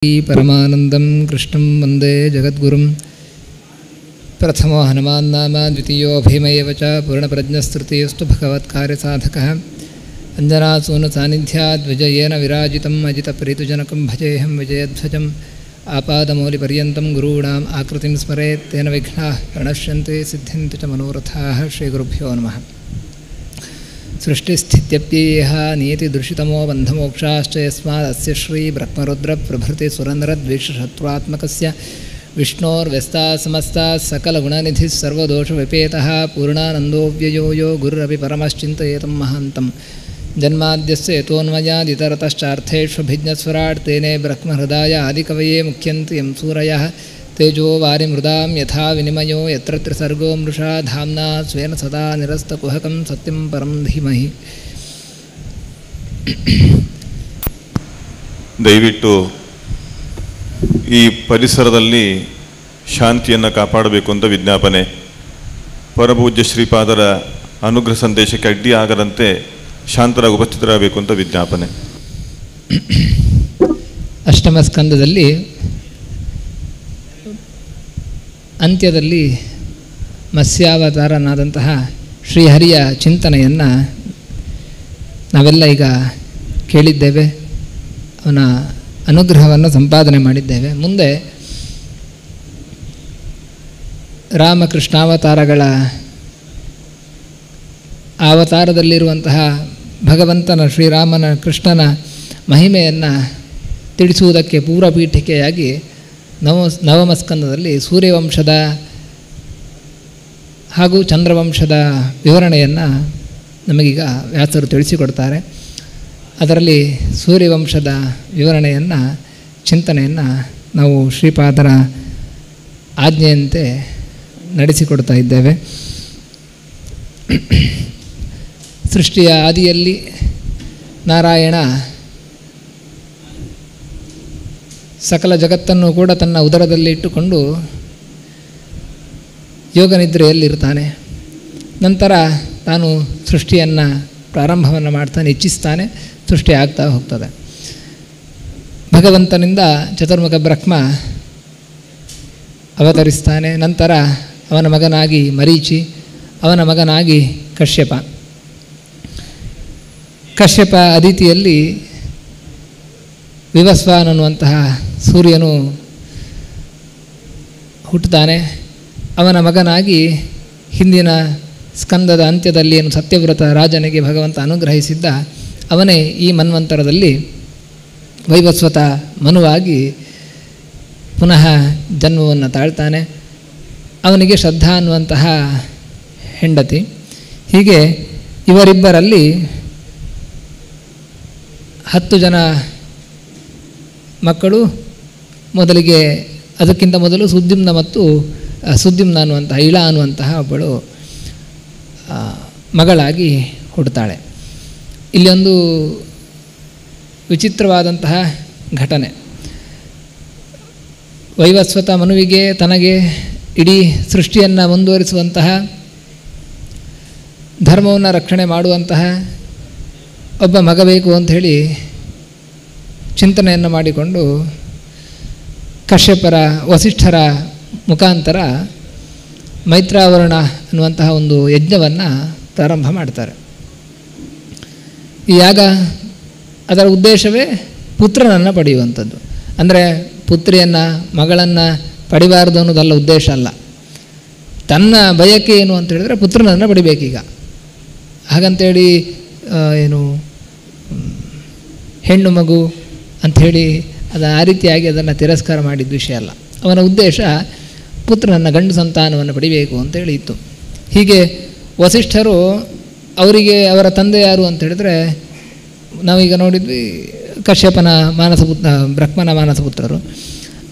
परमानंदं कृष्णं वंदे जगद्गुरुं प्रथमो हनुमान् नाम द्वितीयो भीमैव च पूर्णप्रज्ञस्तृतीयस्तु भगवत्कार्यसाधकः अञ्जनासूनुसान्निध्याद् विजयेन विराजितम् अजितप्रीतुजनकं भजेऽहं विजयध्वजम् आपादमौलिपर्यन्तं गुरूणाम् आकृतिं स्मरेत् तेन विघ्नाः प्रणश्यन्ते सिद्ध्यन्ति च मनोरथाः। श्रीगुरुभ्यो नमः। सृष्टिस्थित्यप्येह नीतिदुषितमो बन्धमोक्षाश्च यस्मादस्य श्रीब्रह्मरुद्रप्रभृतिसुरनरद्वेषशत्रुत्मकस्य विष्णोर्व्यस्ताः समस्ताः सकलगुणनिधिः सर्वदोषविपेतः पूर्णानन्दो व्ययो यो गुरुरपि परमश्चिन्तयेतं महान्तं जन्माद्यस्य यतोऽन्वयादितरतश्चार्थेष्वभिज्ञस्वराट् तेने ब्रह्महृदाय आदिकवये मुख्यन्ति यं सूरयः तेजो वारिमृदां यथा विनिमयो यत्र त्रिसर्गो मृषा धाम्ना स्वेन सदा निरस्तकुहकं सत्यं परं धीमहि। ದಯವಿಟ್ಟು ಈ ಪರಿಸರದಲ್ಲಿ ಶಾಂತಿಯನ್ನು ಕಾಪಾಡಬೇಕು ಅಂತ ವಿಜ್ಞಾಪನೆ. ಪರಪೂಜ್ಯ ಶ್ರೀಪಾದರ ಅನುಗ್ರಹ ಸಂದೇಶಕ್ಕೆ ಅಡ್ಡಿ ಆಗದಂತೆ ಶಾಂತರಾಗಿ ಉಪಸ್ಥಿತರಾಗಬೇಕು ಅಂತ ವಿಜ್ಞಾಪನೆ. ಅಷ್ಟಮ ಸ್ಕಂದದಲ್ಲಿ ಅಂತ್ಯದಲ್ಲಿ ಮತ್ಸ್ಯಾವತಾರನಾದಂತಹ ಶ್ರೀಹರಿಯ ಚಿಂತನೆಯನ್ನು ನಾವೆಲ್ಲ ಈಗ ಕೇಳಿದ್ದೇವೆ, ಅವನ ಅನುಗ್ರಹವನ್ನು ಸಂಪಾದನೆ ಮಾಡಿದ್ದೇವೆ. ಮುಂದೆ ರಾಮಕೃಷ್ಣಾವತಾರಗಳ ಅವತಾರದಲ್ಲಿರುವಂತಹ ಭಗವಂತನ ಶ್ರೀರಾಮನ ಕೃಷ್ಣನ ಮಹಿಮೆಯನ್ನು ತಿಳಿಸುವುದಕ್ಕೆ ಪೂರ್ವಪೀಠಿಕೆಯಾಗಿ ನವಮ ಸ್ಕಂದದಲ್ಲಿ ಸೂರ್ಯವಂಶದ ಹಾಗೂ ಚಂದ್ರವಂಶದ ವಿವರಣೆಯನ್ನು ನಮಗೀಗ ವ್ಯಾಸರು ತಿಳಿಸಿಕೊಡ್ತಾರೆ. ಅದರಲ್ಲಿ ಸೂರ್ಯವಂಶದ ವಿವರಣೆಯನ್ನು ಚಿಂತನೆಯನ್ನು ನಾವು ಶ್ರೀಪಾದರ ಆಜ್ಞೆಯಂತೆ ನಡೆಸಿಕೊಡ್ತಾ ಇದ್ದೇವೆ. ಸೃಷ್ಟಿಯ ಆದಿಯಲ್ಲಿ ನಾರಾಯಣ ಸಕಲ ಜಗತ್ತನ್ನು ಕೂಡ ತನ್ನ ಉದರದಲ್ಲಿ ಇಟ್ಟುಕೊಂಡು ಯೋಗನಿದ್ರೆಯಲ್ಲಿರ್ತಾನೆ. ನಂತರ ತಾನು ಸೃಷ್ಟಿಯನ್ನು ಪ್ರಾರಂಭವನ್ನು ಮಾಡ್ತಾನೆ, ಇಚ್ಛಿಸ್ತಾನೆ, ಸೃಷ್ಟಿ ಆಗ್ತಾ ಹೋಗ್ತದೆ. ಭಗವಂತನಿಂದ ಚತುರ್ಮುಖ ಬ್ರಹ್ಮ ಅವತರಿಸ್ತಾನೆ. ನಂತರ ಅವನ ಮಗನಾಗಿ ಮರೀಚಿ, ಅವನ ಮಗನಾಗಿ ಕಶ್ಯಪ. ಕಶ್ಯಪ ಅದಿತಿಯಲ್ಲಿ ವಿವಸ್ವಾನ್ ಅನ್ನುವಂತಹ ಸೂರ್ಯನು ಹುಟ್ಟುತ್ತಾನೆ. ಅವನ ಮಗನಾಗಿ ಹಿಂದಿನ ಸ್ಕಂದದ ಅಂತ್ಯದಲ್ಲಿ ಏನು ಸತ್ಯವ್ರತ ರಾಜನಿಗೆ ಭಗವಂತ ಅನುಗ್ರಹಿಸಿದ್ದ ಅವನೇ ಈ ಮನ್ವಂತರದಲ್ಲಿ ವೈವಸ್ವತ ಮನುವಾಗಿ ಪುನಃ ಜನ್ಮವನ್ನು ತಾಳ್ತಾನೆ. ಅವನಿಗೆ ಶ್ರದ್ಧಾ ಅನ್ನುವಂತಹ ಹೆಂಡತಿ. ಹೀಗೆ ಇವರಿಬ್ಬರಲ್ಲಿ 10 ಜನ ಮಕ್ಕಳು. ಮೊದಲಿಗೆ ಅದಕ್ಕಿಂತ ಮೊದಲು ಸುದ್ಯುಮ್ನ ಅನ್ನುವಂತಹ ಇಳ ಅನ್ನುವಂತಹ ಒಬ್ಬಳು ಮಗಳಾಗಿ ಹುಟ್ಟುತ್ತಾಳೆ. ಇಲ್ಲಿ ಒಂದು ವಿಚಿತ್ರವಾದಂತಹ ಘಟನೆ. ವೈವಸ್ವತ ಮನುವಿಗೆ ತನಗೆ ಇಡೀ ಸೃಷ್ಟಿಯನ್ನು ಮುಂದುವರಿಸುವಂತಹ ಧರ್ಮವನ್ನು ರಕ್ಷಣೆ ಮಾಡುವಂತಹ ಒಬ್ಬ ಮಗ ಬೇಕು ಅಂಥೇಳಿ ಚಿಂತನೆಯನ್ನು ಮಾಡಿಕೊಂಡು ಕಶ್ಯಪರ ವಸಿಷ್ಠರ ಮುಖಾಂತರ ಮೈತ್ರಾವರಣ ಅನ್ನುವಂತಹ ಒಂದು ಯಜ್ಞವನ್ನು ಪ್ರಾರಂಭ ಮಾಡ್ತಾರೆ. ಈ ಯಾಗ ಅದರ ಉದ್ದೇಶವೇ ಪುತ್ರನನ್ನು ಪಡೆಯುವಂಥದ್ದು. ಅಂದರೆ ಪುತ್ರಿಯನ್ನು ಮಗಳನ್ನು ಪಡಿಬಾರ್ದು ಅನ್ನೋದಲ್ಲ ಉದ್ದೇಶ ಅಲ್ಲ. ತನ್ನ ಬಯಕೆ ಏನು ಅಂತ ಹೇಳಿದ್ರೆ ಪುತ್ರನನ್ನು ಪಡಿಬೇಕೀಗ. ಹಾಗಂತೇಳಿ ಏನು ಹೆಣ್ಣು ಮಗು ಅಂಥೇಳಿ ಆ ರೀತಿಯಾಗಿ ಅದನ್ನು ತಿರಸ್ಕಾರ ಮಾಡಿದ ವಿಷಯ ಅಲ್ಲ. ಅವನ ಉದ್ದೇಶ ಪುತ್ರನನ್ನು ಗಂಡು ಸಂತಾನವನ್ನು ಪಡಿಬೇಕು ಅಂತೇಳಿ ಇತ್ತು. ಹೀಗೆ ವಸಿಷ್ಠರು ಅವರಿಗೆ ಅವರ ತಂದೆ ಯಾರು ಅಂತ ಹೇಳಿದರೆ ನಾವೀಗ ನೋಡಿದ್ವಿ, ಕಶ್ಯಪನ ಬ್ರಹ್ಮನ ಮಾನಸಪುತ್ರರು.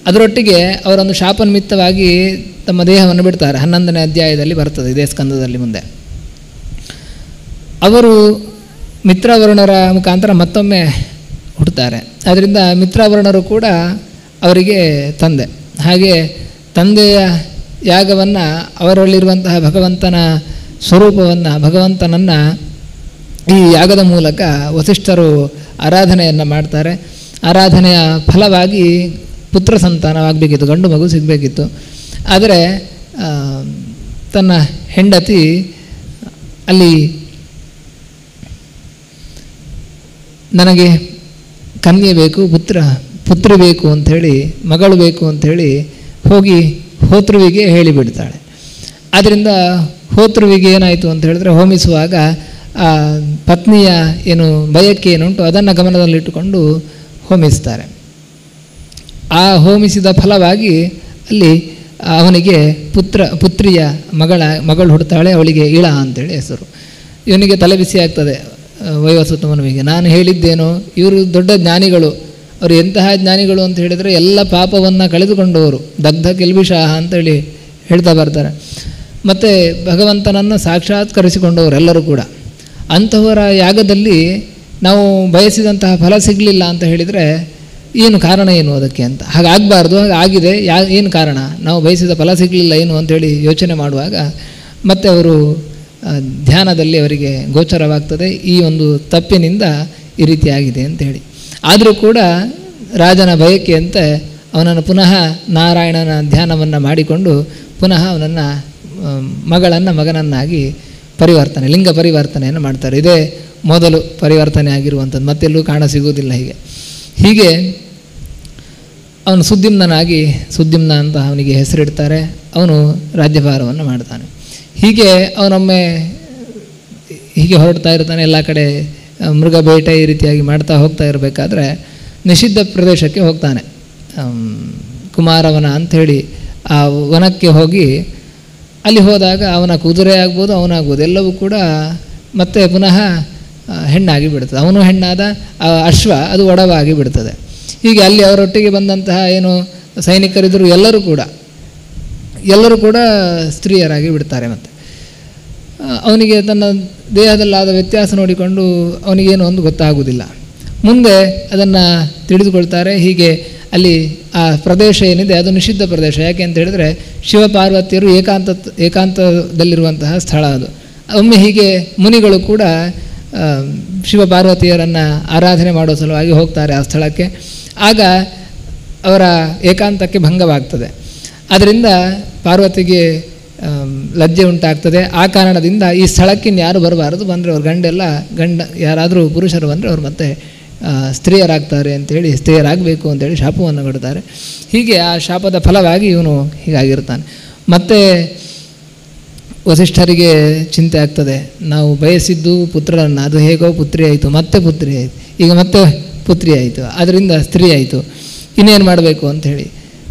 ಅದರೊಟ್ಟಿಗೆ ಅವರೊಂದು ಶಾಪನಿಮಿತ್ತವಾಗಿ ತಮ್ಮ ದೇಹವನ್ನು ಬಿಡ್ತಾರೆ. 11ನೇ ಅಧ್ಯಾಯದಲ್ಲಿ ಬರ್ತದೆ, ಇದೇ ಸ್ಕಂದದಲ್ಲಿ ಮುಂದೆ. ಅವರು ಮಿತ್ರಾವರುಣರ ಮುಖಾಂತರ ಮತ್ತೊಮ್ಮೆ ಹುಟ್ಟುತ್ತಾರೆ. ಆದ್ದರಿಂದ ಮಿತ್ರಾವರುಣರು ಕೂಡ ಅವರಿಗೆ ತಂದೆ. ಹಾಗೆ ತಂದೆಯ ಯಾಗವನ್ನು, ಅವರಲ್ಲಿರುವಂತಹ ಭಗವಂತನ ಸ್ವರೂಪವನ್ನು, ಭಗವಂತನನ್ನು ಈ ಯಾಗದ ಮೂಲಕ ವಸಿಷ್ಠರು ಆರಾಧನೆಯನ್ನು ಮಾಡ್ತಾರೆ. ಆರಾಧನೆಯ ಫಲವಾಗಿ ಪುತ್ರ ಸಂತಾನವಾಗಬೇಕಿತ್ತು, ಗಂಡು ಮಗು ಸಿಗಬೇಕಿತ್ತು. ಆದರೆ ತನ್ನ ಹೆಂಡತಿ ಅಲ್ಲಿ ನನಗೆ ಕನ್ಯೆ ಬೇಕು, ಪುತ್ರಿ ಬೇಕು ಅಂಥೇಳಿ, ಮಗಳು ಬೇಕು ಅಂಥೇಳಿ ಹೋಗಿ ಹೋತೃವಿಗೆ ಹೇಳಿಬಿಡ್ತಾಳೆ. ಆದ್ದರಿಂದ ಹೋತೃವಿಗೆ ಏನಾಯಿತು ಅಂತ ಹೇಳಿದ್ರೆ, ಹೋಮಿಸುವಾಗ ಆ ಪತ್ನಿಯ ಏನು ಬಯಕೆ ಏನುಂಟು ಅದನ್ನು ಗಮನದಲ್ಲಿಟ್ಟುಕೊಂಡು ಹೋಮಿಸ್ತಾರೆ. ಆ ಹೋಮಿಸಿದ ಫಲವಾಗಿ ಅಲ್ಲಿ ಅವನಿಗೆ ಪುತ್ರಿಯ ಮಗಳು ಹುಡ್ತಾಳೆ. ಅವಳಿಗೆ ಇಳ ಅಂತೇಳಿ ಹೆಸರು. ಇವನಿಗೆ ತಲೆಬಿಸಿ ಆಗ್ತದೆ ವೈವಸ್ವತ ಮನುವಿಗೆ. ನಾನು ಹೇಳಿದ್ದೇನೋ, ಇವರು ದೊಡ್ಡ ಜ್ಞಾನಿಗಳು, ಅವರು ಎಂತಹ ಜ್ಞಾನಿಗಳು ಅಂತ ಹೇಳಿದರೆ ಎಲ್ಲ ಪಾಪವನ್ನು ಕಳೆದುಕೊಂಡವರು, ದಗ್ಧ ಕಿಲ್ಬಿಷಾಹ ಅಂತೇಳಿ ಹೇಳ್ತಾ ಬರ್ತಾರೆ. ಮತ್ತು ಭಗವಂತನನ್ನು ಸಾಕ್ಷಾತ್ಕರಿಸಿಕೊಂಡವರು ಎಲ್ಲರೂ ಕೂಡ. ಅಂಥವರ ಯಾಗದಲ್ಲಿ ನಾವು ಬಯಸಿದಂತಹ ಫಲ ಸಿಗಲಿಲ್ಲ ಅಂತ ಹೇಳಿದರೆ ಏನು ಕಾರಣ ಏನು ಅದಕ್ಕೆ ಅಂತ. ಹಾಗಾಗಬಾರ್ದು, ಹಾಗಾಗಿದೆ, ಏನು ಕಾರಣ, ನಾವು ಬಯಸಿದ ಫಲ ಸಿಗಲಿಲ್ಲ ಏನು ಅಂಥೇಳಿ ಯೋಚನೆ ಮಾಡುವಾಗ ಮತ್ತೆ ಅವರು ಧ್ಯಾನದಲ್ಲಿ ಅವರಿಗೆ ಗೋಚರವಾಗ್ತದೆ ಈ ಒಂದು ತಪ್ಪಿನಿಂದ ಈ ರೀತಿಯಾಗಿದೆ ಅಂಥೇಳಿ. ಆದರೂ ಕೂಡ ರಾಜನ ಬಯಕೆಯಂತೆ ಅವನನ್ನು ಪುನಃ ನಾರಾಯಣನ ಧ್ಯಾನವನ್ನು ಮಾಡಿಕೊಂಡು ಪುನಃ ಅವನನ್ನು ಮಗನನ್ನಾಗಿ ಲಿಂಗ ಪರಿವರ್ತನೆಯನ್ನು ಮಾಡ್ತಾರೆ. ಇದೇ ಮೊದಲು ಪರಿವರ್ತನೆ ಆಗಿರುವಂಥದ್ದು, ಮತ್ತೆಲ್ಲೂ ಕಾಣ ಸಿಗುವುದಿಲ್ಲ. ಹೀಗೆ ಅವನು ಸುದ್ದಿಮ್ನ ಅಂತ ಅವನಿಗೆ ಹೆಸರಿಡ್ತಾರೆ. ಅವನು ರಾಜ್ಯಭಾರವನ್ನು ಮಾಡ್ತಾನೆ. ಅವನೊಮ್ಮೆ ಹೊರಡ್ತಾ ಇರ್ತಾನೆ, ಎಲ್ಲ ಕಡೆ ಮೃಗ ಬೇಟೆ ಈ ರೀತಿಯಾಗಿ ಮಾಡ್ತಾ ಹೋಗ್ತಾ ಇರಬೇಕಾದ್ರೆ ನಿಷಿದ್ಧ ಪ್ರದೇಶಕ್ಕೆ ಹೋಗ್ತಾನೆ. ಕುಮಾರವನ ಅಂಥೇಳಿ ಆ ವನಕ್ಕೆ ಹೋಗಿ ಅಲ್ಲಿ ಹೋದಾಗ ಅವನ ಕುದುರೆ ಆಗ್ಬೋದು, ಅವನಾಗ್ಬೋದು, ಎಲ್ಲವೂ ಕೂಡ ಮತ್ತೆ ಪುನಃ ಹೆಣ್ಣಾಗಿ ಬಿಡ್ತದೆ. ಅವನು ಹೆಣ್ಣಾದ, ಅಶ್ವ ಅದು ಒಡವಾಗಿ ಬಿಡ್ತದೆ. ಹೀಗೆ ಅಲ್ಲಿ ಅವರೊಟ್ಟಿಗೆ ಬಂದಂತಹ ಏನು ಸೈನಿಕರಿದ್ದರು ಎಲ್ಲರೂ ಕೂಡ ಸ್ತ್ರೀಯರಾಗಿ ಬಿಡ್ತಾರೆ. ಮತ್ತು ಅವನಿಗೆ ತನ್ನ ದೇಹದಲ್ಲಾದ ವ್ಯತ್ಯಾಸ ನೋಡಿಕೊಂಡು ಅವನಿಗೇನು ಒಂದು ಗೊತ್ತಾಗುವುದಿಲ್ಲ. ಮುಂದೆ ಅದನ್ನು ತಿಳಿದುಕೊಳ್ತಾರೆ. ಅಲ್ಲಿ ಆ ಪ್ರದೇಶ ಏನಿದೆ ಅದು ನಿಷಿದ್ಧ ಪ್ರದೇಶ. ಯಾಕೆ ಅಂತ ಹೇಳಿದ್ರೆ ಶಿವಪಾರ್ವತಿಯರು ಏಕಾಂತದಲ್ಲಿರುವಂತಹ ಸ್ಥಳ ಅದು. ಒಮ್ಮೆ ಮುನಿಗಳು ಕೂಡ ಶಿವಪಾರ್ವತಿಯರನ್ನು ಆರಾಧನೆ ಮಾಡೋ ಸಲುವಾಗಿ ಹೋಗ್ತಾರೆ ಆ ಸ್ಥಳಕ್ಕೆ. ಆಗ ಅವರ ಏಕಾಂತಕ್ಕೆ ಭಂಗವಾಗ್ತದೆ. ಅದರಿಂದ ಪಾರ್ವತಿಗೆ ಲಜ್ಜೆ ಉಂಟಾಗ್ತದೆ. ಆ ಕಾರಣದಿಂದ ಈ ಸ್ಥಳಕ್ಕೆ ಯಾರು ಬರಬಾರದು, ಬಂದರೆ ಅವ್ರ ಯಾರಾದರೂ ಪುರುಷರು ಬಂದರೆ ಅವ್ರು ಮತ್ತೆ ಸ್ತ್ರೀಯರಾಗ್ತಾರೆ ಅಂಥೇಳಿ, ಸ್ತ್ರೀಯರಾಗಬೇಕು ಅಂತೇಳಿ ಶಾಪವನ್ನು ಕೊಡ್ತಾರೆ. ಆ ಶಾಪದ ಫಲವಾಗಿ ಇವನು ಹೀಗಾಗಿರ್ತಾನೆ. ಮತ್ತು ವಸಿಷ್ಠರಿಗೆ ಚಿಂತೆ ಆಗ್ತದೆ, ನಾವು ಬಯಸಿದ್ದು ಪುತ್ರರನ್ನು, ಅದು ಹೇಗೋ ಪುತ್ರಿ ಆಯಿತು, ಮತ್ತೆ ಪುತ್ರಿ ಆಯಿತು, ಈಗ ಮತ್ತೆ ಪುತ್ರಿ ಆಯಿತು, ಅದರಿಂದ ಸ್ತ್ರೀ ಆಯಿತು, ಇನ್ನೇನು ಮಾಡಬೇಕು ಅಂಥೇಳಿ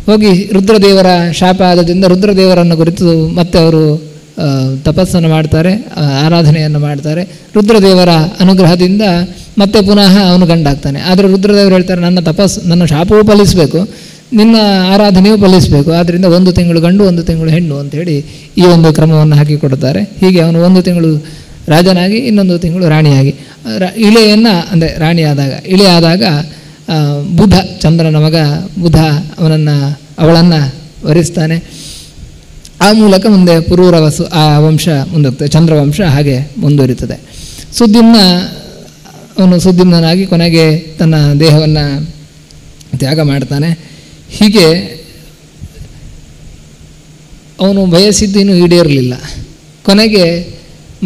ಹೋಗಿ ರುದ್ರದೇವರ ಶಾಪ ಆದದಿಂದ ರುದ್ರದೇವರನ್ನು ಕುರಿತು ಮತ್ತೆ ಅವರು ತಪಸ್ಸನ್ನು ಮಾಡ್ತಾರೆ, ಆರಾಧನೆಯನ್ನು ಮಾಡ್ತಾರೆ. ರುದ್ರದೇವರ ಅನುಗ್ರಹದಿಂದ ಮತ್ತೆ ಪುನಃ ಅವನು ಗಂಡಾಗ್ತಾನೆ. ಆದರೆ ರುದ್ರದೇವರು ಹೇಳ್ತಾರೆ, ನನ್ನ ಶಾಪವೂ ಫಲಿಸಬೇಕು, ನಿನ್ನ ಆರಾಧನೆಯೂ ಫಲಿಸಬೇಕು, ಆದ್ದರಿಂದ 1 ತಿಂಗಳು ಗಂಡು 1 ತಿಂಗಳು ಹೆಣ್ಣು ಅಂಥೇಳಿ ಈ ಒಂದು ಕ್ರಮವನ್ನು ಹಾಕಿಕೊಡುತ್ತಾರೆ. ಅವನು 1 ತಿಂಗಳು ರಾಜನಾಗಿ, ಇನ್ನೊಂದು ತಿಂಗಳು ರಾಣಿಯಾಗಿ, ಇಳೆಯನ್ನು ಅಂದರೆ ಇಳೆಯಾದಾಗ ಬುಧ, ಚಂದ್ರನ ಮಗ ಬುಧ ಅವಳನ್ನು ವರಿಸ್ತಾನೆ. ಆ ಮೂಲಕ ಮುಂದೆ ಪುರೂರವಸು ಆ ವಂಶ ಮುಂದೋಗ್ತದೆ, ಚಂದ್ರವಂಶ ಹಾಗೆ ಮುಂದುವರಿತದೆ. ಸುದ್ದಿಮ್ನಾಗಿ ಕೊನೆಗೆ ತನ್ನ ದೇಹವನ್ನು ತ್ಯಾಗ ಮಾಡ್ತಾನೆ. ಅವನು ಬಯಸಿದ್ದು ಇನ್ನೂ ಈಡೇರಲಿಲ್ಲ. ಕೊನೆಗೆ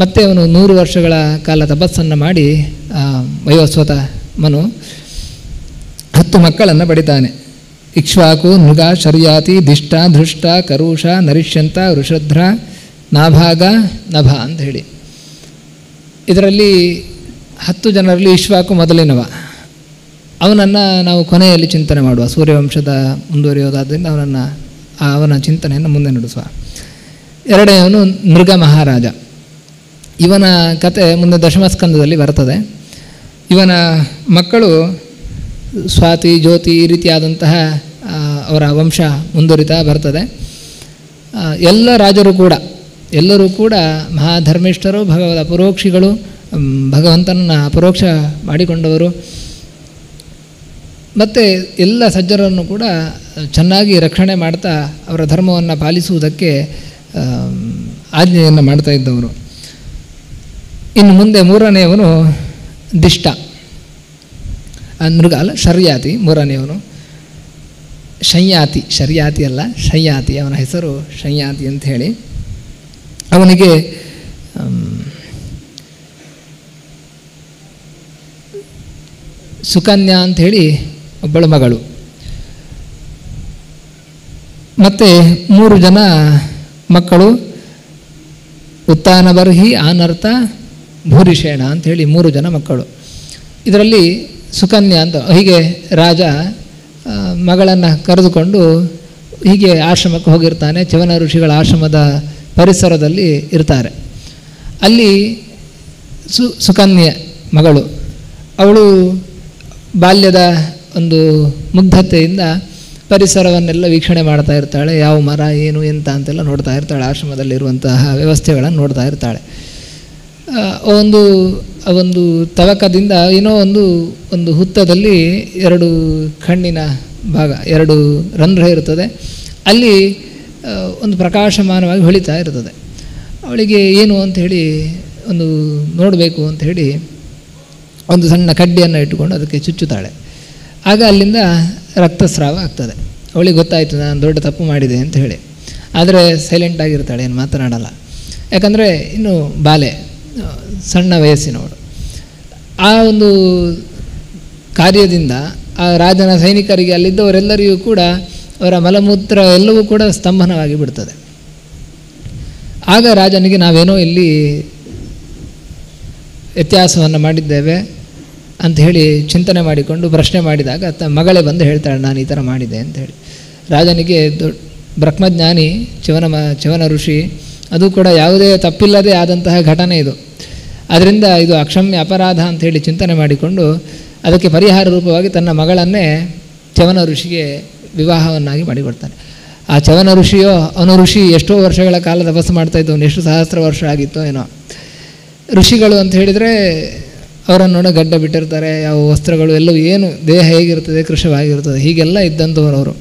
ಮತ್ತೆ ಅವನು 100 ವರ್ಷಗಳ ಕಾಲ ತಪಸ್ಸನ್ನು ಮಾಡಿ ವೈವಸ್ವತ ಮನು 10 ಮಕ್ಕಳನ್ನು ಪಡಿತಾನೆ. ಇಕ್ಷ್ವಾಕು, ಮೃಗ, ಶರ್ಯಾತಿ, ದಿಷ್ಟ, ಧೃಷ್ಟ, ಕರುಷ, ನರಿಷ್ಯಂತ, ವೃಷಧ್ರ, ನಾಭಾಗ, ನಭ ಅಂತ ಹೇಳಿ. ಇದರಲ್ಲಿ 10 ಜನರಲ್ಲಿ ಇಕ್ಷ್ವಾಕು ಮೊದಲಿನವ. ಅವನನ್ನು ನಾವು ಕೊನೆಯಲ್ಲಿ ಚಿಂತನೆ ಮಾಡುವ, ಸೂರ್ಯವಂಶದ ಮುಂದುವರಿಯೋದಾದ್ದರಿಂದ ಅವನ ಚಿಂತನೆಯನ್ನು ಮುಂದೆ ನಡೆಸುವ. ಎರಡನೆಯವನು ಮೃಗ ಮಹಾರಾಜ. ಇವನ ಕತೆ ಮುಂದೆ ದಶಮಸ್ಕಂದದಲ್ಲಿ ಬರ್ತದೆ. ಇವನ ಮಕ್ಕಳು ಸ್ವಾತಿ, ಜ್ಯೋತಿ ಈ ರೀತಿಯಾದಂತಹ ಅವರ ವಂಶ ಮುಂದುವರಿತಾ ಬರ್ತದೆ. ಎಲ್ಲ ರಾಜರು ಎಲ್ಲರೂ ಕೂಡ ಮಹಾಧರ್ಮಿಷ್ಠರು, ಭಗವದ ಅಪರೋಕ್ಷಿಗಳು, ಭಗವಂತನನ್ನು ಅಪರೋಕ್ಷ ಮಾಡಿಕೊಂಡವರು. ಮತ್ತು ಎಲ್ಲ ಸಜ್ಜರನ್ನು ಕೂಡ ಚೆನ್ನಾಗಿ ರಕ್ಷಣೆ ಮಾಡ್ತಾ ಅವರ ಧರ್ಮವನ್ನು ಪಾಲಿಸುವುದಕ್ಕೆ ಆಜ್ಞೆಯನ್ನು ಮಾಡ್ತಾ ಇದ್ದವರು. ಇನ್ನು ಮುಂದೆ 3ನೇಯವನು ದಿಷ್ಟ. ಮೃಗ ಅಲ್ಲ, ಶರ್ಯಾತಿ ಮೂರನೆಯವನು. ಶಯ್ಯಾತಿ, ಶರ್ಯಾತಿ ಅಲ್ಲ ಶಯ್ಯಾತಿ, ಅವನ ಹೆಸರು ಶಯ್ಯಾತಿ ಅಂತ ಹೇಳಿ. ಅವನಿಗೆ ಸುಕನ್ಯಾ ಅಂಥೇಳಿ ಒಬ್ಬಳು ಮಗಳು, ಮತ್ತು 3 ಜನ ಮಕ್ಕಳು. ಉತ್ತಾನಬರ್ಹಿ, ಆನರ್ಥ, ಭೂರಿಷೇಣ ಅಂಥೇಳಿ 3 ಜನ ಮಕ್ಕಳು. ಇದರಲ್ಲಿ ಸುಕನ್ಯಾ ಅಂತ, ಹೀಗೆ ರಾಜ ಮಗಳನ್ನು ಕರೆದುಕೊಂಡು ಹೀಗೆ ಆಶ್ರಮಕ್ಕೆ ಹೋಗಿರ್ತಾನೆ. ಚ್ಯವನ ಋಷಿಗಳ ಆಶ್ರಮದ ಪರಿಸರದಲ್ಲಿ ಇರ್ತಾರೆ. ಅಲ್ಲಿ ಸುಕನ್ಯೆ ಮಗಳು, ಅವಳು ಬಾಲ್ಯದ ಒಂದು ಮುಗ್ಧತೆಯಿಂದ ಪರಿಸರವನ್ನೆಲ್ಲ ವೀಕ್ಷಣೆ ಮಾಡ್ತಾ ಇರ್ತಾಳೆ. ಯಾವ ಮರ ಏನು ಎಂತ ಅಂತೆಲ್ಲ ನೋಡ್ತಾ ಇರ್ತಾಳೆ. ಆಶ್ರಮದಲ್ಲಿರುವಂತಹ ವ್ಯವಸ್ಥೆಗಳನ್ನು ನೋಡ್ತಾ ಇರ್ತಾಳೆ. ಒಂದು ತವಕದಿಂದ ಏನೋ ಒಂದು ಹುತ್ತದಲ್ಲಿ 2 ಕಣ್ಣಿನ ಭಾಗ, 2 ರಂಧ್ರ ಇರ್ತದೆ. ಅಲ್ಲಿ ಒಂದು ಪ್ರಕಾಶಮಾನವಾಗಿ ಹೊಳಿತಾ ಇರ್ತದೆ. ಅವಳಿಗೆ ಏನು ಅಂಥೇಳಿ ಒಂದು ನೋಡಬೇಕು ಅಂಥೇಳಿ ಒಂದು ಸಣ್ಣ ಕಡ್ಡಿಯನ್ನು ಇಟ್ಟುಕೊಂಡು ಅದಕ್ಕೆ ಚುಚ್ಚುತ್ತಾಳೆ. ಆಗ ಅಲ್ಲಿಂದ ರಕ್ತಸ್ರಾವ ಆಗ್ತದೆ. ಅವಳಿಗೆ ಗೊತ್ತಾಯಿತು ನಾನು ದೊಡ್ಡ ತಪ್ಪು ಮಾಡಿದೆ ಅಂತ ಹೇಳಿ. ಆದರೆ ಸೈಲೆಂಟಾಗಿರ್ತಾಳೆ, ಏನು ಮಾತನಾಡಲ್ಲ. ಯಾಕಂದರೆ ಇನ್ನು ಬಾಲೆ, ಸಣ್ಣ ವಯಸ್ಸಿನವಳು. ಆ ಒಂದು ಕಾರ್ಯದಿಂದ ಆ ರಾಜನ ಸೈನಿಕರಿಗೆ, ಅಲ್ಲಿದ್ದವರೆಲ್ಲರಿಗೂ ಕೂಡ ಅವರ ಮಲಮೂತ್ರ ಎಲ್ಲವೂ ಕೂಡ ಸ್ತಂಭನವಾಗಿ ಬಿಡ್ತದೆ. ಆಗ ರಾಜನಿಗೆ ನಾವೇನೋ ಇಲ್ಲಿ ವ್ಯತ್ಯಾಸವನ್ನು ಮಾಡಿದ್ದೇವೆ ಅಂತ ಹೇಳಿ ಚಿಂತನೆ ಮಾಡಿಕೊಂಡು ಪ್ರಶ್ನೆ ಮಾಡಿದಾಗ ಮಗಳೇ ಬಂದು ಹೇಳ್ತಾಳೆ, ನಾನು ಈ ಥರ ಮಾಡಿದೆ ಅಂತ ಹೇಳಿ. ರಾಜನಿಗೆ ಬ್ರಹ್ಮಜ್ಞಾನಿ ಚ್ಯವನ ಋಷಿ, ಅದು ಕೂಡ ಯಾವುದೇ ತಪ್ಪಿಲ್ಲದೆ ಆದಂತಹ ಘಟನೆ ಇದು. ಅದರಿಂದ ಇದು ಅಕ್ಷಮ್ಯ ಅಪರಾಧ ಅಂಥೇಳಿ ಚಿಂತನೆ ಮಾಡಿಕೊಂಡು ಅದಕ್ಕೆ ಪರಿಹಾರ ರೂಪವಾಗಿ ತನ್ನ ಮಗಳನ್ನೇ ಚ್ಯವನ ಋಷಿಗೆ ವಿವಾಹವನ್ನಾಗಿ ಮಾಡಿಕೊಡ್ತಾನೆ. ಆ ಚ್ಯವನ ಋಷಿಯೋ, ಅವನು ಋಷಿ ಎಷ್ಟೋ ವರ್ಷಗಳ ಕಾಲ ತಪಸ್ಸು ಮಾಡ್ತಾಯಿದ್ದು, ಅವನು ಎಷ್ಟು ಸಹಸ್ರ ವರ್ಷ ಆಗಿತ್ತೋ ಏನೋ. ಋಷಿಗಳು ಅಂತ ಹೇಳಿದರೆ ಅವರನ್ನು ನೋಡಿ ಗಡ್ಡ ಬಿಟ್ಟಿರ್ತಾರೆ, ಯಾವ ವಸ್ತ್ರಗಳು ಎಲ್ಲವೂ, ಏನು ದೇಹ ಹೇಗಿರ್ತದೆ, ಕೃಶವಾಗಿರ್ತದೆ, ಹೀಗೆಲ್ಲ ಇದ್ದಂಥವರು ಅವರು.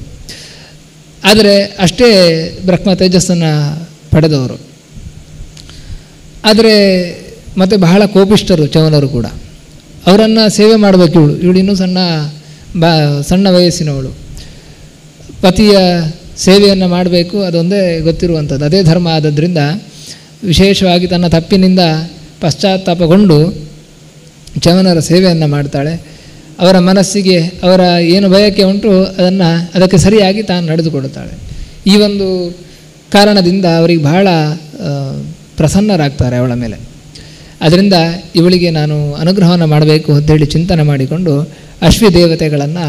ಆದರೆ ಅಷ್ಟೇ ಬ್ರಹ್ಮ ತೇಜಸ್ಸನ್ನು ಪಡೆದವರು. ಆದರೆ ಮತ್ತು ಬಹಳ ಕೋಪಿಷ್ಠರು ಚ್ಯವನರು ಕೂಡ. ಅವರನ್ನು ಸೇವೆ ಮಾಡಬೇಕು. ಇವಳು ಇನ್ನೂ ಸಣ್ಣ ವಯಸ್ಸಿನವಳು. ಪತಿಯ ಸೇವೆಯನ್ನು ಮಾಡಬೇಕು, ಅದೊಂದೇ ಗೊತ್ತಿರುವಂಥದ್ದು, ಅದೇ ಧರ್ಮ. ಆದದ್ರಿಂದ ವಿಶೇಷವಾಗಿ ತನ್ನ ತಪ್ಪಿನಿಂದ ಪಶ್ಚಾತ್ತಾಪಗೊಂಡು ಚ್ಯವನರ ಸೇವೆಯನ್ನು ಮಾಡ್ತಾಳೆ. ಅವರ ಮನಸ್ಸಿಗೆ ಅವರ ಏನು ಬಯಕೆ ಉಂಟು ಅದಕ್ಕೆ ಸರಿಯಾಗಿ ತಾನು ನಡೆದುಕೊಡುತ್ತಾಳೆ. ಈ ಒಂದು ಕಾರಣದಿಂದ ಅವರಿಗೆ ಬಹಳ ಪ್ರಸನ್ನರಾಗ್ತಾರೆ ಅವಳ ಮೇಲೆ. ಅದರಿಂದ ಇವಳಿಗೆ ನಾನು ಅನುಗ್ರಹವನ್ನು ಮಾಡಬೇಕು ಅಂತೇಳಿ ಚಿಂತನೆ ಮಾಡಿಕೊಂಡು ಅಶ್ವಿ ದೇವತೆಗಳನ್ನು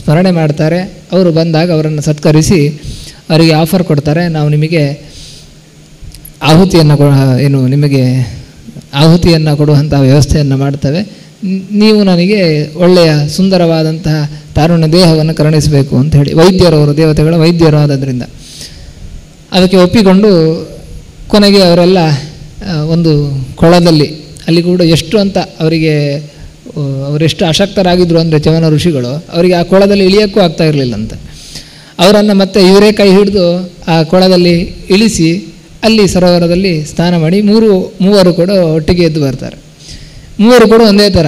ಸ್ಮರಣೆ ಮಾಡ್ತಾರೆ. ಅವರು ಬಂದಾಗ ಅವರನ್ನು ಸತ್ಕರಿಸಿ ಅವರಿಗೆ ಆಫರ್ ಕೊಡ್ತಾರೆ, ನಾವು ನಿಮಗೆ ಆಹುತಿಯನ್ನು ಕೊಡುವಂಥ ವ್ಯವಸ್ಥೆಯನ್ನು ಮಾಡ್ತೇವೆ, ನೀವು ನನಗೆ ಒಳ್ಳೆಯ ಸುಂದರವಾದಂತಹ ತಾರುಣ್ಯ ದೇಹವನ್ನು ಕರುಣಿಸಬೇಕು ಅಂತ ಹೇಳಿ. ವೈದ್ಯರವರು, ದೇವತೆಗಳ ವೈದ್ಯರು ಆದದ್ರಿಂದ ಅದಕ್ಕೆ ಒಪ್ಪಿಕೊಂಡು ಕೊನೆಗೆ ಅವರೆಲ್ಲ ಒಂದು ಕೊಳದಲ್ಲಿ, ಅಲ್ಲಿ ಕೂಡ ಎಷ್ಟು ಅಂತ ಅವರೆಷ್ಟು ಅಶಕ್ತರಾಗಿದ್ದರು ಅಂದರೆ ಚ್ಯವನ ಋಷಿಗಳು, ಅವರಿಗೆ ಆ ಕೊಳದಲ್ಲಿ ಇಳಿಯೋಕ್ಕೂ ಆಗ್ತಾ ಇರಲಿಲ್ಲಂತೆ. ಅವರನ್ನು ಮತ್ತೆ ಇವರೇ ಕೈ ಹಿಡಿದು ಆ ಕೊಳದಲ್ಲಿ ಇಳಿಸಿ ಅಲ್ಲಿ ಸರೋವರದಲ್ಲಿ ಸ್ನಾನ ಮಾಡಿ ಮೂವರು ಕೂಡ ಒಟ್ಟಿಗೆ ಎದ್ದು ಬರ್ತಾರೆ. ಮೂವರು ಕೂಡ ಒಂದೇ ಥರ.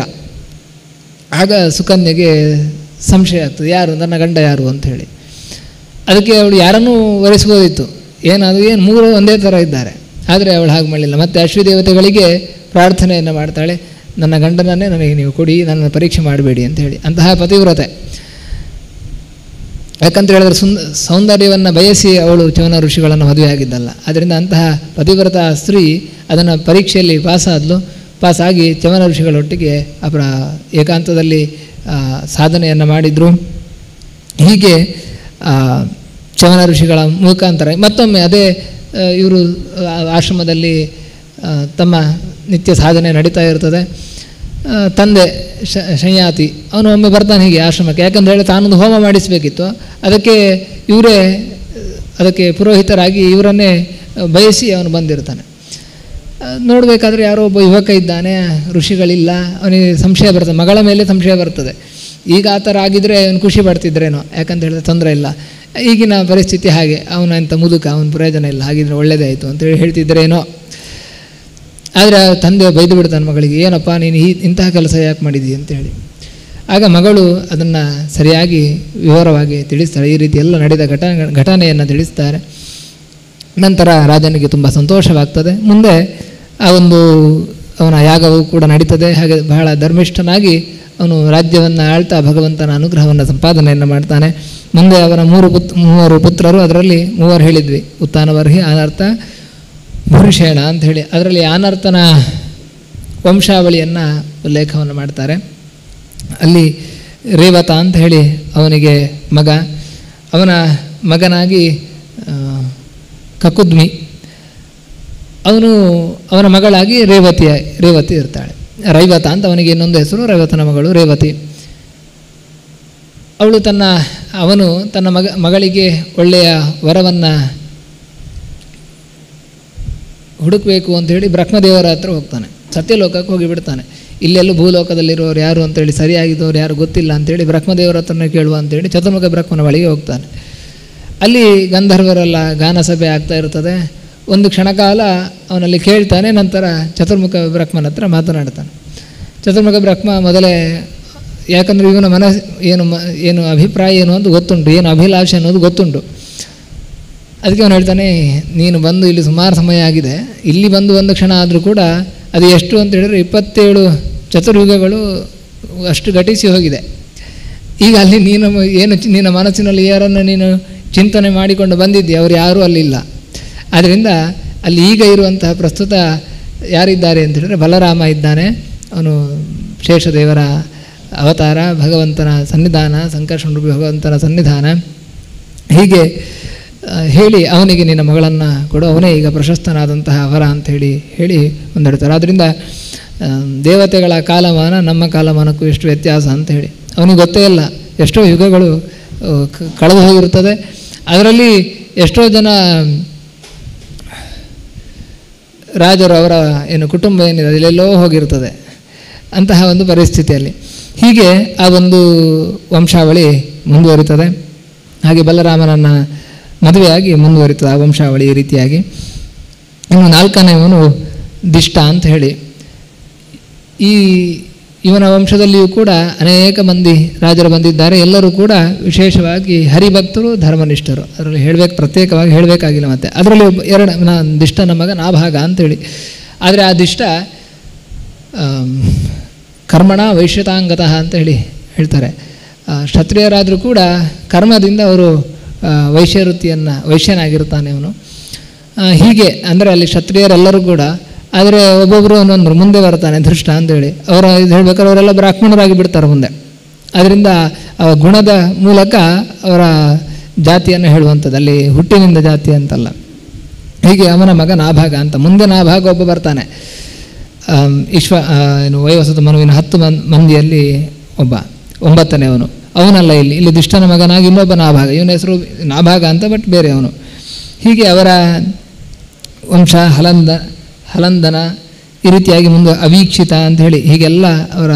ಆಗ ಸುಕನ್ಯೆಗೆ ಸಂಶಯ ಆಗ್ತದೆ, ಯಾರು ನನ್ನ ಗಂಡ ಯಾರು ಅಂಥೇಳಿ. ಅದಕ್ಕೆ ಅವಳು ಯಾರನ್ನೂ ವರಿಸ್ಬೋದಿತ್ತು, ಏನು ಮೂರು ಒಂದೇ ಥರ ಇದ್ದಾರೆ. ಆದರೆ ಅವಳು ಹಾಗೆ ಮಾಡಲಿಲ್ಲ. ಮತ್ತು ಅಶ್ವಿ ದೇವತೆಗಳಿಗೆ ಪ್ರಾರ್ಥನೆಯನ್ನು ಮಾಡ್ತಾಳೆ, ನನ್ನ ಗಂಡನನ್ನೇ ನನಗೆ ನೀವು ಕೊಡಿ, ನನ್ನ ಪರೀಕ್ಷೆ ಮಾಡಬೇಡಿ ಅಂತ ಹೇಳಿ. ಅಂತಹ ಪತಿವ್ರತೆ. ಯಾಕಂತ ಹೇಳಿದ್ರೆ ಸೌಂದರ್ಯವನ್ನು ಬಯಸಿ ಅವಳು ಚ್ಯವನ ಋಷಿಗಳನ್ನು ಮದುವೆಯಾಗಿದ್ದಲ್ಲ. ಆದ್ದರಿಂದ ಅಂತಹ ಪತಿವ್ರತ ಸ್ತ್ರೀ ಅದನ್ನು ಪರೀಕ್ಷೆಯಲ್ಲಿ ಪಾಸಾಗಿ ಚ್ಯವನ ಋಷಿಗಳೊಟ್ಟಿಗೆ ಏಕಾಂತದಲ್ಲಿ ಸಾಧನೆಯನ್ನು ಮಾಡಿದರು. ಹೀಗೆ ಚ್ಯವನ ಋಷಿಗಳ ಮುಖಾಂತರ ಮತ್ತೊಮ್ಮೆ ಅದೇ ಇವರು ಆಶ್ರಮದಲ್ಲಿ ತಮ್ಮ ನಿತ್ಯ ಸಾಧನೆ ನಡೀತಾ ಇರ್ತದೆ. ತಂದೆ ಶಯ್ಯಾತಿ ಅವನು ಒಮ್ಮೆ ಬರ್ತಾನೆ ಹೀಗೆ ಆಶ್ರಮಕ್ಕೆ. ಯಾಕಂದರೆ ಹೇಳಿ ತಾನೊಂದು ಹೋಮ ಮಾಡಿಸಬೇಕಿತ್ತು. ಅದಕ್ಕೆ ಪುರೋಹಿತರಾಗಿ ಇವರನ್ನೇ ಬಯಸಿ ಅವನು ಬಂದಿರ್ತಾನೆ. ನೋಡಬೇಕಾದ್ರೆ ಯಾರೋ ಒಬ್ಬ ಯುವಕ ಇದ್ದಾನೆ, ಋಷಿಗಳಿಲ್ಲ, ಅವನಿಗೆ ಸಂಶಯ ಬರ್ತದೆ, ಮಗಳ ಮೇಲೆ ಸಂಶಯ ಬರ್ತದೆ. ಈಗ ಆ ಥರ ಆಗಿದ್ದರೆ ಅವನು ಖುಷಿ ಪಡ್ತಿದ್ರೇನೋ, ಯಾಕಂತ ಹೇಳಿದ್ರೆ ತೊಂದರೆ ಇಲ್ಲ. ಈಗಿನ ಪರಿಸ್ಥಿತಿ ಹಾಗೆ, ಅವನಂತ ಮುದುಕ, ಅವನ ಪ್ರಯೋಜನ ಇಲ್ಲ, ಹಾಗಿದ್ರೆ ಒಳ್ಳೆಯದೇ ಆಯಿತು ಅಂತೇಳಿ ಹೇಳ್ತಿದ್ರೇನೋ. ಆದರೆ ತಂದೆ ಬೈದು ಬಿಡ್ತಾನೆ ಮಗಳಿಗೆ, ಏನಪ್ಪ ನೀನು ಇಂತಹ ಕೆಲಸ ಯಾಕೆ ಮಾಡಿದ್ದೀವಿ ಅಂತೇಳಿ. ಆಗ ಮಗಳು ಅದನ್ನು ಸರಿಯಾಗಿ ವಿವರವಾಗಿ ತಿಳಿಸ್ತಾಳೆ. ಈ ರೀತಿ ಎಲ್ಲ ನಡೆದ ಘಟನೆಯನ್ನು ತಿಳಿಸ್ತಾರೆ. ನಂತರ ರಾಜನಿಗೆ ತುಂಬ ಸಂತೋಷವಾಗ್ತದೆ. ಮುಂದೆ ಅವನ ಯಾಗವು ಕೂಡ ನಡೀತದೆ. ಹಾಗೆ ಬಹಳ ಧರ್ಮಿಷ್ಠನಾಗಿ ಅವನು ರಾಜ್ಯವನ್ನು ಆಳ್ತಾ ಭಗವಂತನ ಅನುಗ್ರಹವನ್ನು ಸಂಪಾದನೆಯನ್ನು ಮಾಡ್ತಾನೆ. ಮುಂದೆ ಅವನ ಮೂವರು ಪುತ್ರರು, ಅದರಲ್ಲಿ 3 ಹೇಳಿದ್ವಿ, ಉತ್ತಾನವರ್ಹಿ, ಆನರ್ತ, ಭೂರಿಷೇಣ ಅಂಥೇಳಿ. ಅದರಲ್ಲಿ ಆನರ್ತನ ವಂಶಾವಳಿಯನ್ನು ಉಲ್ಲೇಖವನ್ನು ಮಾಡ್ತಾರೆ. ಅಲ್ಲಿ ರೇವತ ಅಂತ ಹೇಳಿ ಅವನಿಗೆ ಮಗ, ಅವನ ಮಗನಾಗಿ ಕಕುದ್ಮಿ, ಅವನ ಮಗಳಾಗಿ ರೇವತಿ ಇರ್ತಾಳೆ. ರೈವತ ಅಂತ ಅವನಿಗೆ ಇನ್ನೊಂದು ಹೆಸರು, ರೈವತನ ಮಗಳು ರೇವತಿ. ಅವಳು ಅವನು ತನ್ನ ಮಗಳಿಗೆ ಒಳ್ಳೆಯ ವರವನ್ನು ಹುಡುಕಬೇಕು ಅಂಥೇಳಿ ಬ್ರಹ್ಮದೇವರ ಹತ್ರ ಹೋಗ್ತಾನೆ. ಸತ್ಯಲೋಕಕ್ಕೆ ಹೋಗಿಬಿಡ್ತಾನೆ. ಇಲ್ಲೆಲ್ಲೂ ಭೂಲೋಕದಲ್ಲಿರೋರು ಯಾರು ಅಂತೇಳಿ, ಸರಿಯಾಗಿದ್ದವ್ರು ಯಾರು ಗೊತ್ತಿಲ್ಲ ಅಂಥೇಳಿ ಬ್ರಹ್ಮದೇವರ ಹತ್ರನೇ ಕೇಳುವ ಅಂತೇಳಿ ಚತುರ್ಮುಖ ಬ್ರಹ್ಮನ ಬಳಿಗೆ ಹೋಗ್ತಾನೆ. ಅಲ್ಲಿ ಗಂಧರ್ವರೆಲ್ಲ ಗಾನಸಭೆ ಆಗ್ತಾ ಇರ್ತದೆ. ಒಂದು ಕ್ಷಣಕಾಲ ಅವನಲ್ಲಿ ಕೇಳ್ತಾನೆ. ನಂತರ ಚತುರ್ಮುಖ ಬ್ರಹ್ಮನ ಹತ್ರ ಮಾತನಾಡ್ತಾನೆ. ಚತುರ್ಮುಖ ಬ್ರಹ್ಮ ಮೊದಲೇ, ಯಾಕಂದರೆ ಇವನ ಏನು ಅಭಿಪ್ರಾಯ ಏನು ಅಂತ ಗೊತ್ತುಂಟು, ಏನು ಅಭಿಲಾಷೆ ಅನ್ನೋದು ಗೊತ್ತುಂಟು. ಅದಕ್ಕೆ ಅವನು ಹೇಳ್ತಾನೆ, ನೀನು ಬಂದು ಇಲ್ಲಿ ಸುಮಾರು ಸಮಯ ಆಗಿದೆ, ಇಲ್ಲಿ ಬಂದು ಒಂದು ಕ್ಷಣ ಆದರೂ ಕೂಡ ಅದು ಎಷ್ಟು ಅಂತ ಹೇಳಿದ್ರೆ 27 ಚತುರ್ಯುಗಗಳು ಅಷ್ಟು ಘಟಿಸಿ ಹೋಗಿದೆ. ಈಗ ಅಲ್ಲಿ ನಿನ್ನ ಮನಸ್ಸಿನಲ್ಲಿ ಯಾರನ್ನು ನೀನು ಚಿಂತನೆ ಮಾಡಿಕೊಂಡು ಬಂದಿದ್ದೀಯ, ಅವರು ಯಾರೂ ಅಲ್ಲಿಲ್ಲ. ಆದ್ದರಿಂದ ಅಲ್ಲಿ ಈಗ ಇರುವಂತಹ ಪ್ರಸ್ತುತ ಯಾರಿದ್ದಾರೆ ಅಂತ ಹೇಳಿದ್ರೆ ಬಲರಾಮ ಇದ್ದಾನೆ. ಅವನು ಶೇಷದೇವರ ಅವತಾರ, ಭಗವಂತನ ಸನ್ನಿಧಾನ, ಸಂಕರ್ಷಣ ರೂಪಿ ಭಗವಂತನ ಸನ್ನಿಧಾನ. ಹೀಗೆ ಹೇಳಿ ಅವನಿಗೆ ನಿನ್ನ ಮಗಳನ್ನು ಕೊಡು, ಅವನೇ ಈಗ ಪ್ರಶಸ್ತನಾದಂತಹ ವರ ಅಂಥೇಳಿ ಹೇಳಿ ಮುಂದಿಡ್ತಾರೆ. ಆದ್ದರಿಂದ ದೇವತೆಗಳ ಕಾಲಮಾನ ನಮ್ಮ ಕಾಲಮಾನಕ್ಕೂ ಎಷ್ಟು ವ್ಯತ್ಯಾಸ ಅಂತ ಹೇಳಿ ಅವನಿಗೆ ಗೊತ್ತೇ ಇಲ್ಲ. ಎಷ್ಟೋ ಯುಗಗಳು ಕಳೆದು ಹೋಗಿರುತ್ತದೆ. ಅದರಲ್ಲಿ ಎಷ್ಟೋ ಜನ ರಾಜರು, ಅವರ ಕುಟುಂಬ ಏನಿದೆ ಅದೆಲ್ಲೆಲ್ಲೋ ಹೋಗಿರ್ತದೆ. ಅಂತಹ ಒಂದು ಪರಿಸ್ಥಿತಿಯಲ್ಲಿ ಹೀಗೆ ಆ ಒಂದು ವಂಶಾವಳಿ ಮುಂದುವರಿತದೆ. ಹಾಗೆ ಬಲರಾಮನನ್ನು ಮದುವೆಯಾಗಿ ಮುಂದುವರಿತದೆ ಆ ವಂಶಾವಳಿ. ಈ ರೀತಿಯಾಗಿ ಇನ್ನು 4ನೇವನು ದಿಷ್ಟ ಅಂತ ಹೇಳಿ, ಇವನ ವಂಶದಲ್ಲಿಯೂ ಕೂಡ ಅನೇಕ ಮಂದಿ ರಾಜರು ಬಂದಿದ್ದಾರೆ. ಎಲ್ಲರೂ ಕೂಡ ವಿಶೇಷವಾಗಿ ಹರಿಭಕ್ತರು, ಧರ್ಮನಿಷ್ಠರು. ಅದರಲ್ಲಿ ಪ್ರತ್ಯೇಕವಾಗಿ ಹೇಳಬೇಕಾಗಿಲ್ಲ. ಮತ್ತು ಅದರಲ್ಲಿ ದಿಷ್ಟನ ಮಗ ನಾಭಾಗ ಅಂಥೇಳಿ. ಆದರೆ ಆ ದಿಷ್ಟ ಕರ್ಮಣ ವೈಶ್ಯತಾಂಗತಃ ಅಂತ ಹೇಳ್ತಾರೆ. ಕ್ಷತ್ರಿಯರಾದರೂ ಕೂಡ ಕರ್ಮದಿಂದ ಅವರು ವೈಶ್ಯನಾಗಿರ್ತಾನೆ ಅವನು. ಹೀಗೆ ಅಂದರೆ ಅಲ್ಲಿ ಕ್ಷತ್ರಿಯರೆಲ್ಲರೂ ಕೂಡ, ಆದರೆ ಒಬ್ಬೊಬ್ಬರು ಒಂದೊಂದು ಮುಂದೆ ಬರ್ತಾನೆ ಧೃಷ್ಟ ಅಂತೇಳಿ. ಅವರು ಇದು ಹೇಳ್ಬೇಕಾದ್ರೆ ಅವರೆಲ್ಲ ಬ್ರಾಹ್ಮಣರಾಗಿ ಬಿಡ್ತಾರೆ ಮುಂದೆ. ಅದರಿಂದ ಗುಣದ ಮೂಲಕ ಅವರ ಜಾತಿಯನ್ನು ಹೇಳುವಂಥದ್ದು, ಅಲ್ಲಿ ಹುಟ್ಟಿನಿಂದ ಜಾತಿ ಅಂತಲ್ಲ. ಹೀಗೆ ಅವನ ಮಗ ನಾಭಾಗ ಅಂತ. ಮುಂದೆ ನಾಭಾಗ ಒಬ್ಬ ಬರ್ತಾನೆ. ವೈವಸ್ವತ ಮನುವಿನ 10 ಮಂದಿಯಲ್ಲಿ ಒಬ್ಬ 9ನೇವನು. ಅವನಲ್ಲ, ಇಲ್ಲಿ ದುಷ್ಟನ ಮಗನಾಗಿ ಇನ್ನೊಬ್ಬ ನಾಭಾಗ. ಇವನ ಹೆಸರು ನಾಭಾಗ ಅಂತ, ಬಟ್ ಬೇರೆ ಅವನು. ಹೀಗೆ ಅವರ ವಂಶ ಹಲಂದನ ಈ ರೀತಿಯಾಗಿ ಮುಂದೆ ಅವೀಕ್ಷಿತ ಅಂತ ಹೇಳಿ ಹೀಗೆಲ್ಲ ಅವರ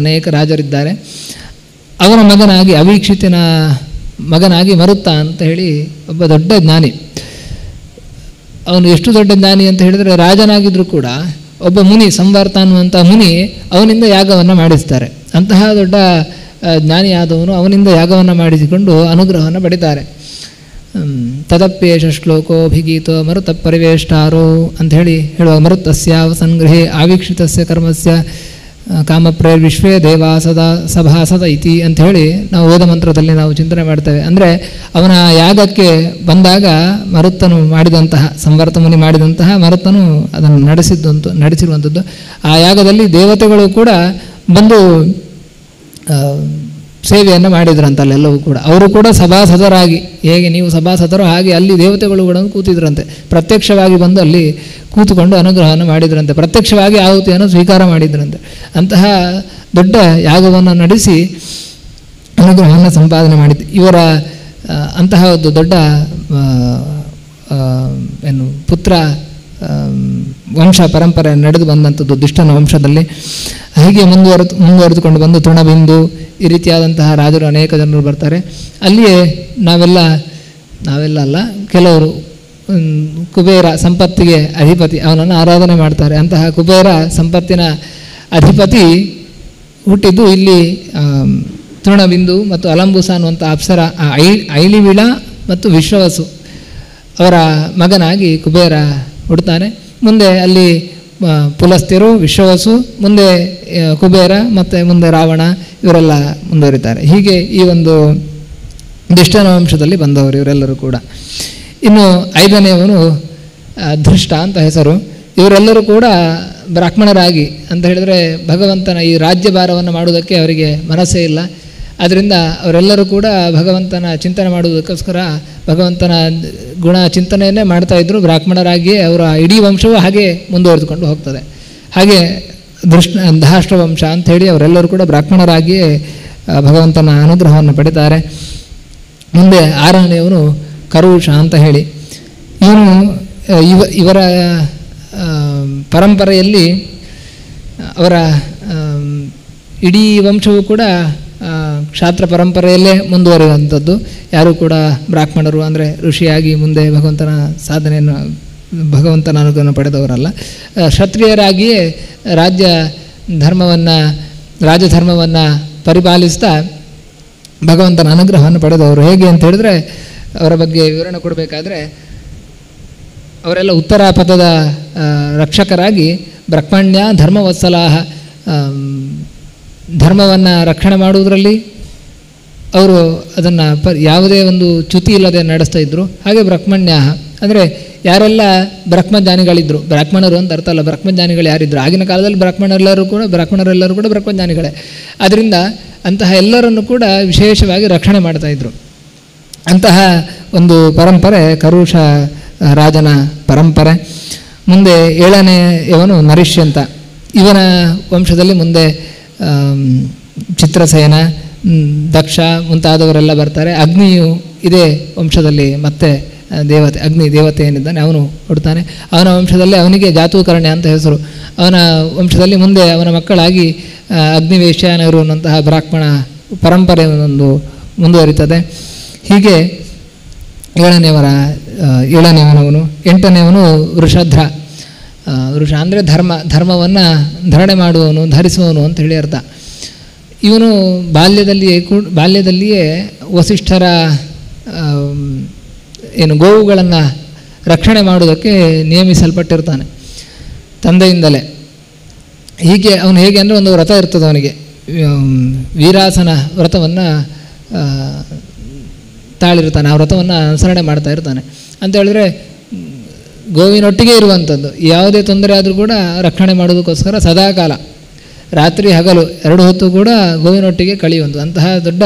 ಅನೇಕ ರಾಜರಿದ್ದಾರೆ. ಅವರ ಮಗನಾಗಿ ಅವೀಕ್ಷಿತನ ಮಗನಾಗಿ ಮರುತ್ತ ಅಂತ ಹೇಳಿ ಒಬ್ಬ ದೊಡ್ಡ ಜ್ಞಾನಿ. ಅವನು ಎಷ್ಟು ದೊಡ್ಡ ಜ್ಞಾನಿ ಅಂತ ಹೇಳಿದರೆ, ರಾಜನಾಗಿದ್ದರೂ ಕೂಡ ಒಬ್ಬ ಮುನಿ, ಸಂವರ್ತ ಅನ್ನುವಂಥ ಮುನಿ ಅವನಿಂದ ಯಾಗವನ್ನು ಮಾಡಿಸ್ತಾರೆ. ಅಂತಹ ದೊಡ್ಡ ಜ್ಞಾನಿಯಾದವನು ಅವನಿಂದ ಯಾಗವನ್ನು ಮಾಡಿಸಿಕೊಂಡು ಅನುಗ್ರಹವನ್ನು ಪಡಿತಾರೆ. ತದಪ್ಯೇಷ ಶ್ಲೋಕೋಭಿಗೀತೋ ಮರುತ ಪರಿವೇಷ್ಟಾರೋ ಅಂಥೇಳಿ ಹೇಳುವ, ಮರುತಸ್ಯ ಸಂಗ್ರಹೇ ಆವೀಕ್ಷಿತಸ್ಯ ಕರ್ಮಸ್ಯ ಕಾಮಪ್ರೇರ್ವಿಶ್ವೇ ದೇವಾ ಸಭಾಸದ ಇತಿ ಅಂಥೇಳಿ ನಾವು ವೇದ ಮಂತ್ರದಲ್ಲಿ ನಾವು ಚಿಂತನೆ ಮಾಡ್ತೇವೆ. ಅಂದರೆ ಅವನ ಯಾಗಕ್ಕೆ ಬಂದಾಗ ಮರುತ್ತನು ಮಾಡಿದಂತಹ, ಸಂವರ್ತ ಮುನಿ ಮಾಡಿದಂತಹ ಮರುತ್ತನು ಅದನ್ನು ನಡೆಸಿರುವಂಥದ್ದು. ಆ ಯಾಗದಲ್ಲಿ ದೇವತೆಗಳು ಕೂಡ ಬಂದು ಸೇವೆಯನ್ನು ಮಾಡಿದ್ರಂತಲ್ಲೆಲ್ಲವೂ ಕೂಡ. ಅವರು ಕೂಡ ಸಭಾಸದರಾಗಿ, ಹೇಗೆ ನೀವು ಸಭಾಸದರು ಹಾಗೆ ಅಲ್ಲಿ ದೇವತೆಗಳು ಕೂಡ ಕೂತಿದ್ರಂತೆ. ಪ್ರತ್ಯಕ್ಷವಾಗಿ ಬಂದು ಅಲ್ಲಿ ಕೂತುಕೊಂಡು ಅನುಗ್ರಹವನ್ನು ಮಾಡಿದ್ರಂತೆ. ಪ್ರತ್ಯಕ್ಷವಾಗಿ ಆಹುತಿಯನ್ನು ಸ್ವೀಕಾರ ಮಾಡಿದ್ರಂತೆ. ಅಂತಹ ದೊಡ್ಡ ಯಾಗವನ್ನು ನಡೆಸಿ ಅನುಗ್ರಹವನ್ನು ಸಂಪಾದನೆ ಮಾಡಿದ್ದು ಇವರ ಅಂತಹ ಒಂದು ದೊಡ್ಡ ಪುತ್ರ ವಂಶ ಪರಂಪರೆ ನಡೆದು ಬಂದಂಥದ್ದು ದುಷ್ಟನ ವಂಶದಲ್ಲಿ. ಹೀಗೆ ಮುಂದುವರೆದುಕೊಂಡು ಬಂದು ತೃಣಬಿಂದು ಈ ರೀತಿಯಾದಂತಹ ರಾಜರು ಅನೇಕ ಜನರು ಬರ್ತಾರೆ. ಅಲ್ಲಿಯೇ ನಾವೆಲ್ಲ ಅಲ್ಲ, ಕೆಲವರು ಕುಬೇರ ಸಂಪತ್ತಿಗೆ ಅಧಿಪತಿ, ಅವನನ್ನು ಆರಾಧನೆ ಮಾಡ್ತಾರೆ. ಅಂತಹ ಕುಬೇರ ಸಂಪತ್ತಿನ ಅಧಿಪತಿ ಹುಟ್ಟಿದ್ದು ಇಲ್ಲಿ ತೃಣಬಿಂದು ಮತ್ತು ಅಲಂಬುಸ ಅನ್ನುವಂಥ ಅಪ್ಸರ ಐಲಿವಿಳ ಮತ್ತು ವಿಶ್ವವಸು ಅವರ ಮಗನಾಗಿ ಕುಬೇರ ಹುಡ್ತಾನೆ. ಮುಂದೆ ಅಲ್ಲಿ ಪುಲಸ್ತ್ಯರು, ವಿಶ್ವವಸು, ಮುಂದೆ ಕುಬೇರ ಮತ್ತು ಮುಂದೆ ರಾವಣ ಇವರೆಲ್ಲ ಮುಂದುವರಿತಾರೆ. ಹೀಗೆ ಈ ಒಂದು ಧಿಷ್ಠನ ವಂಶದಲ್ಲಿ ಬಂದವರು ಇವರೆಲ್ಲರೂ ಕೂಡ. ಇನ್ನು 5ನೇಯವನು ಧೃಷ್ಟ ಅಂತ ಹೆಸರು. ಇವರೆಲ್ಲರೂ ಕೂಡ ಬ್ರಾಹ್ಮಣರಾಗಿ ಅಂತ ಹೇಳಿದರೆ ಭಗವಂತನ ಈ ರಾಜ್ಯಭಾರವನ್ನು ಮಾಡುವುದಕ್ಕೆ ಅವರಿಗೆ ಮನಸ್ಸೇ ಇಲ್ಲ. ಆದ್ದರಿಂದ ಅವರೆಲ್ಲರೂ ಕೂಡ ಭಗವಂತನ ಚಿಂತನೆ ಮಾಡುವುದಕ್ಕೋಸ್ಕರ ಭಗವಂತನ ಗುಣ ಚಿಂತನೆಯನ್ನೇ ಮಾಡ್ತಾಯಿದ್ರು. ಬ್ರಾಹ್ಮಣರಾಗಿಯೇ ಅವರ ಇಡೀ ವಂಶವು ಹಾಗೆ ಮುಂದುವರೆದುಕೊಂಡು ಹೋಗ್ತದೆ. ಹಾಗೆ ಧಾಷ್ಟ್ರ ವಂಶ ಅಂಥೇಳಿ ಅವರೆಲ್ಲರೂ ಕೂಡ ಬ್ರಾಹ್ಮಣರಾಗಿಯೇ ಭಗವಂತನ ಅನುಗ್ರಹವನ್ನು ಪಡಿತಾರೆ. ಮುಂದೆ 6ನೇಯವನು ಕರುಷ ಅಂತ ಹೇಳಿ, ಇವರ ಪರಂಪರೆಯಲ್ಲಿ ಅವರ ಇಡೀ ವಂಶವು ಕೂಡ ಕ್ಷಾತ್ರ ಪರಂಪರೆಯಲ್ಲೇ ಮುಂದುವರಿಯುವಂಥದ್ದು. ಯಾರೂ ಕೂಡ ಬ್ರಾಹ್ಮಣರು ಅಂದರೆ ಋಷಿಯಾಗಿ ಮುಂದೆ ಭಗವಂತನ ಸಾಧನೆಯನ್ನು ಭಗವಂತನ ಅನುಗ್ರಹ ಪಡೆದವರಲ್ಲ. ಕ್ಷತ್ರಿಯರಾಗಿಯೇ ರಾಜಧರ್ಮವನ್ನು ಪರಿಪಾಲಿಸ್ತಾ ಭಗವಂತನ ಅನುಗ್ರಹವನ್ನು ಪಡೆದವರು. ಹೇಗೆ ಅಂತ ಹೇಳಿದ್ರೆ ಅವರ ಬಗ್ಗೆ ವಿವರಣೆ ಕೊಡಬೇಕಾದ್ರೆ ಅವರೆಲ್ಲ ಉತ್ತರ ಪಥದ ರಕ್ಷಕರಾಗಿ ಬ್ರಹ್ಮಣ್ಯ ಧರ್ಮವತ್ಸಲಾಹ, ಧರ್ಮವನ್ನು ರಕ್ಷಣೆ ಮಾಡುವುದರಲ್ಲಿ ಅವರು ಅದನ್ನು ಯಾವುದೇ ಒಂದು ಚ್ಯುತಿ ಇಲ್ಲದೆ ನಡೆಸ್ತಾ ಇದ್ದರು. ಹಾಗೆ ಬ್ರಹ್ಮಣ್ಯ ಅಂದರೆ ಯಾರೆಲ್ಲ ಬ್ರಹ್ಮಜ್ಞಾನಿಗಳಿದ್ದರು, ಬ್ರಾಹ್ಮಣರು ಅಂತ ಅರ್ಥ ಅಲ್ಲ, ಬ್ರಹ್ಮಜ್ಞಾನಿಗಳು ಯಾರಿದ್ದರು ಆಗಿನ ಕಾಲದಲ್ಲಿ ಬ್ರಾಹ್ಮಣರೆಲ್ಲರೂ ಕೂಡ ಬ್ರಹ್ಮಜ್ಞಾನಿಗಳೇ. ಆದ್ದರಿಂದ ಅಂತಹ ಎಲ್ಲರನ್ನು ಕೂಡ ವಿಶೇಷವಾಗಿ ರಕ್ಷಣೆ ಮಾಡ್ತಾಯಿದ್ರು. ಅಂತಹ ಒಂದು ಪರಂಪರೆ ಕರುಷ ರಾಜನ ಪರಂಪರೆ. ಮುಂದೆ 7ನೇಯವನು ನರಿಷ್ಯಂತ. ಇವನ ವಂಶದಲ್ಲಿ ಮುಂದೆ ಚಿತ್ರಸೇನ, ದಕ್ಷ ಮುಂತಾದವರೆಲ್ಲ ಬರ್ತಾರೆ. ಅಗ್ನಿಯು ಇದೇ ವಂಶದಲ್ಲಿ ಮತ್ತೆ ಅಗ್ನಿ ದೇವತೆ ಏನಿದ್ದಾನೆ ಅವನು ಹುಡ್ತಾನೆ. ಅವನ ವಂಶದಲ್ಲಿ ಅವನಿಗೆ ಜಾತೂಕರ್ಣ್ಯ ಅಂತ ಹೆಸರು. ಅವನ ವಂಶದಲ್ಲಿ ಮುಂದೆ ಅವನ ಮಕ್ಕಳಾಗಿ ಅಗ್ನಿವೇಶ್ಯಾನರು ಅನ್ನುವಂತಹ ಬ್ರಾಹ್ಮಣ ಪರಂಪರೆ ಒಂದು ಮುಂದುವರಿತದೆ. ಹೀಗೆ 7ನೇಯವನು 8ನೇಯವನು ವೃಷಧ್ರ. ವೃಷ ಅಂದರೆ ಧರ್ಮವನ್ನು ಧರಣೆ ಮಾಡುವವನು, ಧರಿಸುವವನು ಅಂತ ಹೇಳಿ ಅರ್ಥ. ಇವನು ಬಾಲ್ಯದಲ್ಲಿಯೇ ವಸಿಷ್ಠರ ಗೋವುಗಳನ್ನು ರಕ್ಷಣೆ ಮಾಡುವುದಕ್ಕೆ ನೇಮಿಸಲ್ಪಟ್ಟಿರ್ತಾನೆ ತಂದೆಯಿಂದಲೇ. ಹೀಗೆ ಅವನು ಹೇಗೆ ಅಂದರೆ ಒಂದು ವ್ರತ ಇರ್ತದೆ ಅವನಿಗೆ, ವೀರಾಸನ ವ್ರತವನ್ನು ತಾಳಿರ್ತಾನೆ. ಆ ವ್ರತವನ್ನು ಅನುಸರಣೆ ಮಾಡ್ತಾ ಇರ್ತಾನೆ. ಅಂತ ಹೇಳಿದ್ರೆ ಗೋವಿನೊಟ್ಟಿಗೆ ಇರುವಂಥದ್ದು, ಯಾವುದೇ ತೊಂದರೆ ಆದರೂ ಕೂಡ ರಕ್ಷಣೆ ಮಾಡೋದಕ್ಕೋಸ್ಕರ ಸದಾಕಾಲ ರಾತ್ರಿ ಹಗಲು 2 ಹೊತ್ತು ಕೂಡ ಗೋವಿನೊಟ್ಟಿಗೆ ಕಳೆಯುವಂಥದ್ದು. ಅಂತಹ ದೊಡ್ಡ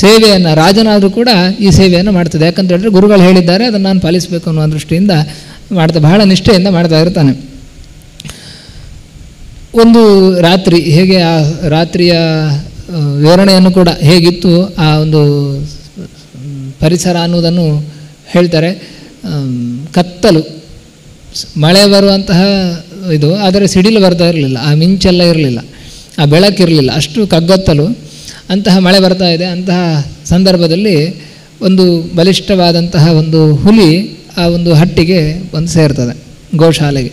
ಸೇವೆಯನ್ನು ರಾಜನಾದರೂ ಕೂಡ ಈ ಸೇವೆಯನ್ನು ಮಾಡ್ತದೆ. ಯಾಕಂತ ಹೇಳಿದ್ರೆ ಗುರುಗಳು ಹೇಳಿದ್ದಾರೆ, ಅದನ್ನು ನಾನು ಪಾಲಿಸಬೇಕು ಅನ್ನೋ ದೃಷ್ಟಿಯಿಂದ ಬಹಳ ನಿಷ್ಠೆಯಿಂದ ಮಾಡ್ತಾ ಇರ್ತಾನೆ. ಒಂದು ರಾತ್ರಿ ಹೇಗೆ ಆ ರಾತ್ರಿಯ ವಿವರಣೆಯನ್ನು ಕೂಡ ಹೇಗಿತ್ತು ಆ ಒಂದು ಪರಿಸರ ಅನ್ನೋದನ್ನು ಹೇಳ್ತಾರೆ. ಕತ್ತಲು, ಮಳೆ ಬರುವಂತಹ ಇದು, ಆದರೆ ಸಿಡಿಲು ಬರ್ತಾ ಇರಲಿಲ್ಲ, ಆ ಮಿಂಚೆಲ್ಲ ಇರಲಿಲ್ಲ, ಆ ಬೆಳಕಿರಲಿಲ್ಲ, ಅಷ್ಟು ಕಗ್ಗತ್ತಲು. ಅಂತಹ ಮಳೆ ಬರ್ತಾ ಇದೆ. ಅಂತಹ ಸಂದರ್ಭದಲ್ಲಿ ಒಂದು ಬಲಿಷ್ಠವಾದಂತಹ ಒಂದು ಹುಲಿ ಆ ಒಂದು ಹಟ್ಟಿಗೆ ಬಂದು ಸೇರ್ತದೆ, ಗೋಶಾಲೆಗೆ.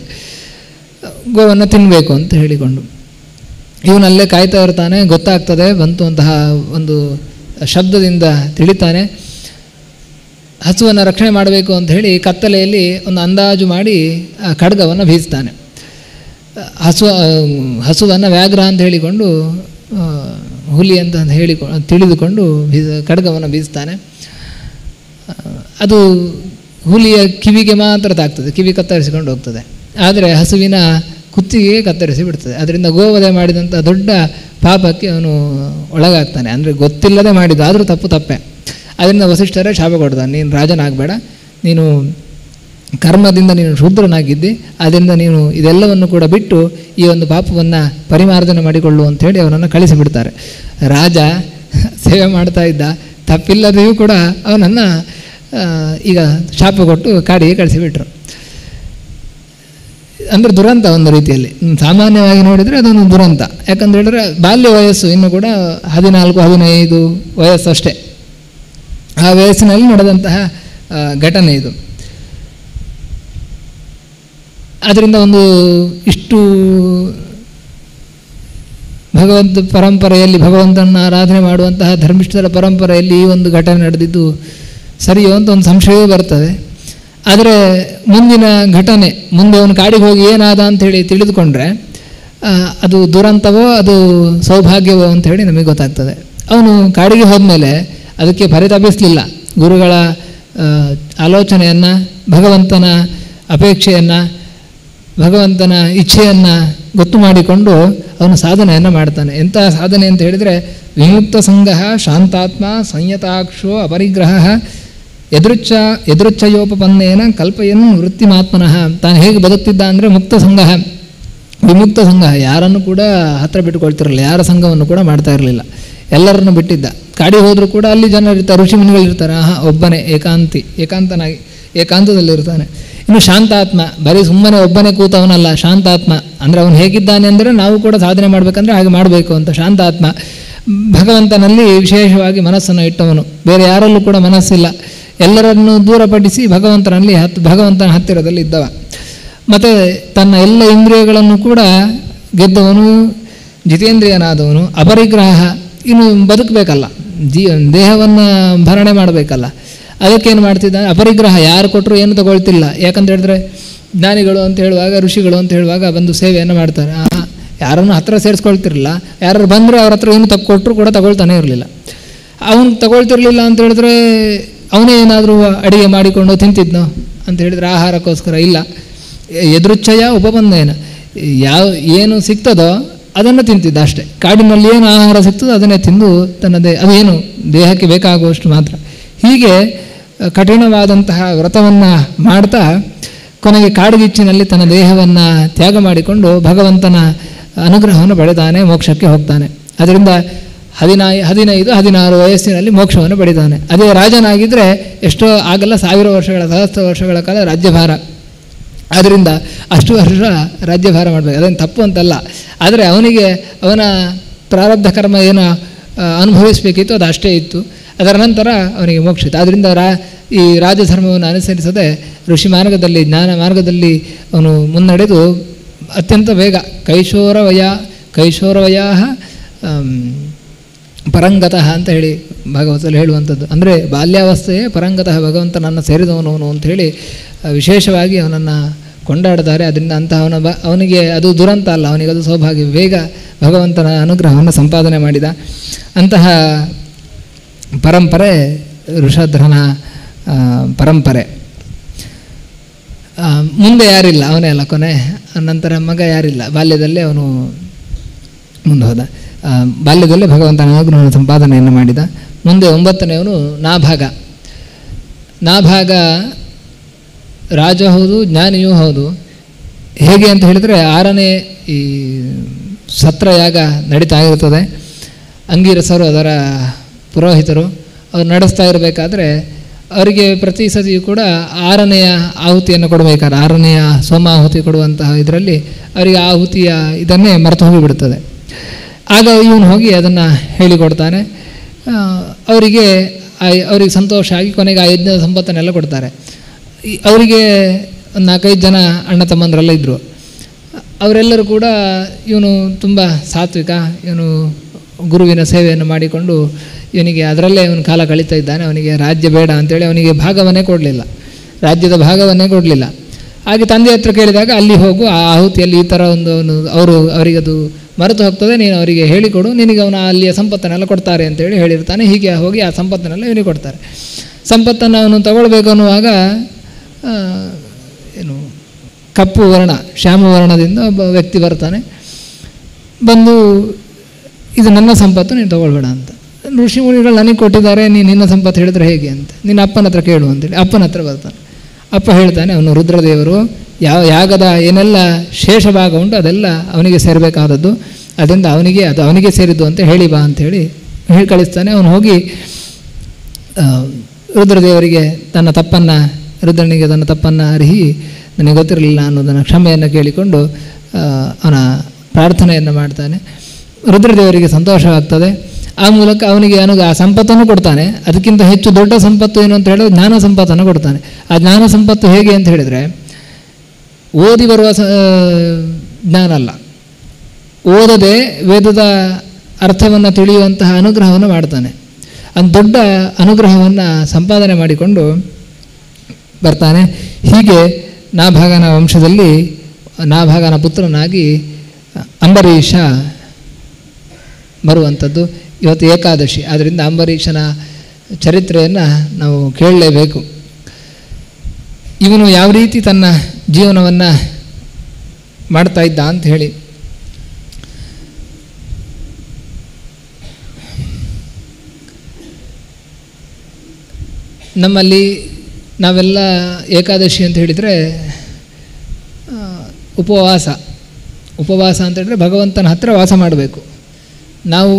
ಗೋವನ್ನು ತಿನ್ನಬೇಕು ಅಂತ ಹೇಳಿಕೊಂಡು ಇವನಲ್ಲೇ ಕಾಯ್ತಾ ಇರ್ತಾನೆ. ಗೊತ್ತಾಗ್ತದೆ, ಬಂತು ಅಂತಹ ಒಂದು ಶಬ್ದದಿಂದ ತಿಳಿತಾನೆ. ಹಸುವನ್ನು ರಕ್ಷಣೆ ಮಾಡಬೇಕು ಅಂತ ಹೇಳಿ ಕತ್ತಲೆಯಲ್ಲಿ ಒಂದು ಅಂದಾಜು ಮಾಡಿ ಆ ಖಡ್ಗವನ್ನು ಬೀಸ್ತಾನೆ. ಹಸುವನ್ನು ವ್ಯಾಘ್ರ ಅಂತ ಹೇಳಿಕೊಂಡು, ಹುಲಿ ಅಂತ ತಿಳಿದುಕೊಂಡು ಖಡ್ಗವನ್ನು ಬೀಸ್ತಾನೆ. ಅದು ಹುಲಿಯ ಕಿವಿಗೆ ಮಾತ್ರ ತಾಗ್ತದೆ, ಕಿವಿ ಕತ್ತರಿಸಿಕೊಂಡು ಹೋಗ್ತದೆ. ಆದರೆ ಹಸುವಿನ ಕುತ್ತಿಗೆ ಕತ್ತರಿಸಿ ಬಿಡ್ತದೆ. ಅದರಿಂದ ಗೋವಧೆ ಮಾಡಿದಂಥ ದೊಡ್ಡ ಪಾಪಕ್ಕೆ ಅವನು ಒಳಗಾಗ್ತಾನೆ. ಅಂದರೆ ಗೊತ್ತಿಲ್ಲದೆ ಮಾಡಿದ್ದು, ಆದರೂ ತಪ್ಪೇ. ಅದರಿಂದ ವಸಿಷ್ಠರೇ ಶಾಪ ಕೊಡ್ತಾನೆ, ನೀನು ರಾಜನಾಗಬೇಡ, ನೀನು ಕರ್ಮದಿಂದ ನೀನು ಶೂದ್ರನಾಗಿದ್ದಿ, ಅದರಿಂದ ನೀನು ಇದೆಲ್ಲವನ್ನು ಕೂಡ ಬಿಟ್ಟು ಈ ಒಂದು ಪಾಪವನ್ನು ಪರಿಮಾರ್ಜನೆ ಮಾಡಿಕೊಳ್ಳು ಅಂಥೇಳಿ ಅವನನ್ನು ಕಳಿಸಿಬಿಡ್ತಾರೆ. ರಾಜ ಸೇವೆ ಮಾಡ್ತಾ ಇದ್ದ, ತಪ್ಪಿಲ್ಲದೆಯೂ ಕೂಡ ಅವನನ್ನು ಈಗ ಶಾಪ ಕೊಟ್ಟು ಕಾಡಿಗೆ ಕಳಿಸಿಬಿಟ್ರು. ಅಂದರೆ ದುರಂತ ಒಂದು ರೀತಿಯಲ್ಲಿ, ಸಾಮಾನ್ಯವಾಗಿ ನೋಡಿದರೆ ಅದೊಂದು ದುರಂತ. ಯಾಕಂತ ಹೇಳಿದ್ರೆ ಬಾಲ್ಯ ವಯಸ್ಸು ಇನ್ನೂ ಕೂಡ 14-15 ವಯಸ್ಸು ಅಷ್ಟೇ. ಆ ವಯಸ್ಸಿನಲ್ಲಿ ನಡೆದಂತಹ ಘಟನೆ ಇದು. ಅದರಿಂದ ಒಂದು ಇಷ್ಟು ಭಗವಂತ ಪರಂಪರೆಯಲ್ಲಿ ಭಗವಂತನ ಆರಾಧನೆ ಮಾಡುವಂತಹ ಧರ್ಮಿಷ್ಠರ ಪರಂಪರೆಯಲ್ಲಿ ಈ ಒಂದು ಘಟನೆ ನಡೆದಿದ್ದು ಸರಿಯೋ ಅಂತ ಒಂದು ಸಂಶಯವೂ ಬರ್ತದೆ. ಆದರೆ ಮುಂದಿನ ಘಟನೆ, ಮುಂದೆ ಅವನು ಕಾಡಿಗೆ ಹೋಗಿ ಏನಾದ ಅಂಥೇಳಿ ತಿಳಿದುಕೊಂಡ್ರೆ ಅದು ದುರಂತವೋ ಅದು ಸೌಭಾಗ್ಯವೋ ಅಂಥೇಳಿ ನಮಗೆ ಗೊತ್ತಾಗ್ತದೆ. ಅವನು ಕಾಡಿಗೆ ಹೋದ್ಮೇಲೆ ಅದಕ್ಕೆ ಪರಿತಪಿಸಲಿಲ್ಲ. ಗುರುಗಳ ಆಲೋಚನೆಯನ್ನು, ಭಗವಂತನ ಅಪೇಕ್ಷೆಯನ್ನು, ಭಗವಂತನ ಇಚ್ಛೆಯನ್ನು ಗೊತ್ತು ಮಾಡಿಕೊಂಡು ಅವನು ಸಾಧನೆಯನ್ನು ಮಾಡ್ತಾನೆ. ಎಂಥ ಸಾಧನೆ ಅಂತ ಹೇಳಿದರೆ, ವಿಮುಕ್ತ ಸಂಘ ಶಾಂತಾತ್ಮ ಸಂಯತಾಕ್ಷೋ ಅಪರಿಗ್ರಹ ಎದೃಚ್ಛಯೋಪಪನ್ನೇನ ಕಲ್ಪಯನ್ ವೃತ್ತಿಮಾತ್ಮನಃ. ತಾನು ಹೇಗೆ ಬದುಕ್ತಿದ್ದ ಅಂದರೆ ಮುಕ್ತ ಸಂಘ, ವಿಮುಕ್ತ ಸಂಘ, ಯಾರನ್ನು ಕೂಡ ಹತ್ತಿರ ಬಿಟ್ಟುಕೊಳ್ತಿರಲಿಲ್ಲ, ಯಾರ ಸಂಘವನ್ನು ಕೂಡ ಮಾಡ್ತಾ ಇರಲಿಲ್ಲ, ಎಲ್ಲರನ್ನು ಬಿಟ್ಟಿದ್ದ. ಕಾಡಿಗೆ ಹೋದರೂ ಕೂಡ ಅಲ್ಲಿ ಜನರಿರ್ತಾರೆ, ಋಷಿ ಮುನಿಗಳಿರ್ತಾರೆ, ಒಬ್ಬನೇ ಏಕಾಂತದಲ್ಲಿರ್ತಾನೆ. ಇನ್ನು ಶಾಂತಾತ್ಮ, ಬರೀ ಸುಮ್ಮನೆ ಒಬ್ಬನೇ ಕೂತವನಲ್ಲ, ಶಾಂತಾತ್ಮ ಅಂದರೆ ಅವನು ಹೇಗಿದ್ದಾನೆ ಅಂದರೆ ನಾವು ಕೂಡ ಸಾಧನೆ ಮಾಡಬೇಕಂದ್ರೆ ಹಾಗೆ ಮಾಡಬೇಕು ಅಂತ. ಶಾಂತಾತ್ಮ, ಭಗವಂತನಲ್ಲಿ ವಿಶೇಷವಾಗಿ ಮನಸ್ಸನ್ನು ಇಟ್ಟವನು, ಬೇರೆ ಯಾರಲ್ಲೂ ಕೂಡ ಮನಸ್ಸಿಲ್ಲ, ಎಲ್ಲರನ್ನು ದೂರಪಡಿಸಿ ಭಗವಂತನ ಹತ್ತಿರದಲ್ಲಿ ಇದ್ದವ. ಮತ್ತು ತನ್ನ ಎಲ್ಲ ಇಂದ್ರಿಯಗಳನ್ನು ಕೂಡ ಗೆದ್ದವನು, ಜಿತೇಂದ್ರಿಯನಾದವನು, ಅಪರಿಗ್ರಹ. ಇನ್ನು ಬದುಕಬೇಕಲ್ಲ, ದೇಹವನ್ನು ಭರಣೆ ಮಾಡಬೇಕಲ್ಲ, ಅದಕ್ಕೇನು ಮಾಡ್ತಿದ್ದ, ಅಪರಿಗ್ರಹ. ಯಾರು ಕೊಟ್ಟರು ಏನು ತಗೊಳ್ತಿಲ್ಲ. ಯಾಕಂತ ಹೇಳಿದ್ರೆ ಜ್ಞಾನಿಗಳು ಅಂತ ಹೇಳುವಾಗ, ಋಷಿಗಳು ಅಂತ ಹೇಳುವಾಗ ಬಂದು ಸೇವೆಯನ್ನು ಮಾಡ್ತಾರೆ, ಯಾರನ್ನು ಹತ್ರ ಸೇರಿಸ್ಕೊಳ್ತಿರಲಿಲ್ಲ. ಯಾರು ಬಂದರೆ ಅವ್ರ ಹತ್ರ ಏನು ಕೊಟ್ಟರು ಕೂಡ ತಗೊಳ್ತಾನೆ ಇರಲಿಲ್ಲ. ಅವನು ತಗೊಳ್ತಿರ್ಲಿಲ್ಲ ಅಂತ ಹೇಳಿದ್ರೆ ಅವನೇ ಏನಾದರೂ ಅಡಿಗೆ ಮಾಡಿಕೊಂಡು ತಿಂತಿದ್ನೋ ಅಂತ ಹೇಳಿದರೆ ಆಹಾರಕ್ಕೋಸ್ಕರ ಇಲ್ಲ. ಎದೃಚ್ಛಯ ಉಪಬಂಧೇನ, ಏನು ಸಿಗ್ತದೋ ಅದನ್ನು ತಿಂತಿದ್ದ ಅಷ್ಟೇ. ಕಾಡಿನಲ್ಲಿ ಏನು ಆಹಾರ ಸಿಗ್ತದೋ ಅದನ್ನೇ ತಿಂದು ಅದೇನು ದೇಹಕ್ಕೆ ಬೇಕಾಗುವಷ್ಟು ಮಾತ್ರ. ಹೀಗೆ ಕಠಿಣವಾದಂತಹ ವ್ರತವನ್ನು ಮಾಡ್ತಾ ಕೊನೆಗೆ ಕಾಡುಗಿಚ್ಚಿನಲ್ಲಿ ತನ್ನ ದೇಹವನ್ನು ತ್ಯಾಗ ಮಾಡಿಕೊಂಡು ಭಗವಂತನ ಅನುಗ್ರಹವನ್ನು ಪಡೆದಾನೆ, ಮೋಕ್ಷಕ್ಕೆ ಹೋಗ್ತಾನೆ. ಅದರಿಂದ 15-16 ವಯಸ್ಸಿನಲ್ಲಿ ಮೋಕ್ಷವನ್ನು ಪಡೆದಾನೆ. ಅದೇ ರಾಜನಾಗಿದ್ದರೆ ಎಷ್ಟೋ ಆಗಲ್ಲ, 1000 ವರ್ಷಗಳ, ಸಹಸ್ರ ವರ್ಷಗಳ ಕಾಲ ರಾಜ್ಯಭಾರ. ಆದ್ದರಿಂದ ಅಷ್ಟು ವರ್ಷ ರಾಜ್ಯಭಾರ ಮಾಡಬೇಕು, ಅದೇನು ತಪ್ಪು ಅಂತಲ್ಲ. ಆದರೆ ಅವನಿಗೆ ಅವನ ಪ್ರಾರಬ್ಧ ಕರ್ಮ ಏನು ಅನುಭವಿಸಬೇಕಿತ್ತು ಅದು ಅಷ್ಟೇ ಇತ್ತು. ಅದರ ನಂತರ ಅವನಿಗೆ ಮೋಕ್ಷ ಇತ್ತು. ಆದ್ದರಿಂದ ಈ ರಾಜಧರ್ಮವನ್ನು ಅನುಸರಿಸದೆ ಋಷಿ ಮಾರ್ಗದಲ್ಲಿ, ಜ್ಞಾನ ಮಾರ್ಗದಲ್ಲಿ ಅವನು ಮುನ್ನಡೆದು ಅತ್ಯಂತ ಬೇಗ ಕೈಶೋರವಯ ಪರಂಗತಃ ಅಂತ ಹೇಳಿ ಭಾಗವತದಲ್ಲಿ ಹೇಳುವಂಥದ್ದು. ಅಂದರೆ ಬಾಲ್ಯಾವಸ್ಥೆಯೇ ಪರಂಗತಃ, ಭಗವಂತನನ್ನು ಸೇರಿದವನು ಅಂಥೇಳಿ ವಿಶೇಷವಾಗಿ ಅವನನ್ನು ಕೊಂಡಾಡ್ತಾರೆ. ಅದರಿಂದ ಅವನಿಗೆ ಅದು ದುರಂತ ಅಲ್ಲ, ಅವನಿಗೆ ಅದು ಸೌಭಾಗ್ಯ. ಬೇಗ ಭಗವಂತನ ಅನುಗ್ರಹವನ್ನು ಸಂಪಾದನೆ ಮಾಡಿದ. ಅಂತಹ ಪರಂಪರೆ ಋಷಧ್ರನ ಪರಂಪರೆ. ಮುಂದೆ ಯಾರಿಲ್ಲ, ಅವನೇ ಅಲ್ಲ ಕೊನೆ. ನಂತರ ಮಗ ಯಾರಿಲ್ಲ. ಬಾಲ್ಯದಲ್ಲೇ ಅವನು ಮುಂದೆ ಹೋದ. ಬಾಲ್ಯದಲ್ಲೇ ಭಗವಂತನ ಅನುಗ್ರಹವನ್ನು ಸಂಪಾದನೆಯನ್ನು ಮಾಡಿದ. ಮುಂದೆ 9ನೇವನು ನಾಭಾಗ ರಾಜ ಹೌದು, ಜ್ಞಾನಿಯೂ ಹೌದು. ಹೇಗೆ ಅಂತ ಹೇಳಿದರೆ 6ನೇ ಈ ಸತ್ರಯಾಗ ನಡೀತಾ ಇರ್ತದೆ. ಅಂಗೀರಸರು ಅದರ ಪುರೋಹಿತರು. ಅವ್ರು ನಡೆಸ್ತಾ ಇರಬೇಕಾದ್ರೆ ಅವರಿಗೆ ಪ್ರತಿ ಸತಿಯೂ ಕೂಡ 6ನೆಯ ಆಹುತಿಯನ್ನು ಕೊಡಬೇಕಾದ್ರೆ, 6ನೆಯ ಸೋಮಾಹುತಿ ಕೊಡುವಂತಹ ಇದರಲ್ಲಿ ಅವರಿಗೆ ಆಹುತಿಯ ಇದನ್ನೇ ಮರೆತು ಹೋಗಿಬಿಡ್ತದೆ. ಆಗ ಇವನು ಹೋಗಿ ಅದನ್ನು ಹೇಳಿಕೊಡ್ತಾನೆ. ಅವರಿಗೆ ಸಂತೋಷ ಆಗಿ ಕೊನೆಗೆ ಆ ಯಜ್ಞದ ಸಂಪತ್ತನ್ನೆಲ್ಲ ಕೊಡ್ತಾರೆ. ಅವರಿಗೆ ಒಂದು 4-5 ಜನ ಅಣ್ಣ ತಮ್ಮಂದರೆಲ್ಲ ಇದ್ದರು. ಅವರೆಲ್ಲರೂ ಕೂಡ ಇವನು ತುಂಬ ಸಾತ್ವಿಕ, ಇವನು ಗುರುವಿನ ಸೇವೆಯನ್ನು ಮಾಡಿಕೊಂಡು ಇವನಿಗೆ ಅದರಲ್ಲೇ ಇವನು ಕಾಲ ಕಳೀತಾ ಇದ್ದಾನೆ. ಅವನಿಗೆ ರಾಜ್ಯ ಬೇಡ ಅಂತೇಳಿ ಅವನಿಗೆ ಭಾಗವನ್ನೇ ಕೊಡಲಿಲ್ಲ, ರಾಜ್ಯದ ಭಾಗವನ್ನೇ ಕೊಡಲಿಲ್ಲ. ಹಾಗೆ ತಂದೆ ಹತ್ರ ಕೇಳಿದಾಗ ಅಲ್ಲಿ ಹೋಗು, ಆ ಆಹುತಿಯಲ್ಲಿ ಈ ಥರ ಅವರಿಗದು ಮರೆತು ಹೋಗ್ತದೆ, ನೀನು ಅವರಿಗೆ ಹೇಳಿಕೊಡು, ನಿನಗೆ ಅವನ ಅಲ್ಲಿಯ ಸಂಪತ್ತನ್ನೆಲ್ಲ ಕೊಡ್ತಾರೆ ಅಂತೇಳಿ ಹೇಳಿರ್ತಾನೆ. ಹೀಗೆ ಹೋಗಿ ಆ ಸಂಪತ್ತನ್ನೆಲ್ಲ ಇವನಿಗೆ ಕೊಡ್ತಾರೆ. ಸಂಪತ್ತನ್ನು ಅವನು ತಗೊಳ್ಬೇಕು ಅನ್ನುವಾಗ ಕಪ್ಪು ವರ್ಣ, ಶ್ಯಾಮ ವರ್ಣದಿಂದ ಒಬ್ಬ ವ್ಯಕ್ತಿ ಬರ್ತಾನೆ. ಬಂದು ಇದು ನನ್ನ ಸಂಪತ್ತು, ನೀನು ತಗೊಳ್ಬೇಡ ಅಂತ. ಋಷಿ ಮುನಿಗಳು ನನಗೆ ಕೊಟ್ಟಿದ್ದಾರೆ, ನೀನು ನಿನ್ನ ಸಂಪತ್ತು ಹೇಳಿದ್ರೆ ಹೇಗೆ ಅಂತ, ನಿನ್ನ ಅಪ್ಪನ ಹತ್ರ ಕೇಳು ಅಂತೇಳಿ ಅಪ್ಪನ ಹತ್ರ ಬರ್ತಾನೆ. ಅಪ್ಪ ಹೇಳ್ತಾನೆ, ಅವನು ರುದ್ರದೇವರು ಯಾಗದ ಏನೆಲ್ಲ ಶೇಷ ಭಾಗ ಉಂಟು ಅದೆಲ್ಲ ಅವನಿಗೆ ಸೇರಬೇಕಾದದ್ದು, ಅದರಿಂದ ಅದು ಅವನಿಗೆ ಸೇರಿದ್ದು ಅಂತ ಹೇಳಿ ಬಾ ಅಂಥೇಳಿ ಹೇಳಿ ಕಳಿಸ್ತಾನೆ. ಅವನು ಹೋಗಿ ರುದ್ರನಿಗೆ ತನ್ನ ತಪ್ಪನ್ನು ಅರಿಹಿ ನನಗೆ ಗೊತ್ತಿರಲಿಲ್ಲ ಅನ್ನೋದನ್ನು ಕ್ಷಮೆಯನ್ನು ಕೇಳಿಕೊಂಡು ಅವನ ಪ್ರಾರ್ಥನೆಯನ್ನು ಮಾಡ್ತಾನೆ. ರುದ್ರದೇವರಿಗೆ ಸಂತೋಷವಾಗ್ತದೆ. ಆ ಮೂಲಕ ಅವನಿಗೆ ಆ ಸಂಪತ್ತನ್ನು ಕೊಡ್ತಾನೆ. ಅದಕ್ಕಿಂತ ಹೆಚ್ಚು ದೊಡ್ಡ ಸಂಪತ್ತು ಏನು ಅಂತ ಹೇಳಿದ್ರೆ ಜ್ಞಾನ ಸಂಪತ್ತನ್ನು ಕೊಡ್ತಾನೆ. ಆ ಜ್ಞಾನ ಸಂಪತ್ತು ಹೇಗೆ ಅಂತ ಹೇಳಿದರೆ ಓದಿ ಬರುವ ಜ್ಞಾನ ಅಲ್ಲ, ಓದದೆ ವೇದದ ಅರ್ಥವನ್ನು ತಿಳಿಯುವಂತಹ ಅನುಗ್ರಹವನ್ನು ಮಾಡ್ತಾನೆ. ಒಂದು ದೊಡ್ಡ ಅನುಗ್ರಹವನ್ನು ಸಂಪಾದನೆ ಮಾಡಿಕೊಂಡು ಬರ್ತಾನೆ. ಹೀಗೆ ನಾಭಾಗನ ವಂಶದಲ್ಲಿ ನಾಭಾಗನ ಪುತ್ರನಾಗಿ ಅಂಬರೀಷ ಬರುವಂಥದ್ದು. ಇವತ್ತು ಏಕಾದಶಿ, ಆದ್ದರಿಂದ ಅಂಬರೀಷನ ಚರಿತ್ರೆಯನ್ನು ನಾವು ಕೇಳಲೇಬೇಕು. ಇವನು ಯಾವ ರೀತಿ ತನ್ನ ಜೀವನವನ್ನು ಮಾಡ್ತಾ ಇದ್ದ ಅಂತ ಹೇಳಿ, ನಮ್ಮಲ್ಲಿ ನಾವೆಲ್ಲ ಏಕಾದಶಿ ಅಂತ ಹೇಳಿದರೆ ಉಪವಾಸ ಅಂತ ಹೇಳಿದರೆ ಭಗವಂತನ ಹತ್ತಿರ ವಾಸ ಮಾಡಬೇಕು. ನಾವು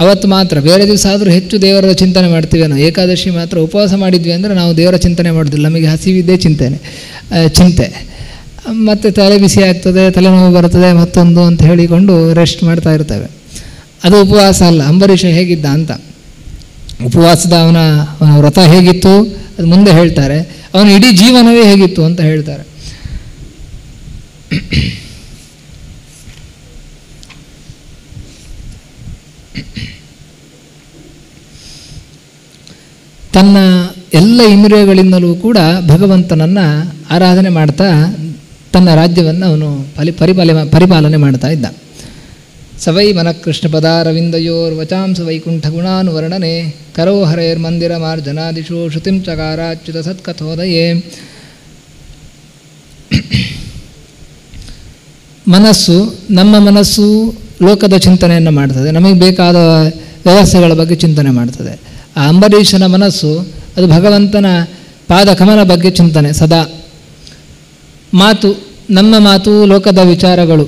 ಅವತ್ತು ಮಾತ್ರ, ಬೇರೆ ದಿವಸ ಆದರೂ ಹೆಚ್ಚು ದೇವರ ಚಿಂತನೆ ಮಾಡ್ತೀವೇನೋ, ಏಕಾದಶಿ ಮಾತ್ರ ಉಪವಾಸ ಮಾಡಿದ್ವಿ ಅಂದರೆ ನಾವು ದೇವರ ಚಿಂತನೆ ಮಾಡೋದಿಲ್ಲ. ನಮಗೆ ಹಸಿವಿದ್ದೇ ಚಿಂತೆ, ಮತ್ತು ತಲೆ ಬಿಸಿ ಆಗ್ತದೆ, ತಲೆನೋವು ಬರ್ತದೆ, ಮತ್ತೊಂದು ಅಂತ ಹೇಳಿಕೊಂಡು ರೆಸ್ಟ್ ಮಾಡ್ತಾ ಇರ್ತೇವೆ. ಅದು ಉಪವಾಸ ಅಲ್ಲ. ಅಂಬರೀಷ ಹೇಗಿದ್ದ ಅಂತ, ಉಪವಾಸದ ಅವನ ವ್ರತ ಹೇಗಿತ್ತು ಅದು ಮುಂದೆ ಹೇಳ್ತಾರೆ. ಅವನ ಇಡೀ ಜೀವನವೇ ಹೇಗಿತ್ತು ಅಂತ ಹೇಳ್ತಾರೆ. ತನ್ನ ಎಲ್ಲ ಇಂದ್ರಿಯಗಳಿಂದಲೂ ಕೂಡ ಭಗವಂತನನ್ನು ಆರಾಧನೆ ಮಾಡ್ತಾ ತನ್ನ ರಾಜ್ಯವನ್ನು ಅವನು ಪರಿಪಾಲನೆ ಮಾಡ್ತಾ ಇದ್ದ. ಸವೈ ಮನಃಕೃಷ್ಣ ಪದಾರವಿಂದಯೋರ್ ವಚಾಂಸ ವೈಕುಂಠ ಗುಣಾನುವರ್ಣನೆ ಕರೋ ಹರೇರ್ ಮಂದಿರ ಮಾರ್ಜನಾದಿಶು ಶ್ರುತಿಂ ಚಕಾರಾಚ್ಯುತ ಸತ್ಕಥೋದಯೇ. ನಮ್ಮ ಮನಸ್ಸು ಲೋಕದ ಚಿಂತನೆಯನ್ನು ಮಾಡ್ತದೆ, ನಮಗೆ ಬೇಕಾದ ವ್ಯವಸ್ಥೆಗಳ ಬಗ್ಗೆ ಚಿಂತನೆ ಮಾಡ್ತದೆ. ಆ ಅಂಬರೀಷನ ಮನಸ್ಸು ಅದು ಭಗವಂತನ ಪಾದಕಮಲ ಬಗ್ಗೆ ಚಿಂತನೆ ಸದಾ. ನಮ್ಮ ಮಾತು ಲೋಕದ ವಿಚಾರಗಳು,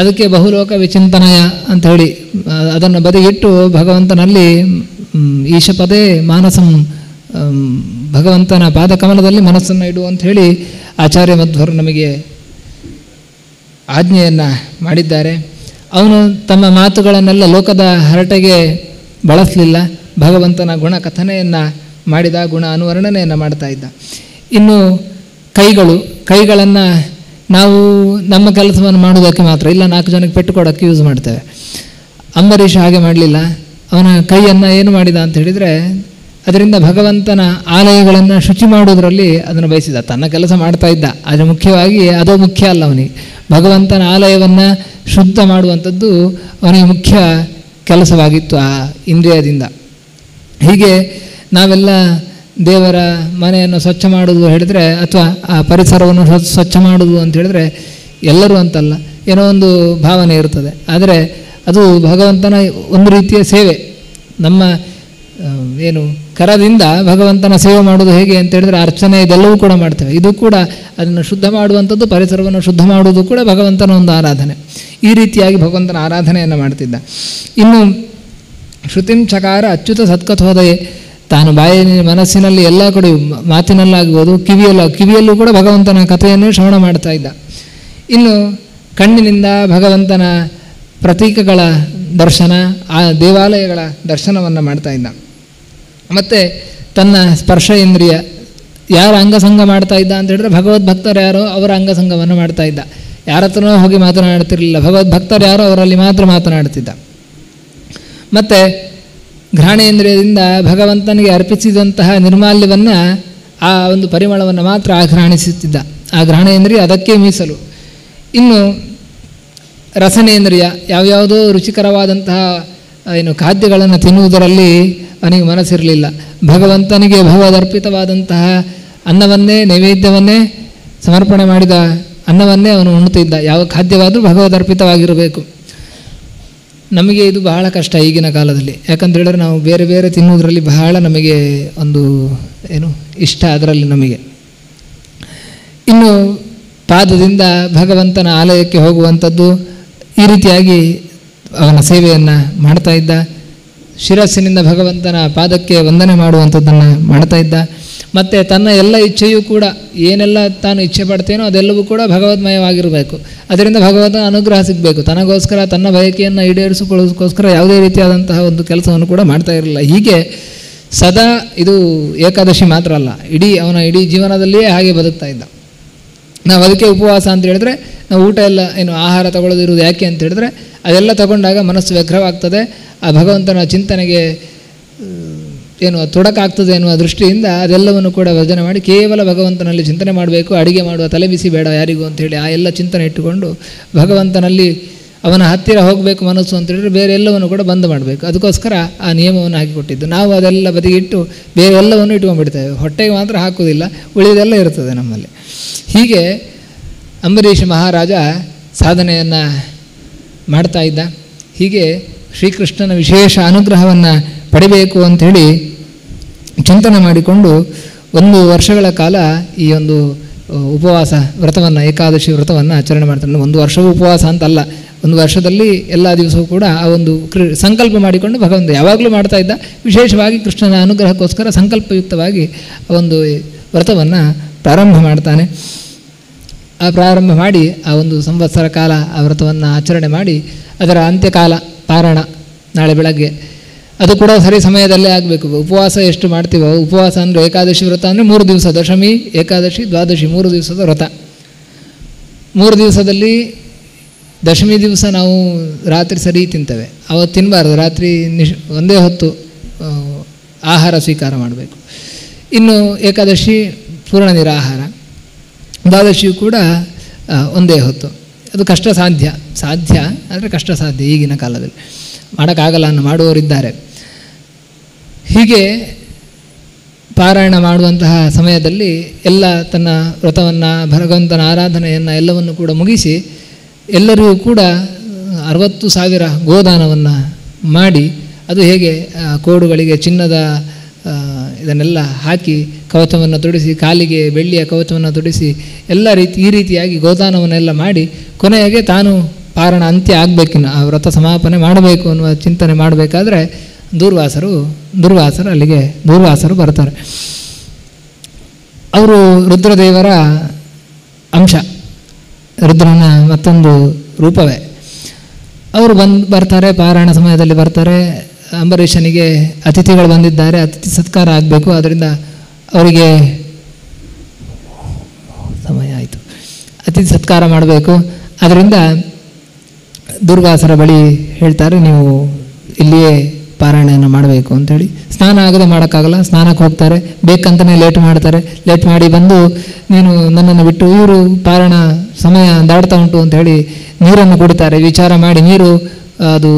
ಅದಕ್ಕೆ ಬಹುಲೋಕ ವಿಚಿಂತನಯ ಅಂಥೇಳಿ ಅದನ್ನು ಬದಿಗಿಟ್ಟು ಭಗವಂತನಲ್ಲಿ ಈಶಪದೇ ಮಾನಸಂ, ಭಗವಂತನ ಪಾದಕಮಲದಲ್ಲಿ ಮನಸ್ಸನ್ನು ಇಡು ಅಂಥೇಳಿ ಆಚಾರ್ಯ ಮಧ್ವರು ನಮಗೆ ಆಜ್ಞೆಯನ್ನು ಮಾಡಿದ್ದಾರೆ. ಅವನು ತಮ್ಮ ಮಾತುಗಳನ್ನೆಲ್ಲ ಲೋಕದ ಹರಟೆಗೆ ಬಳಸಲಿಲ್ಲ, ಭಗವಂತನ ಗುಣ ಕಥನೆಯನ್ನು ಮಾಡಿದ, ಗುಣ ಅನುವರ್ಣನೆಯನ್ನು ಮಾಡ್ತಾ ಇದ್ದ. ಇನ್ನು ಕೈಗಳನ್ನು ನಾವು ನಮ್ಮ ಕೆಲಸವನ್ನು ಮಾಡೋದಕ್ಕೆ ಮಾತ್ರ, ಇಲ್ಲ 4 ಜನಕ್ಕೆ ಪೆಟ್ಟು ಕೊಡೋಕ್ಕೆ ಯೂಸ್ ಮಾಡ್ತೇವೆ. ಅಂಬರೀಷ ಹಾಗೆ ಮಾಡಲಿಲ್ಲ. ಅವನ ಕೈಯನ್ನು ಏನು ಮಾಡಿದ ಅಂತ ಹೇಳಿದರೆ, ಅದರಿಂದ ಭಗವಂತನ ಆಲಯಗಳನ್ನು ಶುಚಿ ಮಾಡುವುದರಲ್ಲಿ ಅದನ್ನು ಬಯಸಿದ. ತನ್ನ ಕೆಲಸ ಮಾಡ್ತಾ ಇದ್ದ, ಆದರೆ ಮುಖ್ಯವಾಗಿ ಅದು ಮುಖ್ಯ ಅಲ್ಲ. ಅವನಿಗೆ ಭಗವಂತನ ಆಲಯವನ್ನು ಶುದ್ಧ ಮಾಡುವಂಥದ್ದು ಅವನಿಗೆ ಮುಖ್ಯ ಕೆಲಸವಾಗಿತ್ತು ಆ ಇಂದ್ರಿಯದಿಂದ. ಹೀಗೆ ನಾವೆಲ್ಲ ದೇವರ ಮನೆಯನ್ನು ಸ್ವಚ್ಛ ಮಾಡುವುದು ಹೇಳಿದರೆ, ಅಥವಾ ಆ ಪರಿಸರವನ್ನು ಸ್ವಚ್ಛ ಮಾಡುವುದು ಅಂತ ಹೇಳಿದರೆ ಎಲ್ಲರೂ ಅಂತಲ್ಲ, ಏನೋ ಒಂದು ಭಾವನೆ ಇರ್ತದೆ. ಆದರೆ ಅದು ಭಗವಂತನ ಒಂದು ರೀತಿಯ ಸೇವೆ. ನಮ್ಮ ಕರದಿಂದ ಭಗವಂತನ ಸೇವೆ ಮಾಡೋದು ಹೇಗೆ ಅಂತ ಹೇಳಿದರೆ ಅರ್ಚನೆ ಇದೆಲ್ಲವೂ ಕೂಡ ಮಾಡ್ತೇವೆ. ಇದು ಕೂಡ ಅದನ್ನು ಶುದ್ಧ ಮಾಡುವಂಥದ್ದು, ಪರಿಸರವನ್ನು ಶುದ್ಧ ಮಾಡುವುದು ಕೂಡ ಭಗವಂತನ ಒಂದು ಆರಾಧನೆ. ಈ ರೀತಿಯಾಗಿ ಭಗವಂತನ ಆರಾಧನೆಯನ್ನು ಮಾಡ್ತಿದ್ದ. ಇನ್ನು ಶ್ರುತಿಂ ಚಕಾರ ಅಚ್ಯುತ ಸತ್ಕಥೋದಯೇ, ತಾನು ಮನಸ್ಸಿನಲ್ಲಿ ಎಲ್ಲ ಕಡೆ ಮಾತಿನಲ್ಲಾಗ್ಬೋದು, ಕಿವಿಯಲ್ಲೂ ಕೂಡ ಭಗವಂತನ ಕಥೆಯನ್ನೇ ಶ್ರವಣ ಮಾಡ್ತಾ ಇದ್ದ. ಇನ್ನು ಕಣ್ಣಿನಿಂದ ಭಗವಂತನ ಪ್ರತೀಕಗಳ ದರ್ಶನ, ಆ ದೇವಾಲಯಗಳ ದರ್ಶನವನ್ನು ಮಾಡ್ತಾ ಇದ್ದ. ಮತ್ತು ತನ್ನ ಸ್ಪರ್ಶ ಇಂದ್ರಿಯ ಯಾರ ಅಂಗಸಂಗ ಮಾಡ್ತಾ ಇದ್ದ ಅಂತ ಹೇಳಿದ್ರೆ, ಭಗವದ್ಭಕ್ತರು ಯಾರೋ ಅವರ ಅಂಗಸಂಗವನ್ನು ಮಾಡ್ತಾ ಇದ್ದ. ಯಾರ ಹತ್ರನೋ ಹೋಗಿ ಮಾತನಾಡ್ತಿರಲಿಲ್ಲ, ಭಗವದ್ಭಕ್ತರು ಯಾರೋ ಅವರಲ್ಲಿ ಮಾತ್ರ ಮಾತನಾಡ್ತಿದ್ದ. ಮತ್ತು ಘ್ರಾಣೇಂದ್ರಿಯದಿಂದ ಭಗವಂತನಿಗೆ ಅರ್ಪಿಸಿದಂತಹ ನಿರ್ಮಾಲ್ಯವನ್ನು, ಆ ಒಂದು ಪರಿಮಳವನ್ನು ಮಾತ್ರ ಆಘ್ರಾಣಿಸುತ್ತಿದ್ದ. ಆ ಘ್ರಾಣೇಂದ್ರಿಯ ಅದಕ್ಕೆ ಮೀಸಲು. ಇನ್ನು ರಸನೇಂದ್ರಿಯ, ಯಾವ್ಯಾವುದೋ ರುಚಿಕರವಾದಂತಹ ಖಾದ್ಯಗಳನ್ನು ತಿನ್ನುವುದರಲ್ಲಿ ಅವನಿಗೆ ಮನಸ್ಸಿರಲಿಲ್ಲ. ಭಗವಂತನಿಗೆ ಭಗವದರ್ಪಿತವಾದಂತಹ ಅನ್ನವನ್ನೇ, ನೈವೇದ್ಯವನ್ನೇ, ಸಮರ್ಪಣೆ ಮಾಡಿದ ಅನ್ನವನ್ನೇ ಅವನು ಉಣ್ಣುತ್ತಿದ್ದ. ಯಾವ ಖಾದ್ಯವಾದರೂ ಭಗವದರ್ಪಿತವಾಗಿರಬೇಕು. ನಮಗೆ ಇದು ಬಹಳ ಕಷ್ಟ ಈಗಿನ ಕಾಲದಲ್ಲಿ. ಯಾಕಂತ ಹೇಳಿದ್ರೆ ನಾವು ಬೇರೆ ಬೇರೆ ತಿನ್ನುವುದರಲ್ಲಿ ಬಹಳ ನಮಗೆ ಒಂದು ಇಷ್ಟ ಅದರಲ್ಲಿ ನಮಗೆ. ಇನ್ನು ಪಾದದಿಂದ ಭಗವಂತನ ಆಲಯಕ್ಕೆ ಹೋಗುವಂಥದ್ದು, ಈ ರೀತಿಯಾಗಿ ಅವನ ಸೇವೆಯನ್ನು ಮಾಡ್ತಾ ಇದ್ದ. ಶಿರಸ್ಸಿನಿಂದ ಭಗವಂತನ ಪಾದಕ್ಕೆ ವಂದನೆ ಮಾಡುವಂಥದ್ದನ್ನು ಮಾಡ್ತಾ ಇದ್ದ. ಮತ್ತು ತನ್ನ ಎಲ್ಲ ಇಚ್ಛೆಯೂ ಕೂಡ, ಏನೆಲ್ಲ ತಾನು ಇಚ್ಛೆ ಪಡ್ತೇನೋ ಅದೆಲ್ಲವೂ ಕೂಡ ಭಗವದ್ಮಯವಾಗಿರಬೇಕು. ಅದರಿಂದ ಭಗವಂತನ ಅನುಗ್ರಹ ಸಿಗಬೇಕು. ತನಗೋಸ್ಕರ, ತನ್ನ ಬಯಕೆಯನ್ನು ಈಡೇರಿಸಿಕೊಳ್ಳೋದಕ್ಕೋಸ್ಕರ ಯಾವುದೇ ರೀತಿಯಾದಂತಹ ಒಂದು ಕೆಲಸವನ್ನು ಕೂಡ ಮಾಡ್ತಾ ಇರಲಿಲ್ಲ. ಹೀಗೆ ಸದಾ, ಇದು ಏಕಾದಶಿ ಮಾತ್ರ ಅಲ್ಲ, ಅವನ ಇಡೀ ಜೀವನದಲ್ಲಿಯೇ ಹಾಗೆ ಬದುಕ್ತಾ ಇದ್ದ. ನಾವು ಅದಕ್ಕೆ ಉಪವಾಸ ಅಂತ ಹೇಳಿದ್ರೆ ನಾವು ಊಟ ಎಲ್ಲ ಏನು ಆಹಾರ ತಗೊಳ್ಳೋದಿರೋದು ಯಾಕೆ ಅಂತ ಹೇಳಿದ್ರೆ ಅದೆಲ್ಲ ತಗೊಂಡಾಗ ಮನಸ್ಸು ವ್ಯಗ್ರವಾಗ್ತದೆ, ಆ ಭಗವಂತನ ಚಿಂತನೆಗೆ ಏನು ತೊಡಕಾಗ್ತದೆ ಎನ್ನುವ ದೃಷ್ಟಿಯಿಂದ ಅದೆಲ್ಲವನ್ನು ಕೂಡ ವರ್ಜನೆ ಮಾಡಿ ಕೇವಲ ಭಗವಂತನಲ್ಲಿ ಚಿಂತನೆ ಮಾಡಬೇಕು. ಅಡುಗೆ ಮಾಡುವ ತಲೆ ಬಿಸಿ ಬೇಡ ಯಾರಿಗೂ ಅಂಥೇಳಿ ಆ ಎಲ್ಲ ಚಿಂತನೆ ಇಟ್ಟುಕೊಂಡು ಭಗವಂತನಲ್ಲಿ ಅವನ ಹತ್ತಿರ ಹೋಗಬೇಕು ಮನಸ್ಸು ಅಂತೇಳಿದ್ರೆ ಬೇರೆ ಎಲ್ಲವನ್ನು ಕೂಡ ಬಂದ್ ಮಾಡಬೇಕು. ಅದಕ್ಕೋಸ್ಕರ ಆ ನಿಯಮವನ್ನು ಹಾಕಿಕೊಟ್ಟಿದ್ದು. ನಾವು ಅದೆಲ್ಲ ಬದಿಗಿಟ್ಟು ಬೇರೆ ಎಲ್ಲವನ್ನು ಇಟ್ಕೊಂಡ್ಬಿಡ್ತೇವೆ, ಹೊಟ್ಟೆಗೆ ಮಾತ್ರ ಹಾಕೋದಿಲ್ಲ, ಉಳಿದೆಲ್ಲ ಇರ್ತದೆ ನಮ್ಮಲ್ಲಿ. ಹೀಗೆ ಅಂಬರೀಷ ಮಹಾರಾಜ ಸಾಧನೆಯನ್ನು ಮಾಡ್ತಾ ಇದ್ದ. ಹೀಗೆ ಶ್ರೀಕೃಷ್ಣನ ವಿಶೇಷ ಅನುಗ್ರಹವನ್ನು ಪಡಿಬೇಕು ಅಂಥೇಳಿ ಚಿಂತನೆ ಮಾಡಿಕೊಂಡು 1 ವರ್ಷಗಳ ಕಾಲ ಈ ಒಂದು ಉಪವಾಸ ವ್ರತವನ್ನು, ಏಕಾದಶಿ ವ್ರತವನ್ನು ಆಚರಣೆ ಮಾಡ್ತಾನೆ. 1 ವರ್ಷವೂ ಉಪವಾಸ ಅಂತಲ್ಲ, 1 ವರ್ಷದಲ್ಲಿ ಎಲ್ಲ ದಿವಸವೂ ಕೂಡ ಆ ಒಂದು ಸಂಕಲ್ಪ ಮಾಡಿಕೊಂಡು ಭಗವಂತ ಯಾವಾಗಲೂ ಮಾಡ್ತಾ ಇದ್ದ. ವಿಶೇಷವಾಗಿ ಕೃಷ್ಣನ ಅನುಗ್ರಹಕ್ಕೋಸ್ಕರ ಸಂಕಲ್ಪಯುಕ್ತವಾಗಿ ಆ ಒಂದು ವ್ರತವನ್ನು ಪ್ರಾರಂಭ ಮಾಡ್ತಾನೆ. ಆ ಪ್ರಾರಂಭ ಮಾಡಿ ಆ 1 ಸಂವತ್ಸರ ಕಾಲ ಆ ವ್ರತವನ್ನು ಆಚರಣೆ ಮಾಡಿ ಅದರ ಅಂತ್ಯಕಾಲ ಪಾರಾಯಣ ನಾಳೆ ಬೆಳಗ್ಗೆ ಅದು ಕೂಡ ಸರಿ ಸಮಯದಲ್ಲೇ ಆಗಬೇಕು. ಉಪವಾಸ ಎಷ್ಟು ಮಾಡ್ತೀವೋ, ಉಪವಾಸ ಅಂದರೆ ಏಕಾದಶಿ ವ್ರತ ಅಂದರೆ 3 ದಿವಸ, ದಶಮಿ, ಏಕಾದಶಿ, ದ್ವಾದಶಿ 3 ದಿವಸದ ವ್ರತ. 3 ದಿವಸದಲ್ಲಿ ದಶಮಿ ದಿವಸ ನಾವು ರಾತ್ರಿ ಸರಿ ತಿಂತೇವೆ, ಅವತ್ತು ತಿನ್ನಬಾರ್ದು, ರಾತ್ರಿ ಒಂದೇ ಹೊತ್ತು ಆಹಾರ ಸ್ವೀಕಾರ ಮಾಡಬೇಕು. ಇನ್ನು ಏಕಾದಶಿ ಪೂರ್ಣ ನಿರಾಹಾರ, ದ್ವಾದಶಿಯು ಕೂಡ ಒಂದೇ ಹೊತ್ತು. ಅದು ಕಷ್ಟ ಸಾಧ್ಯ ಆದರೆ ಕಷ್ಟ ಸಾಧ್ಯ ಈಗಿನ ಕಾಲದಲ್ಲಿ, ಮಾಡೋಕ್ಕಾಗಲ್ಲ ಅನ್ನೋ ಮಾಡುವವರಿದ್ದಾರೆ. ಹೀಗೆ ಪಾರಾಯಣ ಮಾಡುವಂತಹ ಸಮಯದಲ್ಲಿ ಎಲ್ಲ ತನ್ನ ವ್ರತವನ್ನು, ಭಗವಂತನ ಆರಾಧನೆಯನ್ನು ಎಲ್ಲವನ್ನು ಕೂಡ ಮುಗಿಸಿ ಎಲ್ಲರಿಗೂ ಕೂಡ 60,000 ಗೋದಾನವನ್ನು ಮಾಡಿ, ಅದು ಹೇಗೆ ಕೋಡುಗಳಿಗೆ ಚಿನ್ನದ ಇದನ್ನೆಲ್ಲ ಹಾಕಿ ಕವಚವನ್ನು ತೊಡಿಸಿ, ಕಾಲಿಗೆ ಬೆಳ್ಳಿಯ ಕವಚವನ್ನು ತೊಡಿಸಿ ಎಲ್ಲ ಈ ರೀತಿಯಾಗಿ ಗೋದಾನವನ್ನೆಲ್ಲ ಮಾಡಿ ಕೊನೆಗೆ ತಾನು ಪಾರಾಯಣ ಅಂತ್ಯ ಆಗಬೇಕಿನ್ನು ಆ ವ್ರತ ಸಮಾಪನೆ ಮಾಡಬೇಕು ಅನ್ನುವ ಚಿಂತನೆ ಮಾಡಬೇಕಾದ್ರೆ ದೂರ್ವಾಸರು ಬರ್ತಾರೆ. ಅವರು ರುದ್ರದೇವರ ಅಂಶ, ರುದ್ರನ ಮತ್ತೊಂದು ರೂಪವೇ. ಅವರು ಬರ್ತಾರೆ, ಪಾರಾಯಣ ಸಮಯದಲ್ಲಿ ಬರ್ತಾರೆ. ಅಂಬರೀಷನಿಗೆ ಅತಿಥಿಗಳು ಬಂದಿದ್ದಾರೆ, ಅತಿಥಿ ಸತ್ಕಾರ ಆಗಬೇಕು, ಅದರಿಂದ ಅವರಿಗೆ ಸಮಯ ಆಯಿತು, ಅತಿಥಿ ಸತ್ಕಾರ ಮಾಡಬೇಕು. ಅದರಿಂದ ದುರ್ವಾಸರ ಬಳಿ ಹೇಳ್ತಾರೆ, ನೀವು ಇಲ್ಲಿಯೇ ಪಾರಾಯಣವನ್ನು ಮಾಡಬೇಕು ಅಂಥೇಳಿ. ಸ್ನಾನ ಆಗದೆ ಮಾಡೋಕ್ಕಾಗಲ್ಲ, ಸ್ನಾನಕ್ಕೆ ಹೋಗ್ತಾರೆ, ಬೇಕಂತಲೇ ಲೇಟ್ ಮಾಡಿ ಬಂದು ನೀನು ನನ್ನನ್ನು ಬಿಟ್ಟು, ಇವರು ಪಾರಾಯಣ ಸಮಯ ದಾಡ್ತಾ ಉಂಟು ಅಂಥೇಳಿ ನೀರನ್ನು ಕುಡಿತಾರೆ. ವಿಚಾರ ಮಾಡಿ ನೀರು ಅದು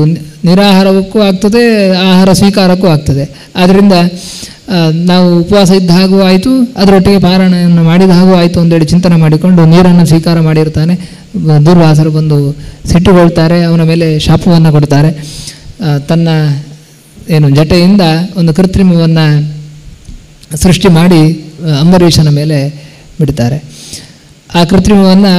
ನಿರಾಹಾರಕ್ಕೂ ಆಗ್ತದೆ, ಆಹಾರ ಸ್ವೀಕಾರಕ್ಕೂ ಆಗ್ತದೆ. ಆದ್ದರಿಂದ ನಾವು ಉಪವಾಸ ಇದ್ದ ಹಾಗೂ ಆಯಿತು, ಅದರೊಟ್ಟಿಗೆ ಪಾರಾಯಣವನ್ನು ಮಾಡಿದ ಹಾಗೂ ಆಯಿತು ಅಂತೇಳಿ ಚಿಂತನೆ ಮಾಡಿಕೊಂಡು ನೀರನ್ನು ಸ್ವೀಕಾರ ಮಾಡಿರ್ತಾನೆ. ದುರ್ವಾಸರು ಬಂದು ಸಿಟ್ಟುಗೊಳ್ತಾರೆ, ಅವನ ಮೇಲೆ ಶಾಪವನ್ನು ಕೊಡ್ತಾರೆ. ತನ್ನ ಜಟೆಯಿಂದ ಒಂದು ಕೃತ್ರಿಮವನ್ನು ಸೃಷ್ಟಿ ಮಾಡಿ ಅಂಬರೀಷನ ಮೇಲೆ ಬಿಡ್ತಾರೆ. ಆ ಕೃತ್ರಿಮವನ್ನು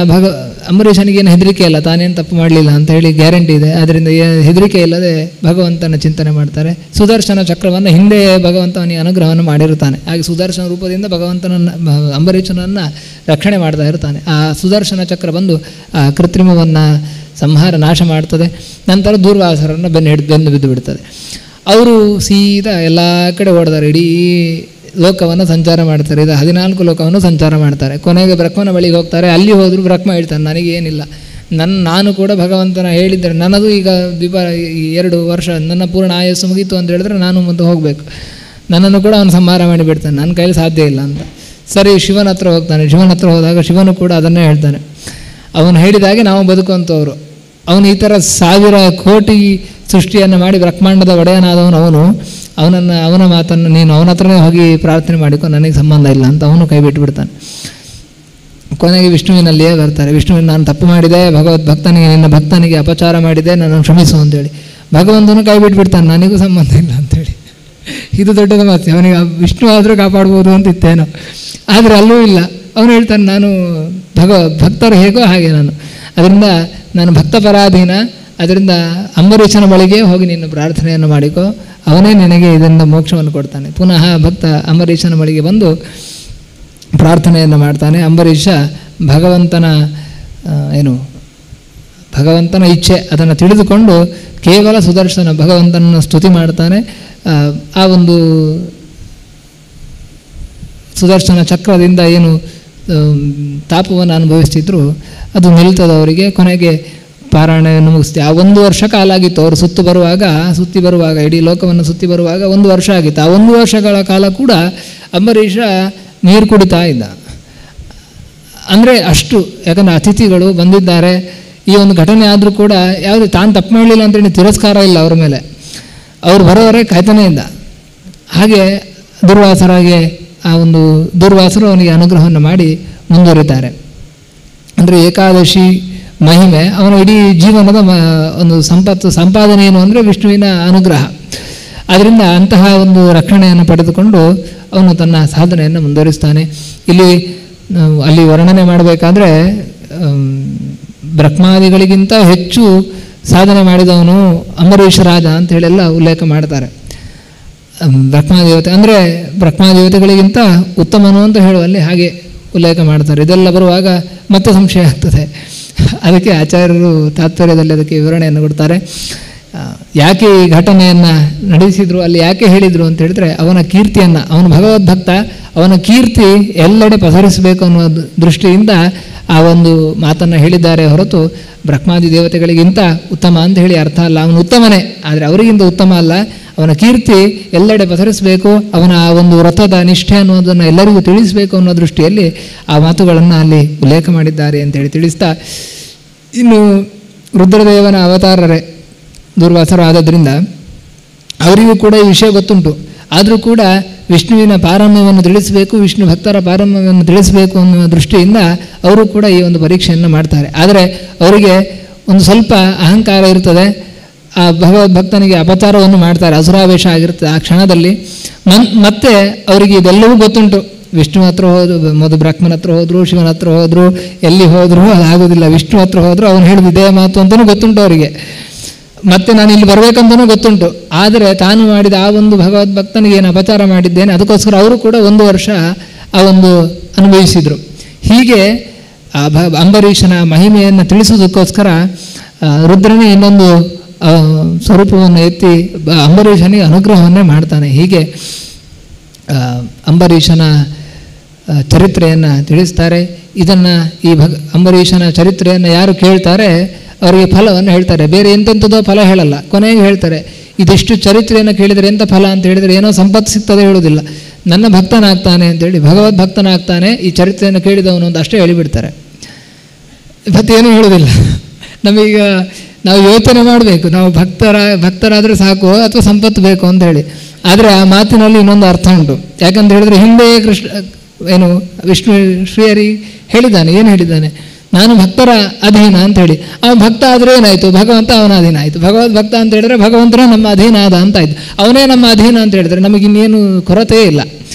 ಅಂಬರೀಷನಿಗೇನು ಹೆದರಿಕೆ ಇಲ್ಲ, ತಾನೇನು ತಪ್ಪು ಮಾಡಲಿಲ್ಲ ಅಂತ ಹೇಳಿ ಗ್ಯಾರಂಟಿ ಇದೆ. ಆದ್ದರಿಂದ ಹೆದರಿಕೆ ಇಲ್ಲದೆ ಭಗವಂತನ ಚಿಂತನೆ ಮಾಡ್ತಾರೆ. ಸುದರ್ಶನ ಚಕ್ರವನ್ನು ಹಿಂದೆ ಭಗವಂತನಿಗೆ ಅನುಗ್ರಹವನ್ನು ಮಾಡಿರುತ್ತಾನೆ. ಹಾಗೆ ಸುದರ್ಶನ ರೂಪದಿಂದ ಭಗವಂತನನ್ನು, ಅಂಬರೀಷನನ್ನು ರಕ್ಷಣೆ ಮಾಡ್ತಾ ಇರ್ತಾನೆ. ಆ ಸುದರ್ಶನ ಚಕ್ರ ಬಂದು ಆ ಕೃತ್ರಿಮವನ್ನು ಸಂಹಾರ ನಾಶ ಮಾಡ್ತದೆ. ನಂತರ ದೂರ್ವಾಸರನ್ನು ಬೆನ್ನು ಬಿದ್ದು ಬಿಡ್ತದೆ. ಅವರು ಸೀದಾ ಎಲ್ಲ ಕಡೆ ಓಡ್ತಾರೆ, ಇಡೀ ಲೋಕವನ್ನು ಸಂಚಾರ ಮಾಡ್ತಾರೆ. ಇದು 14 ಲೋಕವನ್ನು ಸಂಚಾರ ಮಾಡ್ತಾರೆ. ಕೊನೆಗೆ ಬ್ರಹ್ಮನ ಬಳಿಗೆ ಹೋಗ್ತಾರೆ. ಅಲ್ಲಿ ಹೋದರೂ ಬ್ರಹ್ಮ ಹೇಳ್ತಾನೆ, ನನಗೇನಿಲ್ಲ, ನಾನು ಕೂಡ ಭಗವಂತನ ಹೇಳಿದ್ದರೆ, ನನ್ನದು ಈಗ 2 ವರ್ಷ ನನ್ನ ಪೂರ್ಣ ಆಯಸ್ಸು ಮುಗೀತು ಅಂತ ಹೇಳಿದ್ರೆ ನಾನು ಮುಂದೆ ಹೋಗಬೇಕು, ನನ್ನನ್ನು ಕೂಡ ಅವನು ಸಂಹಾರ ಮಾಡಿಬಿಡ್ತಾನೆ, ನನ್ನ ಕೈಲಿ ಸಾಧ್ಯ ಇಲ್ಲ ಅಂತ. ಸರಿ, ಶಿವನ ಹತ್ರ ಹೋಗ್ತಾನೆ. ಶಿವನ ಹತ್ರ ಹೋದಾಗ ಶಿವನು ಕೂಡ ಅದನ್ನೇ ಹೇಳ್ತಾನೆ, ಅವನು ಹೇಳಿದಾಗೆ ನಾವು ಬದುಕುವಂಥವ್ರು. ಅವನು ಈ ಥರ 1000 ಕೋಟಿ ಸೃಷ್ಟಿಯನ್ನು ಮಾಡಿ ಬ್ರಹ್ಮಾಂಡದ ಒಡೆಯನಾದವನು ಅವನ ಮಾತನ್ನು ನೀನು ಅವನ ಹತ್ರನೇ ಹೋಗಿ ಪ್ರಾರ್ಥನೆ ಮಾಡಿಕೊ, ನನಗೆ ಸಂಬಂಧ ಇಲ್ಲ ಅಂತ ಅವನು ಕೈ ಬಿಟ್ಟುಬಿಡ್ತಾನೆ. ಕೊನೆಗೆ ವಿಷ್ಣುವಿನಲ್ಲಿಯೇ ಬರ್ತಾರೆ. ವಿಷ್ಣುವಿನ ನಾನು ತಪ್ಪು ಮಾಡಿದೆ, ನಿನ್ನ ಭಕ್ತನಿಗೆ ಅಪಚಾರ ಮಾಡಿದೆ, ನನ್ನನ್ನು ಕ್ಷಮಿಸು ಅಂತೇಳಿ. ಭಗವಂತನು ಕೈ ಬಿಟ್ಬಿಡ್ತಾನೆ, ನನಗೂ ಸಂಬಂಧ ಇಲ್ಲ ಅಂಥೇಳಿ. ಇದು ದೊಡ್ಡ ಸಮಸ್ಯೆ. ಅವನಿಗೆ ವಿಷ್ಣು ಆದರೂ ಕಾಪಾಡ್ಬೋದು ಅಂತ ಇತ್ತೇನೋ, ಆದರೆ ಅಲ್ಲೂ ಇಲ್ಲ. ಅವನು ಹೇಳ್ತಾನೆ, ನಾನು ಭಕ್ತರು ಹೇಗೋ ಹಾಗೆ ಅದರಿಂದ ನಾನು ಭಕ್ತ ಪರಾಧೀನ, ಅದರಿಂದ ಅಂಬರೀಷನ ಬಳಿಗೆ ಹೋಗಿ ನೀನು ಪ್ರಾರ್ಥನೆಯನ್ನು ಮಾಡಿಕೊ, ಅವನೇ ನಿನಗೆ ಇದರಿಂದ ಮೋಕ್ಷವನ್ನು ಕೊಡ್ತಾನೆ. ಪುನಃ ಭಕ್ತ ಅಂಬರೀಷನ ಬಳಿಗೆ ಬಂದು ಪ್ರಾರ್ಥನೆಯನ್ನು ಮಾಡ್ತಾನೆ. ಅಂಬರೀಷ ಭಗವಂತನ ಇಚ್ಛೆ ಅದನ್ನು ತಿಳಿದುಕೊಂಡು ಕೇವಲ ಸುದರ್ಶನ ಭಗವಂತನನ್ನು ಸ್ತುತಿ ಮಾಡ್ತಾನೆ. ಆ ಒಂದು ಸುದರ್ಶನ ಚಕ್ರದಿಂದ ತಾಪವನ್ನು ಅನುಭವಿಸ್ತಿದ್ರು, ಅದು ನಿಲ್ತದೆ ಅವರಿಗೆ. ಕೊನೆಗೆ ಪಾರಾಯಣವನ್ನು ಮುಗಿಸ್ತಿ. ಆ 1 ವರ್ಷ ಕಾಲ ಆಗಿತ್ತು ಅವರು ಸುತ್ತಿ ಬರುವಾಗ ಇಡೀ ಲೋಕವನ್ನು ಸುತ್ತಿ ಬರುವಾಗ 1 ವರ್ಷ ಆಗಿತ್ತು. ಆ 1 ವರ್ಷಗಳ ಕಾಲ ಕೂಡ ಅಂಬರೀಷ ನೀರು ಕುಡಿತಾ ಇದ್ದ. ಅಂದರೆ ಅಷ್ಟು, ಯಾಕಂದರೆ ಅತಿಥಿಗಳು ಬಂದಿದ್ದಾರೆ, ಈ ಒಂದು ಘಟನೆ ಆದರೂ ಕೂಡ ಯಾವುದು ತಾನು ತಪ್ಪು ಮಾಡಲಿಲ್ಲ ಅಂತೇಳಿ ತಿರಸ್ಕಾರ ಇಲ್ಲ ಅವರ ಮೇಲೆ, ಅವ್ರು ಬರೋವರೆ ಕಾಯ್ತಾನೇ ಇದ್ದ. ಹಾಗೆ ದುರ್ವಾಸರು ಅವನಿಗೆ ಅನುಗ್ರಹವನ್ನು ಮಾಡಿ ಮುಂದುವರಿತಾರೆ. ಅಂದರೆ ಏಕಾದಶಿ ಮಹಿಮೆ ಅವನ ಇಡೀ ಜೀವನದ ಒಂದು ಸಂಪಾದನೆ ಏನು ಅಂದರೆ ವಿಷ್ಣುವಿನ ಅನುಗ್ರಹ. ಆದ್ದರಿಂದ ಅಂತಹ ಒಂದು ರಕ್ಷಣೆಯನ್ನು ಪಡೆದುಕೊಂಡು ಅವನು ತನ್ನ ಸಾಧನೆಯನ್ನು ಮುಂದುವರಿಸ್ತಾನೆ. ಅಲ್ಲಿ ವರ್ಣನೆ ಮಾಡಬೇಕಾದ್ರೆ ಬ್ರಹ್ಮಾದಿಗಳಿಗಿಂತ ಹೆಚ್ಚು ಸಾಧನೆ ಮಾಡಿದವನು ಅಂಬರೀಷ ರಾಜ ಅಂತ ಹೇಳೆಲ್ಲ ಉಲ್ಲೇಖ ಮಾಡ್ತಾರೆ. ಬ್ರಹ್ಮದೇವತೆ ಅಂದರೆ ಬ್ರಹ್ಮದೇವತೆಗಳಿಗಿಂತ ಉತ್ತಮನು ಅಂತ ಹೇಳುವಲ್ಲಿ ಹಾಗೆ ಉಲ್ಲೇಖ ಮಾಡ್ತಾರೆ. ಇದೆಲ್ಲ ಬರುವಾಗ ಮತ್ತೆ ಸಂಶಯ ಆಗ್ತದೆ. ಅದಕ್ಕೆ ಆಚಾರ್ಯರು ತಾತ್ಪರ್ಯದಲ್ಲಿ ಅದಕ್ಕೆ ವಿವರಣೆಯನ್ನು ಕೊಡ್ತಾರೆ. ಯಾಕೆ ಈ ಘಟನೆಯನ್ನು ನಡೆಸಿದರು, ಅಲ್ಲಿ ಯಾಕೆ ಹೇಳಿದರು ಅಂತ ಹೇಳಿದ್ರೆ, ಅವನ ಕೀರ್ತಿಯನ್ನು, ಅವನು ಭಗವದ್ಭಕ್ತ, ಅವನ ಕೀರ್ತಿ ಎಲ್ಲೆಡೆ ಪಸರಿಸಬೇಕು ಅನ್ನೋ ದೃಷ್ಟಿಯಿಂದ ಆ ಒಂದು ಮಾತನ್ನು ಹೇಳಿದ್ದಾರೆ ಹೊರತು ಬ್ರಹ್ಮಾದಿ ದೇವತೆಗಳಿಗಿಂತ ಉತ್ತಮ ಅಂತ ಹೇಳಿ ಅರ್ಥ ಅಲ್ಲ. ಅವನು ಉತ್ತಮನೇ, ಆದರೆ ಅವರಿಗಿಂತ ಉತ್ತಮ ಅಲ್ಲ. ಅವನ ಕೀರ್ತಿ ಎಲ್ಲೆಡೆ ಪಸರಿಸಬೇಕು, ಅವನ ಆ ಒಂದು ವ್ರತದ ನಿಷ್ಠೆ ಅನ್ನೋದನ್ನು ಎಲ್ಲರಿಗೂ ತಿಳಿಸಬೇಕು ಅನ್ನೋ ದೃಷ್ಟಿಯಲ್ಲಿ ಆ ಮಾತುಗಳನ್ನು ಅಲ್ಲಿ ಉಲ್ಲೇಖ ಮಾಡಿದ್ದಾರೆ ಅಂತೇಳಿ ತಿಳಿಸ್ತಾ, ಇನ್ನು ರುದ್ರದೇವನ ಅವತಾರರೇ ದುರ್ವಾಸರು ಆದದ್ರಿಂದ ಅವರಿಗೂ ಕೂಡ ಈ ವಿಷಯ ಗೊತ್ತುಂಟು. ಆದರೂ ಕೂಡ ವಿಷ್ಣುವಿನ ಪಾರಮ್ಯವನ್ನು ತಿಳಿಸಬೇಕು, ವಿಷ್ಣು ಭಕ್ತರ ಪಾರಮ್ಯವನ್ನು ತಿಳಿಸಬೇಕು ಅನ್ನೋ ದೃಷ್ಟಿಯಿಂದ ಅವರು ಕೂಡ ಈ ಒಂದು ಪರೀಕ್ಷೆಯನ್ನು ಮಾಡ್ತಾರೆ. ಆದರೆ ಅವರಿಗೆ ಒಂದು ಸ್ವಲ್ಪ ಅಹಂಕಾರ ಇರ್ತದೆ. ಆ ಭಗವದ್ಭಕ್ತನಿಗೆ ಅಪಚಾರವನ್ನು ಮಾಡ್ತಾರೆ, ಅಸುರಾವೇಶ ಆಗಿರ್ತದೆ ಆ ಕ್ಷಣದಲ್ಲಿ. ಮತ್ತೆ ಅವರಿಗೆ ಇದೆಲ್ಲವೂ ಗೊತ್ತುಂಟು. ವಿಷ್ಣು ಹತ್ರ ಹೋದ್ರು, ಬ್ರಹ್ಮನ ಹತ್ರ ಹೋದರು, ಶಿವನ ಹತ್ರ ಹೋದರು, ಎಲ್ಲಿ ಹೋದರೂ ಅದಾಗೋದಿಲ್ಲ. ವಿಷ್ಣು ಹತ್ರ ಹೋದರು, ಅವನು ಹೇಳಿದ ಇದೇ ಮಾತು ಅಂತಲೂ ಗೊತ್ತುಂಟು ಅವರಿಗೆ. ಮತ್ತೆ ನಾನು ಇಲ್ಲಿ ಬರಬೇಕಂತನೂ ಗೊತ್ತುಂಟು. ಆದರೆ ತಾನು ಮಾಡಿದ ಆ ಒಂದು ಭಗವದ್ಭಕ್ತನಿಗೆ ಏನು ಅಪಚಾರ ಮಾಡಿದ್ದೇನೆ, ಅದಕ್ಕೋಸ್ಕರ ಅವರು ಕೂಡ 1 ವರ್ಷ ಆ ಒಂದು ಅನುಭವಿಸಿದರು. ಹೀಗೆ ಆ ಅಂಬರೀಷನ ಮಹಿಮೆಯನ್ನು ತಿಳಿಸೋದಕ್ಕೋಸ್ಕರ ರುದ್ರನೇ ಇನ್ನೊಂದು ಸ್ವರೂಪವನ್ನು ಎತ್ತಿ ಅಂಬರೀಷನಿಗೆ ಅನುಗ್ರಹವನ್ನೇ ಮಾಡ್ತಾನೆ. ಹೀಗೆ ಅಂಬರೀಷನ ಚರಿತ್ರೆಯನ್ನು ತಿಳಿಸ್ತಾರೆ. ಇದನ್ನು ಅಂಬರೀಷನ ಚರಿತ್ರೆಯನ್ನು ಯಾರು ಕೇಳ್ತಾರೆ ಅವರಿಗೆ ಫಲವನ್ನು ಹೇಳ್ತಾರೆ. ಬೇರೆ ಎಂತೆಂಥದೋ ಫಲ ಹೇಳಲ್ಲ, ಕೊನೆಗೆ ಹೇಳ್ತಾರೆ ಇದಿಷ್ಟು ಚರಿತ್ರೆಯನ್ನು ಕೇಳಿದರೆ ಎಂಥ ಫಲ ಅಂತ ಹೇಳಿದರೆ ಏನೋ ಸಂಪತ್ತು ಸಿಗ್ತದೆ ಹೇಳೋದಿಲ್ಲ. ನನ್ನ ಭಕ್ತನಾಗ್ತಾನೆ ಅಂತೇಳಿ, ಭಗವದ್ಭಕ್ತನಾಗ್ತಾನೆ ಈ ಚರಿತ್ರೆಯನ್ನು ಕೇಳಿದವನು ಅಂತ ಅಷ್ಟೇ ಹೇಳಿಬಿಡ್ತಾರೆ. ಮತ್ತೇನೂ ಹೇಳೋದಿಲ್ಲ. ನಮೀಗ ನಾವು ಯೋಚನೆ ಮಾಡಬೇಕು, ನಾವು ಭಕ್ತರಾದರೆ ಸಾಕು ಅಥವಾ ಸಂಪತ್ತು ಬೇಕು ಅಂತ ಹೇಳಿ. ಆದರೆ ಆ ಮಾತಿನಲ್ಲಿ ಇನ್ನೊಂದು ಅರ್ಥ ಉಂಟು. ಯಾಕಂತ ಹೇಳಿದ್ರೆ ಹಿಂದೆ ವಿಷ್ಣು ಶ್ರೀಹರಿ ಹೇಳಿದ್ದಾನೆ, ಏನು ಹೇಳಿದ್ದಾನೆ, ನಾನು ಭಕ್ತರ ಅಧೀನ ಅಂತ ಹೇಳಿ. ಅವನು ಭಕ್ತ ಆದರೆ ಏನಾಯಿತು, ಭಗವಂತ ಅವನ ಅಧೀನ ಆಯಿತು. ಭಗವದ್ಭಕ್ತ ಅಂತ ಹೇಳಿದ್ರೆ ಭಗವಂತನ ನಮ್ಮ ಅಧೀನ ಆದ ಅಂತಾಯಿತು. ಅವನೇ ನಮ್ಮ ಅಧೀನ ಅಂತ ಹೇಳಿದ್ರೆ ನಮಗಿನ್ನೇನು ಕೊರತೆ ಇಲ್ಲ.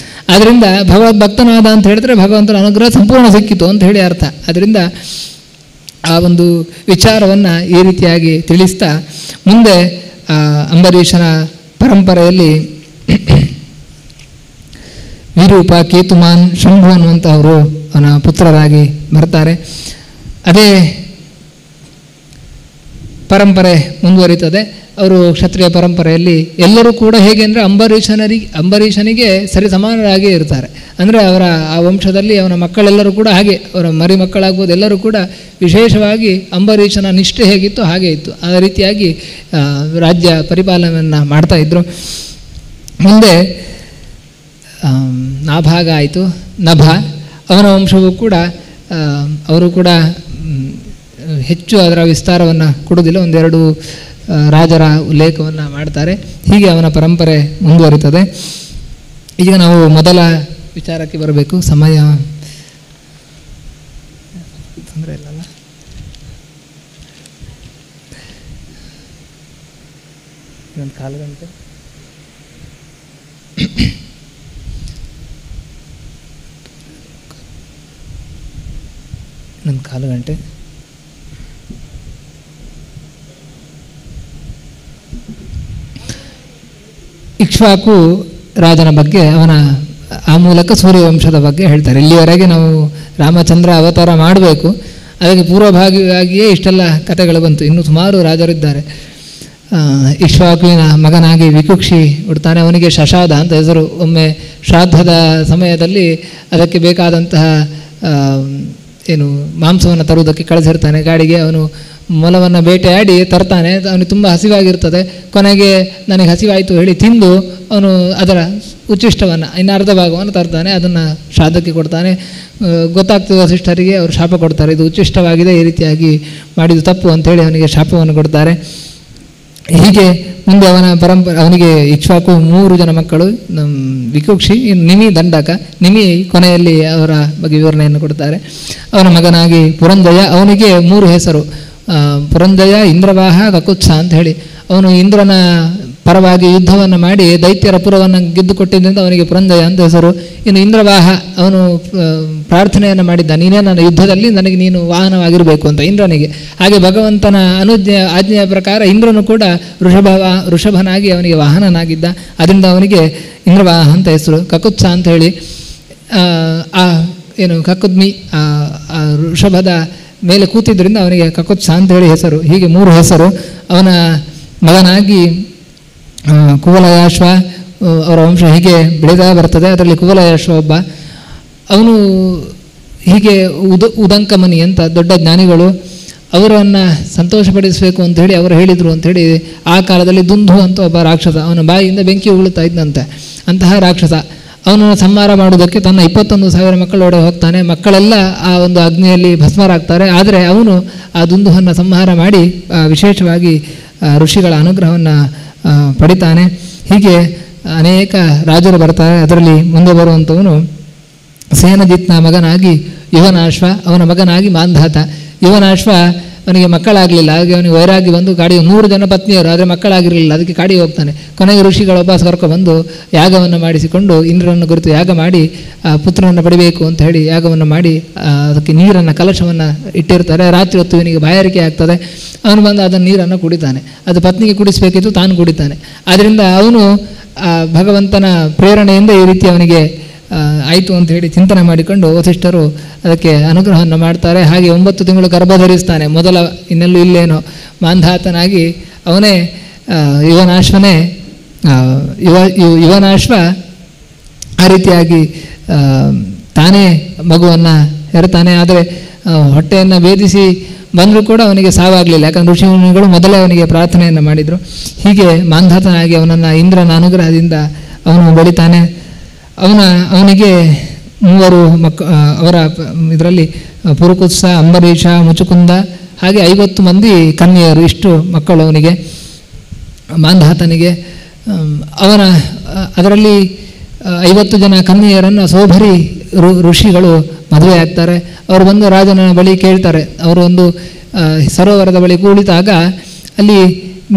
ಆದ್ದರಿಂದ ಭಗವದ್ಭಕ್ತನಾದ ಅಂತ ಹೇಳಿದ್ರೆ ಭಗವಂತನ ಅನುಗ್ರಹ ಸಂಪೂರ್ಣ ಸಿಕ್ಕಿತು ಅಂತ ಹೇಳಿ ಅರ್ಥ. ಅದರಿಂದ ಆ ಒಂದು ವಿಚಾರವನ್ನು ಈ ರೀತಿಯಾಗಿ ತಿಳಿಸ್ತಾ ಮುಂದೆ ಅಂಬರೀಷನ ಪರಂಪರೆಯಲ್ಲಿ ವಿರೂಪ, ಕೇತುಮಾನ್, ಶಂಭು ಅನ್ನುವಂಥವರು ಅವನ ಪುತ್ರರಾಗಿ ಬರ್ತಾರೆ. ಅದೇ ಪರಂಪರೆ ಮುಂದುವರಿತದೆ. ಅವರು ಕ್ಷತ್ರಿಯ ಪರಂಪರೆಯಲ್ಲಿ ಎಲ್ಲರೂ ಕೂಡ ಹೇಗೆ ಅಂದರೆ ಅಂಬರೀಷನಿಗೆ ಸರಿ ಸಮಾನರಾಗಿ ಇರ್ತಾರೆ. ಅಂದರೆ ಅವರ ಆ ವಂಶದಲ್ಲಿ ಅವನ ಮಕ್ಕಳೆಲ್ಲರೂ ಕೂಡ ಹಾಗೆ, ಅವರ ಮರಿ ಮಕ್ಕಳಾಗ್ಬೋದು, ಎಲ್ಲರೂ ಕೂಡ ವಿಶೇಷವಾಗಿ ಅಂಬರೀಷನ ನಿಷ್ಠೆ ಹೇಗಿತ್ತು ಹಾಗೆ ಇತ್ತು. ಆ ರೀತಿಯಾಗಿ ರಾಜ್ಯ ಪರಿಪಾಲನೆಯನ್ನು ಮಾಡ್ತಾಯಿದ್ರು. ಮುಂದೆ ನಾಭಾಗ ಆಯಿತು. ನಭ ಅವನ ವಂಶವೂ ಕೂಡ ಅವರು ಕೂಡ ಹೆಚ್ಚು ಅದರ ವಿಸ್ತಾರವನ್ನು ಕೊಡೋದಿಲ್ಲ, 1-2 ರಾಜರ ಉಲ್ಲೇಖವನ್ನು ಮಾಡ್ತಾರೆ. ಹೀಗೆ ಅವನ ಪರಂಪರೆ ಮುಂದುವರಿತದೆ. ಈಗ ನಾವು ಮೊದಲ ವಿಚಾರಕ್ಕೆ ಬರಬೇಕು. ಸಮಯ ತೊಂದರೆ ಇಲ್ಲಲ್ಲ. ಇನ್ನೊಂದು 1/4 ಗಂಟೆ ಇಕ್ಷ್ವಾಕು ರಾಜನ ಬಗ್ಗೆ, ಅವನ ಆ ಮೂಲಕ ಸೂರ್ಯವಂಶದ ಬಗ್ಗೆ ಹೇಳ್ತಾರೆ. ಇಲ್ಲಿವರೆಗೆ ನಾವು ರಾಮಚಂದ್ರ ಅವತಾರ ಮಾಡಬೇಕು, ಅದಕ್ಕೆ ಪೂರ್ವಭಾಗಿಯಾಗಿಯೇ ಇಷ್ಟೆಲ್ಲ ಕಥೆಗಳು ಬಂತು. ಇನ್ನೂ ಸುಮಾರು ರಾಜರಿದ್ದಾರೆ. ಇಕ್ಷ್ವಾಕುವಿನ ಮಗನಾಗಿ ವಿಕುಕ್ಷಿ ಹುಡ್ತಾನೆ. ಅವನಿಗೆ ಶಶಾದ ಅಂತ ಹೆಸರು. ಒಮ್ಮೆ ಶ್ರಾದ್ದದ ಸಮಯದಲ್ಲಿ ಅದಕ್ಕೆ ಬೇಕಾದಂತಹ ಏನು ಮಾಂಸವನ್ನು ತರುವುದಕ್ಕೆ ಕಳಿಸಿರ್ತಾನೆ ಗಾಡಿಗೆ. ಅವನು ಮೊಲವನ್ನು ಬೇಟೆಯಾಡಿ ತರ್ತಾನೆ, ಅವನಿಗೆ ತುಂಬ ಹಸಿವಾಗಿರ್ತದೆ. ಕೊನೆಗೆ ನನಗೆ ಹಸಿವಾಯಿತು ಹೇಳಿ ತಿಂದು ಅವನು ಅದರ ಉಚ್ಚಿಷ್ಟವನ್ನು ಇನ್ನು ಅರ್ಧ ಭಾಗವನ್ನು ತರ್ತಾನೆ, ಅದನ್ನು ಶ್ರಾದ್ದಕ್ಕೆ ಕೊಡ್ತಾನೆ. ಗೊತ್ತಾಗ್ತದೆ ವಸಿಷ್ಠರಿಗೆ, ಅವರು ಶಾಪ ಕೊಡ್ತಾರೆ, ಇದು ಉಚ್ಚಿಷ್ಟವಾಗಿದೆ, ಈ ರೀತಿಯಾಗಿ ಮಾಡಿದ್ದು ತಪ್ಪು ಅಂಥೇಳಿ ಅವನಿಗೆ ಶಾಪವನ್ನು ಕೊಡ್ತಾರೆ. ಹೀಗೆ ಮುಂದೆ ಅವನ ಪರಂಪರೆ, ಅವನಿಗೆ ಇಕ್ಷ್ವಾಕು 3 ಜನ ಮಕ್ಕಳು, ವಿಕುಕ್ಷಿ, ನಿಮಿ, ದಂಡಕ. ನಿಮಿ ಕೊನೆಯಲ್ಲಿ ಅವರ ಬಗ್ಗೆ ವಿವರಣೆಯನ್ನು ಕೊಡ್ತಾರೆ. ಅವನ ಮಗನಾಗಿ ಪುರಂದಯ, ಅವನಿಗೆ 3 ಹೆಸರು, ಪುರಂದಯ, ಇಂದ್ರವಾಹ, ಕಕುತ್ಸ ಅಂತ ಹೇಳಿ. ಅವನು ಇಂದ್ರನ ಪರವಾಗಿ ಯುದ್ಧವನ್ನು ಮಾಡಿ ದೈತ್ಯರ ಪುರವನ್ನು ಗೆದ್ದುಕೊಟ್ಟಿದ್ದರಿಂದ ಅವನಿಗೆ ಪುರಂದಯ ಅಂತ ಹೆಸರು. ಇನ್ನು ಇಂದ್ರವಾಹ, ಅವನು ಪ್ರಾರ್ಥನೆಯನ್ನು ಮಾಡಿದ್ದ, ನೀನೇ ನನ್ನ ಯುದ್ಧದಲ್ಲಿ ನನಗೆ ನೀನು ವಾಹನವಾಗಿರಬೇಕು ಅಂತ ಇಂದ್ರನಿಗೆ. ಹಾಗೆ ಭಗವಂತನ ಆಜ್ಞೆಯ ಪ್ರಕಾರ ಇಂದ್ರನು ಕೂಡ ಋಷಭನಾಗಿ ಅವನಿಗೆ ವಾಹನನಾಗಿದ್ದ, ಅದರಿಂದ ಅವನಿಗೆ ಇಂದ್ರವಾಹ ಅಂತ ಹೆಸರು. ಕಕುತ್ಸ ಅಂತ ಹೇಳಿ ಏನು ಕಕುದ್ಮಿ, ಆ ಋಷಭದ ಮೇಲೆ ಕೂತಿದ್ದರಿಂದ ಅವನಿಗೆ ಕಕುತ್ಸ ಅಂತೇಳಿ ಹೆಸರು. ಹೀಗೆ 3 ಹೆಸರು. ಅವನ ಮಗನಾಗಿ ಕುವಲಯಾಶ್ವ, ಅವರ ವಂಶ ಹೀಗೆ ಬೆಳೆದ ಬರ್ತದೆ. ಅದರಲ್ಲಿ ಕುವಲಯಾಶ್ವ ಒಬ್ಬ. ಅವನು ಹೀಗೆ ಉದಂಕಮನಿ ಅಂತ ದೊಡ್ಡ ಜ್ಞಾನಿಗಳು, ಅವರನ್ನು ಸಂತೋಷಪಡಿಸಬೇಕು ಅಂಥೇಳಿ ಅವರು ಹೇಳಿದರು ಅಂಥೇಳಿ ಆ ಕಾಲದಲ್ಲಿ ದುಂದು ಅಂತ ಒಬ್ಬ ರಾಕ್ಷಸ, ಅವನ ಬಾಯಿಯಿಂದ ಬೆಂಕಿ ಉಗುಳುತ್ತಾ ಇದ್ದಂತೆ. ಅಂತಹ ರಾಕ್ಷಸ ಅವನನ್ನು ಸಂಹಾರ ಮಾಡುವುದಕ್ಕೆ ತನ್ನ 21,000 ಮಕ್ಕಳೊಡೆ ಹೋಗ್ತಾನೆ. ಮಕ್ಕಳೆಲ್ಲ ಆ ಒಂದು ಅಗ್ನಿಯಲ್ಲಿ ಭಸ್ಮರಾಗ್ತಾರೆ. ಆದರೆ ಅವನು ಆ ದುಂದುವನ್ನು ಸಂಹಾರ ಮಾಡಿ ವಿಶೇಷವಾಗಿ ಋಷಿಗಳ ಅನುಗ್ರಹವನ್ನು ಪಡಿತಾನೆ. ಹೀಗೆ ಅನೇಕ ರಾಜರು ಬರ್ತಾರೆ. ಅದರಲ್ಲಿ ಮುಂದೆ ಬರುವಂಥವನು ಸೇನಜಿತ್ನ ಮಗನಾಗಿ ಯುವನಾಶ್ವ, ಅವನ ಮಗನಾಗಿ ಮಾಂಧಾತ. ಯುವನಾಶ್ವ ಅವನಿಗೆ ಮಕ್ಕಳಾಗಲಿಲ್ಲ, ಹಾಗೆ ಅವನಿಗೆ ವೈರಾಗಿ ಬಂದು ಕಾಡಿಗೆ 100 ಜನ ಪತ್ನಿಯರು, ಆದರೆ ಮಕ್ಕಳಾಗಿರಲಿಲ್ಲ, ಅದಕ್ಕೆ ಕಾಡಿಗೆ ಹೋಗ್ತಾನೆ. ಕೊನೆಗೆ ಋಷಿಗಳೊಬ್ಬ ಕರ್ಕೊಂಡು ಯಾಗವನ್ನು ಮಾಡಿಸಿಕೊಂಡು ಇಂದ್ರನನ್ನು ಕುರಿತು ಯಾಗ ಮಾಡಿ ಪುತ್ರನನ್ನು ಪಡಿಬೇಕು ಅಂತ ಹೇಳಿ ಯಾಗವನ್ನು ಮಾಡಿ ಅದಕ್ಕೆ ನೀರನ್ನು ಕಲಶವನ್ನು ಇಟ್ಟಿರ್ತಾರೆ. ರಾತ್ರಿ ಹೊತ್ತು ಇವನಿಗೆ ಬಾಯಾರಿಕೆ ಆಗ್ತದೆ. ಅವನು ಬಂದು ಅದನ್ನು ನೀರನ್ನು ಕುಡಿತಾನೆ. ಅದು ಪತ್ನಿಗೆ ಕುಡಿಸಬೇಕಿತ್ತು, ತಾನು ಕುಡಿತಾನೆ. ಆದ್ದರಿಂದ ಅವನು ಭಗವಂತನ ಪ್ರೇರಣೆಯಿಂದ ಈ ರೀತಿ ಅವನಿಗೆ ಆಯಿತು ಅಂತ ಹೇಳಿ ಚಿಂತನೆ ಮಾಡಿಕೊಂಡು ವಸಿಷ್ಠರು ಅದಕ್ಕೆ ಅನುಗ್ರಹವನ್ನು ಮಾಡ್ತಾರೆ. ಹಾಗೆ 9 ತಿಂಗಳು ಗರ್ಭಧರಿಸ್ತಾನೆ. ಮೊದಲ ಇನ್ನೆಲ್ಲೂ ಇಲ್ಲೇನೋ ಮಾಂಧಾತನಾಗಿ ಅವನೇ ಯುವನಾಶ್ವನೇ ಯುವನಾಶ್ವ ಆ ರೀತಿಯಾಗಿ ತಾನೇ ಮಗುವನ್ನು ಹೆರ್ತಾನೆ. ಆದರೆ ಹೊಟ್ಟೆಯನ್ನು ಭೇದಿಸಿ ಬಂದರೂ ಕೂಡ ಅವನಿಗೆ ಸಾವಾಗಲಿಲ್ಲ, ಯಾಕಂದರೆ ಋಷಿಮುನಿಗಳು ಮೊದಲೇ ಅವನಿಗೆ ಪ್ರಾರ್ಥನೆಯನ್ನು ಮಾಡಿದರು. ಹೀಗೆ ಮಾಂಧಾತನಾಗಿ ಅವನನ್ನು ಇಂದ್ರನ ಅನುಗ್ರಹದಿಂದ ಅವನು ಬೆಳಿತಾನೆ. ಅವನಿಗೆ 3 ಅವರ ಇದರಲ್ಲಿ ಪುರುಕುತ್ಸ, ಅಂಬರೀಷ, ಮುಚುಕುಂದ, ಹಾಗೆ 50 ಮಂದಿ ಕನ್ಯೆಯರು. ಇಷ್ಟು ಮಕ್ಕಳು ಅವನಿಗೆ, ಮಾಂಧಾತನಿಗೆ. ಅದರಲ್ಲಿ 50 ಜನ ಕನ್ಯೆಯರನ್ನು ಸೋಭರಿ ಋಷಿಗಳು ಮದುವೆ ಆಗ್ತಾರೆ. ಅವರು ಬಂದು ರಾಜನ ಬಳಿ ಕೇಳ್ತಾರೆ. ಅವರು ಒಂದು ಸರೋವರದ ಬಳಿ ಕುಳಿತಾಗ ಅಲ್ಲಿ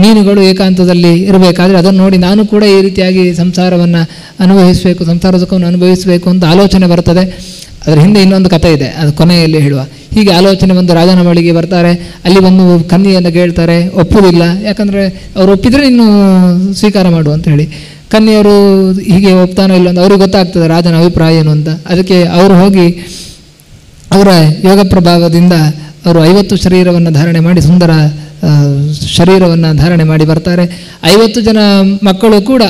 ಮೀನುಗಳು ಏಕಾಂತದಲ್ಲಿ ಇರಬೇಕಾದ್ರೆ ಅದನ್ನು ನೋಡಿ ನಾನು ಕೂಡ ಈ ರೀತಿಯಾಗಿ ಸಂಸಾರವನ್ನು ಅನುಭವಿಸಬೇಕು, ಸಂಸಾರ ಸುಖವನ್ನು ಅನುಭವಿಸಬೇಕು ಅಂತ ಆಲೋಚನೆ ಬರ್ತದೆ. ಅದರ ಹಿಂದೆ ಇನ್ನೊಂದು ಕಥೆ ಇದೆ, ಅದು ಕೊನೆಯಲ್ಲಿ ಹೇಳುವ. ಹೀಗೆ ಆಲೋಚನೆ ಬಂದು ರಾಜನ ಬಳಿಗೆ ಬರ್ತಾರೆ. ಅಲ್ಲಿ ಬಂದು ಕನ್ಯೆಯನ್ನು ಕೇಳ್ತಾರೆ, ಒಪ್ಪುವುದಿಲ್ಲ. ಯಾಕಂದರೆ ಅವರು ಒಪ್ಪಿದರೆ ಇನ್ನೂ ಸ್ವೀಕಾರ ಮಾಡು ಅಂತ ಹೇಳಿ. ಕನ್ಯೆಯರು ಹೀಗೆ ಒಪ್ತಾನೋ ಇಲ್ಲ ಅಂತ ಅವ್ರಿಗೆ ಗೊತ್ತಾಗ್ತದೆ ರಾಜನ ಅಭಿಪ್ರಾಯ ಏನು ಅಂತ. ಅದಕ್ಕೆ ಅವರು ಹೋಗಿ ಅವರ ಯೋಗ ಪ್ರಭಾವದಿಂದ ಅವರು 50 ಶರೀರವನ್ನು ಧಾರಣೆ ಮಾಡಿ ಸುಂದರ ಶರೀರವನ್ನು ಧಾರಣೆ ಮಾಡಿ ಬರ್ತಾರೆ. 50 ಜನ ಮಕ್ಕಳು ಕೂಡ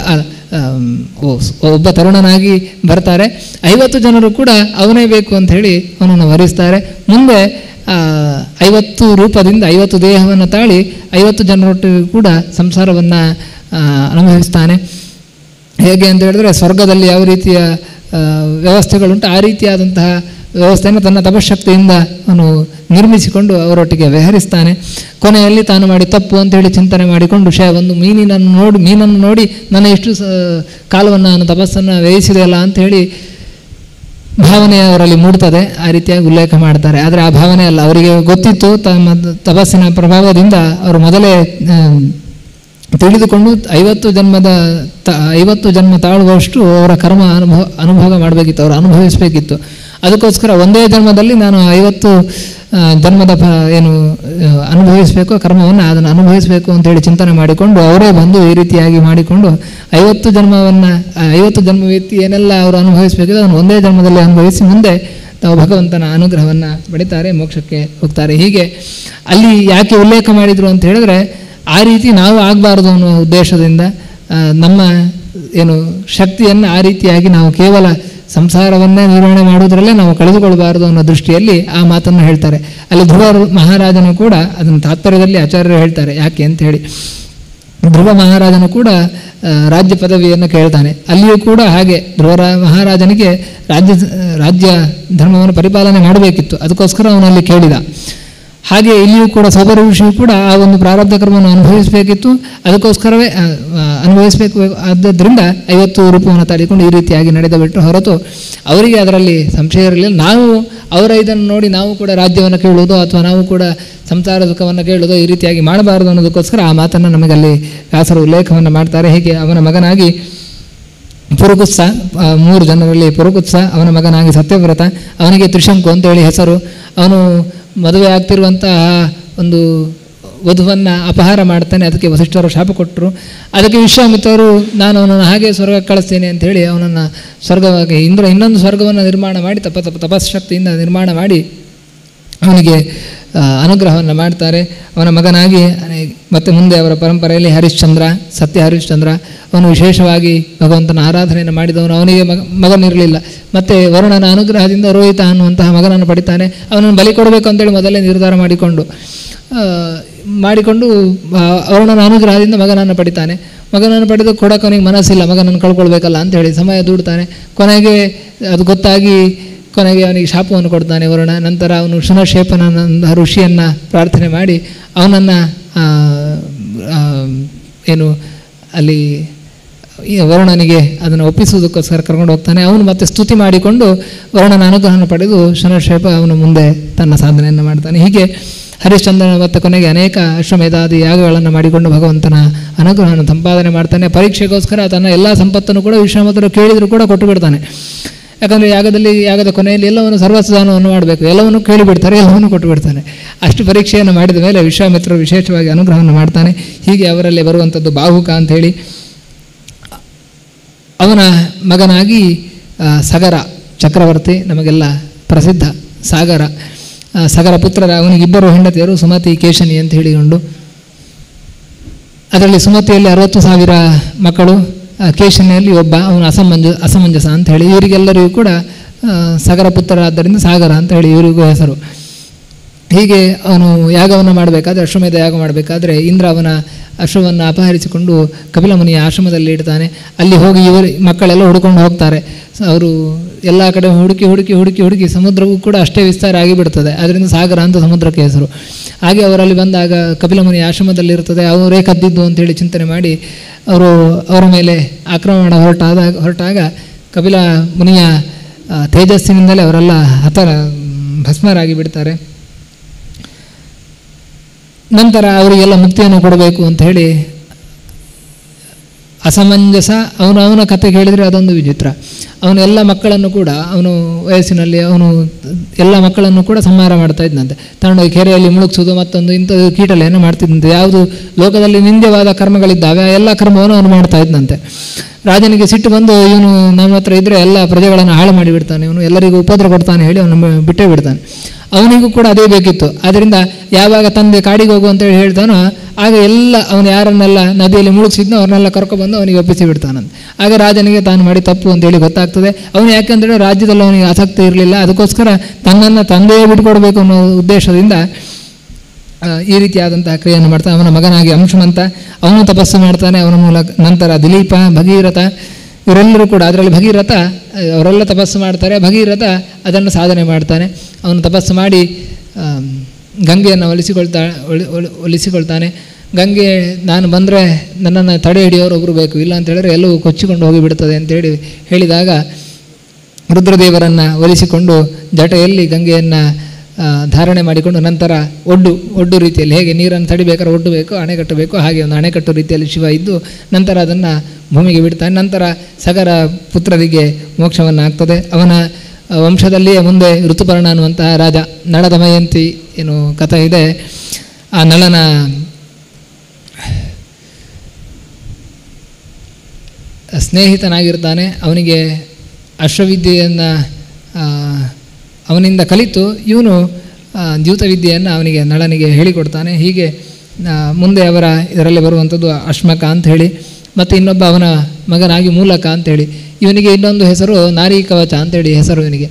ಒಬ್ಬ ತರುಣನಾಗಿ ಬರ್ತಾರೆ. 50 ಜನರು ಕೂಡ ಅವನೇ ಬೇಕು ಅಂತ ಹೇಳಿ ಅವನನ್ನು ವರಿಸ್ತಾರೆ. ಮುಂದೆ 50 ರೂಪದಿಂದ 50 ದೇಹವನ್ನು ತಾಳಿ 50 ಜನರೊಟ್ಟಿಗೆ ಕೂಡ ಸಂಸಾರವನ್ನು ಅನುಭವಿಸ್ತಾನೆ. ಹೇಗೆ ಅಂತ ಹೇಳಿದ್ರೆ ಸ್ವರ್ಗದಲ್ಲಿ ಯಾವ ರೀತಿಯ ವ್ಯವಸ್ಥೆಗಳುಂಟು ಆ ರೀತಿಯಾದಂತಹ ವ್ಯವಸ್ಥೆಯನ್ನು ತನ್ನ ತಪಶಕ್ತಿಯಿಂದ ಅವನು ನಿರ್ಮಿಸಿಕೊಂಡು ಅವರೊಟ್ಟಿಗೆ ವ್ಯವಹರಿಸ್ತಾನೆ. ಕೊನೆಯಲ್ಲಿ ತಾನು ಮಾಡಿ ತಪ್ಪು ಅಂತೇಳಿ ಚಿಂತನೆ ಮಾಡಿಕೊಂಡು ಒಂದು ಮೀನನ್ನು ನೋಡಿ ನನ್ನ ಎಷ್ಟು ಕಾಲವನ್ನು ನಾನು ತಪಸ್ಸನ್ನು ವ್ಯಯಿಸಿದೆಯಲ್ಲ ಅಂಥೇಳಿ ಭಾವನೆ ಅವರಲ್ಲಿ ಮೂಡ್ತದೆ. ಆ ರೀತಿಯಾಗಿ ಉಲ್ಲೇಖ ಮಾಡ್ತಾರೆ. ಆದರೆ ಆ ಭಾವನೆ ಅಲ್ಲ, ಅವರಿಗೆ ಗೊತ್ತಿತ್ತು ತಮ್ಮ ತಪಸ್ಸಿನ ಪ್ರಭಾವದಿಂದ ಅವರು ಮೊದಲೇ ತಿಳಿದುಕೊಂಡು 50 ಜನ್ಮ ತಾಳುವಷ್ಟು ಅವರ ಕರ್ಮ ಅನುಭವ ಮಾಡಬೇಕಿತ್ತು, ಅವರು ಅನುಭವಿಸಬೇಕಿತ್ತು. ಅದಕ್ಕೋಸ್ಕರ ಒಂದೇ ಜನ್ಮದಲ್ಲಿ ನಾನು 50 ಜನ್ಮದ ಏನು ಅನುಭವಿಸಬೇಕು ಕರ್ಮವನ್ನು ಅದನ್ನು ಅನುಭವಿಸಬೇಕು ಅಂತೇಳಿ ಚಿಂತನೆ ಮಾಡಿಕೊಂಡು ಅವರೇ ಬಂದು ಈ ರೀತಿಯಾಗಿ ಮಾಡಿಕೊಂಡು 50 ಜನ್ಮ ವ್ಯಕ್ತಿ ಏನೆಲ್ಲ ಅವರು ಅನುಭವಿಸಬೇಕಿದೆ ಅದನ್ನು ಒಂದೇ ಜನ್ಮದಲ್ಲಿ ಅನುಭವಿಸಿ ಮುಂದೆ ತಾವು ಭಗವಂತನ ಅನುಗ್ರಹವನ್ನು ಪಡಿತಾರೆ, ಮೋಕ್ಷಕ್ಕೆ ಹೋಗ್ತಾರೆ. ಹೀಗೆ ಅಲ್ಲಿ ಯಾಕೆ ಉಲ್ಲೇಖ ಮಾಡಿದರು ಅಂತ ಹೇಳಿದ್ರೆ ಆ ರೀತಿ ನಾವು ಆಗಬಾರ್ದು ಅನ್ನೋ ಉದ್ದೇಶದಿಂದ ನಮ್ಮ ಏನು ಶಕ್ತಿಯನ್ನು ಆ ರೀತಿಯಾಗಿ ನಾವು ಕೇವಲ ಸಂಸಾರವನ್ನೇ ನಿರ್ವಹಣೆ ಮಾಡುವುದರಲ್ಲೇ ನಾವು ಕಳೆದುಕೊಳ್ಬಾರದು ಅನ್ನೋ ದೃಷ್ಟಿಯಲ್ಲಿ ಆ ಮಾತನ್ನು ಹೇಳ್ತಾರೆ. ಅಲ್ಲಿ ಧ್ರುವ ಮಹಾರಾಜನು ಕೂಡ ಅದನ್ನು ತಾತ್ಪರ್ಯದಲ್ಲಿ ಆಚಾರ್ಯರು ಹೇಳ್ತಾರೆ ಯಾಕೆ ಅಂತ ಹೇಳಿ. ಧ್ರುವ ಮಹಾರಾಜನು ಕೂಡ ರಾಜ್ಯ ಪದವಿಯನ್ನು ಕೇಳ್ತಾನೆ. ಅಲ್ಲಿಯೂ ಕೂಡ ಹಾಗೆ ಧ್ರುವ ಮಹಾರಾಜನಿಗೆ ರಾಜ್ಯ ಧರ್ಮವನ್ನು ಪರಿಪಾಲನೆ ಮಾಡಬೇಕಿತ್ತು, ಅದಕ್ಕೋಸ್ಕರ ಅವನಲ್ಲಿ ಕೇಳಿದ. ಹಾಗೆ ಇಲ್ಲಿಯೂ ಕೂಡ ಸೋಬರ ಋಷಿಯು ಕೂಡ ಆ ಒಂದು ಪ್ರಾರಬ್ಧ ಕರ್ಮವನ್ನು ಅನುಭವಿಸಬೇಕಿತ್ತು, ಅದಕ್ಕೋಸ್ಕರವೇ ಅನುಭವಿಸಬೇಕು. ಆದ್ದರಿಂದ 50 ರೂಪವನ್ನು ತಾಳಿಕೊಂಡು ಈ ರೀತಿಯಾಗಿ ನಡೆದ ಬಿಟ್ಟರು ಹೊರತು ಅವರಿಗೆ ಅದರಲ್ಲಿ ಸಂಶಯ ಇರಲಿಲ್ಲ. ನಾವು ಅವರ ಇದನ್ನು ನೋಡಿ ನಾವು ಕೂಡ ರಾಜ್ಯವನ್ನು ಕೇಳುವುದು ಅಥವಾ ನಾವು ಕೂಡ ಸಂಸಾರ ಸುಖವನ್ನು ಕೇಳುವುದು ಈ ರೀತಿಯಾಗಿ ಮಾಡಬಾರದು ಅನ್ನೋದಕ್ಕೋಸ್ಕರ ಆ ಮಾತನ್ನು ನಮಗಲ್ಲಿ ವ್ಯಾಸರು ಉಲ್ಲೇಖವನ್ನು ಮಾಡ್ತಾರೆ. ಹೀಗೆ ಅವನ ಮಗನಾಗಿ ಪುರುಕುತ್ಸ, 3 ಜನರಲ್ಲಿ ಪುರುಕುತ್ಸ, ಅವನ ಮಗನಾಗಿ ಸತ್ಯವ್ರತ, ಅವನಿಗೆ ತ್ರಿಶಂಕು ಅಂತೇಳಿ ಹೆಸರು. ಅವನು ಮದುವೆ ಆಗ್ತಿರುವಂತಹ ಒಂದು ವಧುವನ್ನು ಅಪಹಾರ ಮಾಡ್ತಾನೆ. ಅದಕ್ಕೆ ವಸಿಷ್ಠರು ಶಾಪ ಕೊಟ್ಟರು. ಅದಕ್ಕೆ ವಿಶ್ವಾಮಿತ್ರರು ನಾನು ಅವನನ್ನು ಹಾಗೆ ಸ್ವರ್ಗಕ್ಕೆ ಕಳಿಸ್ತೇನೆ ಅಂಥೇಳಿ ಅವನನ್ನು ಸ್ವರ್ಗವಾಗಿ ಇನ್ನೊಂದು ಸ್ವರ್ಗವನ್ನು ನಿರ್ಮಾಣ ಮಾಡಿ ತಪಸ್ಶಕ್ತಿಯಿಂದ ನಿರ್ಮಾಣ ಮಾಡಿ ಅವನಿಗೆ ಅನುಗ್ರಹವನ್ನು ಮಾಡ್ತಾರೆ. ಅವನ ಮಗನಾಗಿ ಮತ್ತು ಮುಂದೆ ಅವರ ಪರಂಪರೆಯಲ್ಲಿ ಹರಿಶ್ಚಂದ್ರ, ಸತ್ಯ ಹರಿಶ್ಚಂದ್ರ, ಅವನು ವಿಶೇಷವಾಗಿ ಭಗವಂತನ ಆರಾಧನೆಯನ್ನು ಮಾಡಿದವನು. ಅವನಿಗೆ ಮಗನಿರಲಿಲ್ಲ. ಮತ್ತು ವರುಣನ ಅನುಗ್ರಹದಿಂದ ರೋಹಿತ ಅನ್ನುವಂತಹ ಮಗನನ್ನು ಪಡಿತಾನೆ. ಅವನನ್ನು ಬಲಿ ಕೊಡಬೇಕು ಅಂತೇಳಿ ಮೊದಲೇ ನಿರ್ಧಾರ ಮಾಡಿಕೊಂಡು ವರುಣನ ಅನುಗ್ರಹದಿಂದ ಮಗನನ್ನು ಪಡಿತಾನೆ. ಮಗನನ್ನು ಪಡೆದು ಕೊಡೋಕೆ ಅವನಿಗೆ ಮನಸ್ಸಿಲ್ಲ, ಮಗನನ್ನು ಕಳ್ಕೊಳ್ಬೇಕಲ್ಲ ಅಂಥೇಳಿ ಸಮಯ ದೂಡ್ತಾನೆ. ಕೊನೆಗೆ ಅದು ಗೊತ್ತಾಗಿ ಕೊನೆಗೆ ಅವನಿಗೆ ಶಾಪವನ್ನು ಕೊಡ್ತಾನೆ ವರುಣ. ನಂತರ ಅವನು ಶುನಶೇಪನ ಋಷಿಯನ್ನು ಪ್ರಾರ್ಥನೆ ಮಾಡಿ ಅವನನ್ನು ಅಲ್ಲಿ ವರುಣನಿಗೆ ಅದನ್ನು ಒಪ್ಪಿಸುವುದಕ್ಕೋಸ್ಕರ ಕರ್ಕೊಂಡು ಹೋಗ್ತಾನೆ. ಅವನು ಮತ್ತೆ ಸ್ತುತಿ ಮಾಡಿಕೊಂಡು ವರುಣನ ಅನುಗ್ರಹವನ್ನು ಪಡೆದು ಶುನಶೇಪ ಅವನು ಮುಂದೆ ತನ್ನ ಸಾಧನೆಯನ್ನು ಮಾಡ್ತಾನೆ. ಹೀಗೆ ಹರಿಶ್ಚಂದ್ರನ ಮತ್ತು ಕೊನೆಗೆ ಅನೇಕ ಅಶ್ವಮೇಧಾದಿ ಯಾಗಗಳನ್ನು ಮಾಡಿಕೊಂಡು ಭಗವಂತನ ಅನುಗ್ರಹವನ್ನು ಸಂಪಾದನೆ ಮಾಡ್ತಾನೆ. ಪರೀಕ್ಷೆಗೋಸ್ಕರ ತನ್ನ ಎಲ್ಲ ಸಂಪತ್ತನ್ನು ಕೂಡ ವಿಶ್ವಾಮಿತ್ರರು ಕೇಳಿದರೂ ಕೂಡ ಕೊಟ್ಟು ಬಿಡ್ತಾನೆ. ಯಾಕಂದರೆ ಯಾಗದ ಕೊನೆಯಲ್ಲಿ ಎಲ್ಲವನ್ನು ಸರ್ವಸ್ವದಾನವನ್ನು ಮಾಡಬೇಕು, ಎಲ್ಲವನ್ನು ಕೇಳಿಬಿಡ್ತಾರೆ, ಎಲ್ಲವನ್ನು ಕೊಟ್ಟು ಬಿಡ್ತಾನೆ. ಅಷ್ಟು ಪರೀಕ್ಷೆಯನ್ನು ಮಾಡಿದ ಮೇಲೆ ವಿಶ್ವಾಮಿತ್ರರು ವಿಶೇಷವಾಗಿ ಅನುಗ್ರಹವನ್ನು ಮಾಡ್ತಾನೆ. ಹೀಗೆ ಅವರಲ್ಲಿ ಬರುವಂಥದ್ದು ಬಾಹುಕ ಅಂಥೇಳಿ. ಅವನ ಮಗನಾಗಿ ಸಗರ ಚಕ್ರವರ್ತಿ, ನಮಗೆಲ್ಲ ಪ್ರಸಿದ್ಧ ಸಗರ ಪುತ್ರರ ಅವನಿಗಿಬ್ಬರು ಹೆಂಡತಿಯರು, ಸುಮತಿ ಕೇಶನಿ ಅಂತ ಹೇಳಿಕೊಂಡು. ಅದರಲ್ಲಿ ಸುಮತಿಯಲ್ಲಿ 60,000 ಮಕ್ಕಳು, ಕೇಶನಿಯಲ್ಲಿ ಒಬ್ಬ, ಅವನು ಅಸಮಂಜಸ ಅಂತ ಹೇಳಿ. ಇವರಿಗೆಲ್ಲರಿಗೂ ಕೂಡ ಸಗರ ಪುತ್ರರಾದ್ದರಿಂದ ಸಾಗರ ಅಂತ ಹೇಳಿ ಇವರಿಗೂ ಹೆಸರು. ಹೀಗೆ ಅವನು ಯಾಗವನ್ನು ಮಾಡಬೇಕಾದ್ರೆ, ಅಶ್ವಮೇಧ ಯಾಗ ಮಾಡಬೇಕಾದ್ರೆ ಇಂದ್ರ ಅವನ ಅಶ್ವವನ್ನು ಅಪಹರಿಸಿಕೊಂಡು ಕಪಿಲ ಮುನಿಯ ಆಶ್ರಮದಲ್ಲಿ ಇಡ್ತಾನೆ. ಅಲ್ಲಿ ಹೋಗಿ ಮಕ್ಕಳೆಲ್ಲ ಹುಡ್ಕೊಂಡು ಹೋಗ್ತಾರೆ. ಅವರು ಎಲ್ಲ ಕಡೆ ಹುಡುಕಿ ಸಮುದ್ರವೂ ಕೂಡ ಅಷ್ಟೇ ವಿಸ್ತಾರ ಆಗಿಬಿಡ್ತದೆ. ಅದರಿಂದ ಸಾಗರ ಅಂತ ಸಮುದ್ರಕ್ಕೆ ಹೆಸರು. ಹಾಗೆ ಅವರಲ್ಲಿ ಬಂದಾಗ ಕಪಿಲ ಮುನಿಯ ಆಶ್ರಮದಲ್ಲಿರ್ತದೆ. ಅವರೇ ಕದ್ದಿದ್ದು ಅಂತೇಳಿ ಚಿಂತನೆ ಮಾಡಿ ಅವರ ಮೇಲೆ ಆಕ್ರಮಣ ಹೊರಟಾಗ ಕಪಿಲ ಮುನಿಯ ತೇಜಸ್ಸಿನಿಂದಲೇ ಅವರೆಲ್ಲ ಭಸ್ಮರಾಗಿ ಬಿಡ್ತಾರೆ. ನಂತರ ಅವರಿಗೆಲ್ಲ ಮುಕ್ತಿಯನ್ನು ಕೊಡಬೇಕು ಅಂಥೇಳಿ ಅಸಮಂಜಸ ಅವನ ಕತೆ ಕೇಳಿದರೆ ಅದೊಂದು ವಿಚಿತ್ರ. ಅವನು ಎಲ್ಲ ಮಕ್ಕಳನ್ನು ಕೂಡ ಅವನು ವಯಸ್ಸಿನಲ್ಲಿ ಎಲ್ಲ ಮಕ್ಕಳನ್ನು ಕೂಡ ಸಂಹಾರ ಮಾಡ್ತಾ ಇದ್ದಂತೆ. ತಗೊಂಡೋಗಿ ಕೆರೆಯಲ್ಲಿ ಮುಳುಗಿಸೋದು ಮತ್ತೊಂದು ಇಂಥದ್ದು ಕೀಟಲೆಯನ್ನು ಮಾಡ್ತಿದ್ದಂತೆ. ಯಾವುದು ಲೋಕದಲ್ಲಿ ನಿಂದ್ಯವಾದ ಕರ್ಮಗಳಿದ್ದಾವೆ ಆ ಎಲ್ಲ ಕರ್ಮವನ್ನು ಅವನು ಮಾಡ್ತಾ ಇದ್ದಂತೆ. ರಾಜನಿಗೆ ಸಿಟ್ಟು ಬಂದು ಇವನು ನಮ್ಮ ಹತ್ರ ಇದ್ದರೆ ಎಲ್ಲ ಪ್ರಜೆಗಳನ್ನು ಹಾಳು ಮಾಡಿಬಿಡ್ತಾನೆ, ಇವನು ಎಲ್ಲರಿಗೂ ಉಪದ್ರ ಕೊಡ್ತಾನೆ ಹೇಳಿ ಅವನು ಬಿಟ್ಟೇ ಬಿಡ್ತಾನೆ. ಅವನಿಗೂ ಕೂಡ ಅದೇ ಬೇಕಿತ್ತು. ಆದ್ದರಿಂದ ಯಾವಾಗ ತಂದೆ ಕಾಡಿಗೆ ಹೋಗು ಅಂತೇಳಿ ಹೇಳ್ತಾನೋ ಆಗ ಎಲ್ಲ ಅವನು ಯಾರನ್ನೆಲ್ಲ ನದಿಯಲ್ಲಿ ಮುಳುಗಿಸಿದ್ನೋ ಅವ್ರನ್ನೆಲ್ಲ ಕರ್ಕೊಬಂದು ಅವನಿಗೆ ಒಪ್ಪಿಸಿ ಬಿಡ್ತಾನಂತೆ. ಆಗ ರಾಜನಿಗೆ ತಾನು ಮಾಡಿ ತಪ್ಪು ಅಂತೇಳಿ ಗೊತ್ತಾಗ್ತದೆ. ಅವನು ಯಾಕೆಂದರೆ ರಾಜ್ಯದಲ್ಲಿ ಅವನಿಗೆ ಆಸಕ್ತಿ ಇರಲಿಲ್ಲ, ಅದಕ್ಕೋಸ್ಕರ ತನ್ನನ್ನು ತಂದೆಯೇ ಬಿಟ್ಕೊಡ್ಬೇಕು ಅನ್ನೋ ಉದ್ದೇಶದಿಂದ ಈ ರೀತಿಯಾದಂತಹ ಕ್ರಿಯೆಯನ್ನು ಮಾಡ್ತಾನೆ. ಅವನ ಮಗನಾಗಿ ಅಂಶುಮಂತ ಅವನು ತಪಸ್ಸು ಮಾಡ್ತಾನೆ. ಅವನ ಮೂಲಕ ನಂತರ ದಿಲೀಪ, ಭಗೀರಥ ಇವರೆಲ್ಲರೂ ಕೂಡ, ಅದರಲ್ಲಿ ಭಗೀರಥ ಅವರೆಲ್ಲ ತಪಸ್ಸು ಮಾಡ್ತಾರೆ. ಭಗೀರಥ ಅದನ್ನು ಸಾಧನೆ ಮಾಡ್ತಾನೆ. ಅವನು ತಪಸ್ಸು ಮಾಡಿ ಗಂಗೆಯನ್ನು ಒಲಿಸಿಕೊಳ್ತಾನೆ. ಗಂಗೆ ನಾನು ಬಂದರೆ ನನ್ನನ್ನು ತಡೆ ಹಿಡಿಯೋರು ಒಬ್ಬರು ಬೇಕು, ಇಲ್ಲ ಅಂತ ಹೇಳಿದ್ರೆ ಎಲ್ಲವೂ ಕೊಚ್ಚಿಕೊಂಡು ಹೋಗಿಬಿಡ್ತದೆ ಅಂತೇಳಿ ಹೇಳಿದಾಗ ರುದ್ರದೇವರನ್ನು ಒಲಿಸಿಕೊಂಡು ಜಟೆಯಲ್ಲಿ ಗಂಗೆಯನ್ನು ಧಾರಣೆ ಮಾಡಿಕೊಂಡು ನಂತರ ಒಡ್ಡು ರೀತಿಯಲ್ಲಿ ಹೇಗೆ ನೀರನ್ನು ತಡಿಬೇಕಾದ್ರೆ ಒಡ್ಡು ಬೇಕು, ಅಣೆಕಟ್ಟು ಬೇಕು, ಹಾಗೆ ಒಂದು ಅಣೆಕಟ್ಟು ರೀತಿಯಲ್ಲಿ ಶಿವ ಇದ್ದು ನಂತರ ಅದನ್ನು ಭೂಮಿಗೆ ಬಿಡ್ತಾನೆ. ನಂತರ ಸಗರ ಪುತ್ರರಿಗೆ ಮೋಕ್ಷವನ್ನು ಆಗ್ತದೆ. ಅವನ ವಂಶದಲ್ಲಿಯೇ ಮುಂದೆ ಋತುಪರ್ಣ ಅನ್ನುವಂತಹ ರಾಜ, ನಳ ದಮಯಂತಿ ಏನು ಕಥೆ ಇದೆ, ಆ ನಳನ ಸ್ನೇಹಿತನಾಗಿರ್ತಾನೆ. ಅವನಿಗೆ ಅಶ್ವವಿದ್ಯೆಯನ್ನು ಅವನಿಂದ ಕಲಿತು ಇವನು ದ್ಯೂತವಿದ್ಯೆಯನ್ನು ಅವನಿಗೆ ನಳನಿಗೆ ಹೇಳಿಕೊಡ್ತಾನೆ. ಹೀಗೆ ಮುಂದೆ ಇದರಲ್ಲಿ ಬರುವಂಥದ್ದು ಅಶ್ಮಕ ಅಂತ ಹೇಳಿ, ಮತ್ತು ಇನ್ನೊಬ್ಬ ಅವನ ಮಗನಾಗಿ ಮೂಲಕ ಅಂಥೇಳಿ. ಇವನಿಗೆ ಇನ್ನೊಂದು ಹೆಸರು ನಾರಿ ಕವಚ ಅಂತೇಳಿ ಹೆಸರು ಇವನಿಗೆ.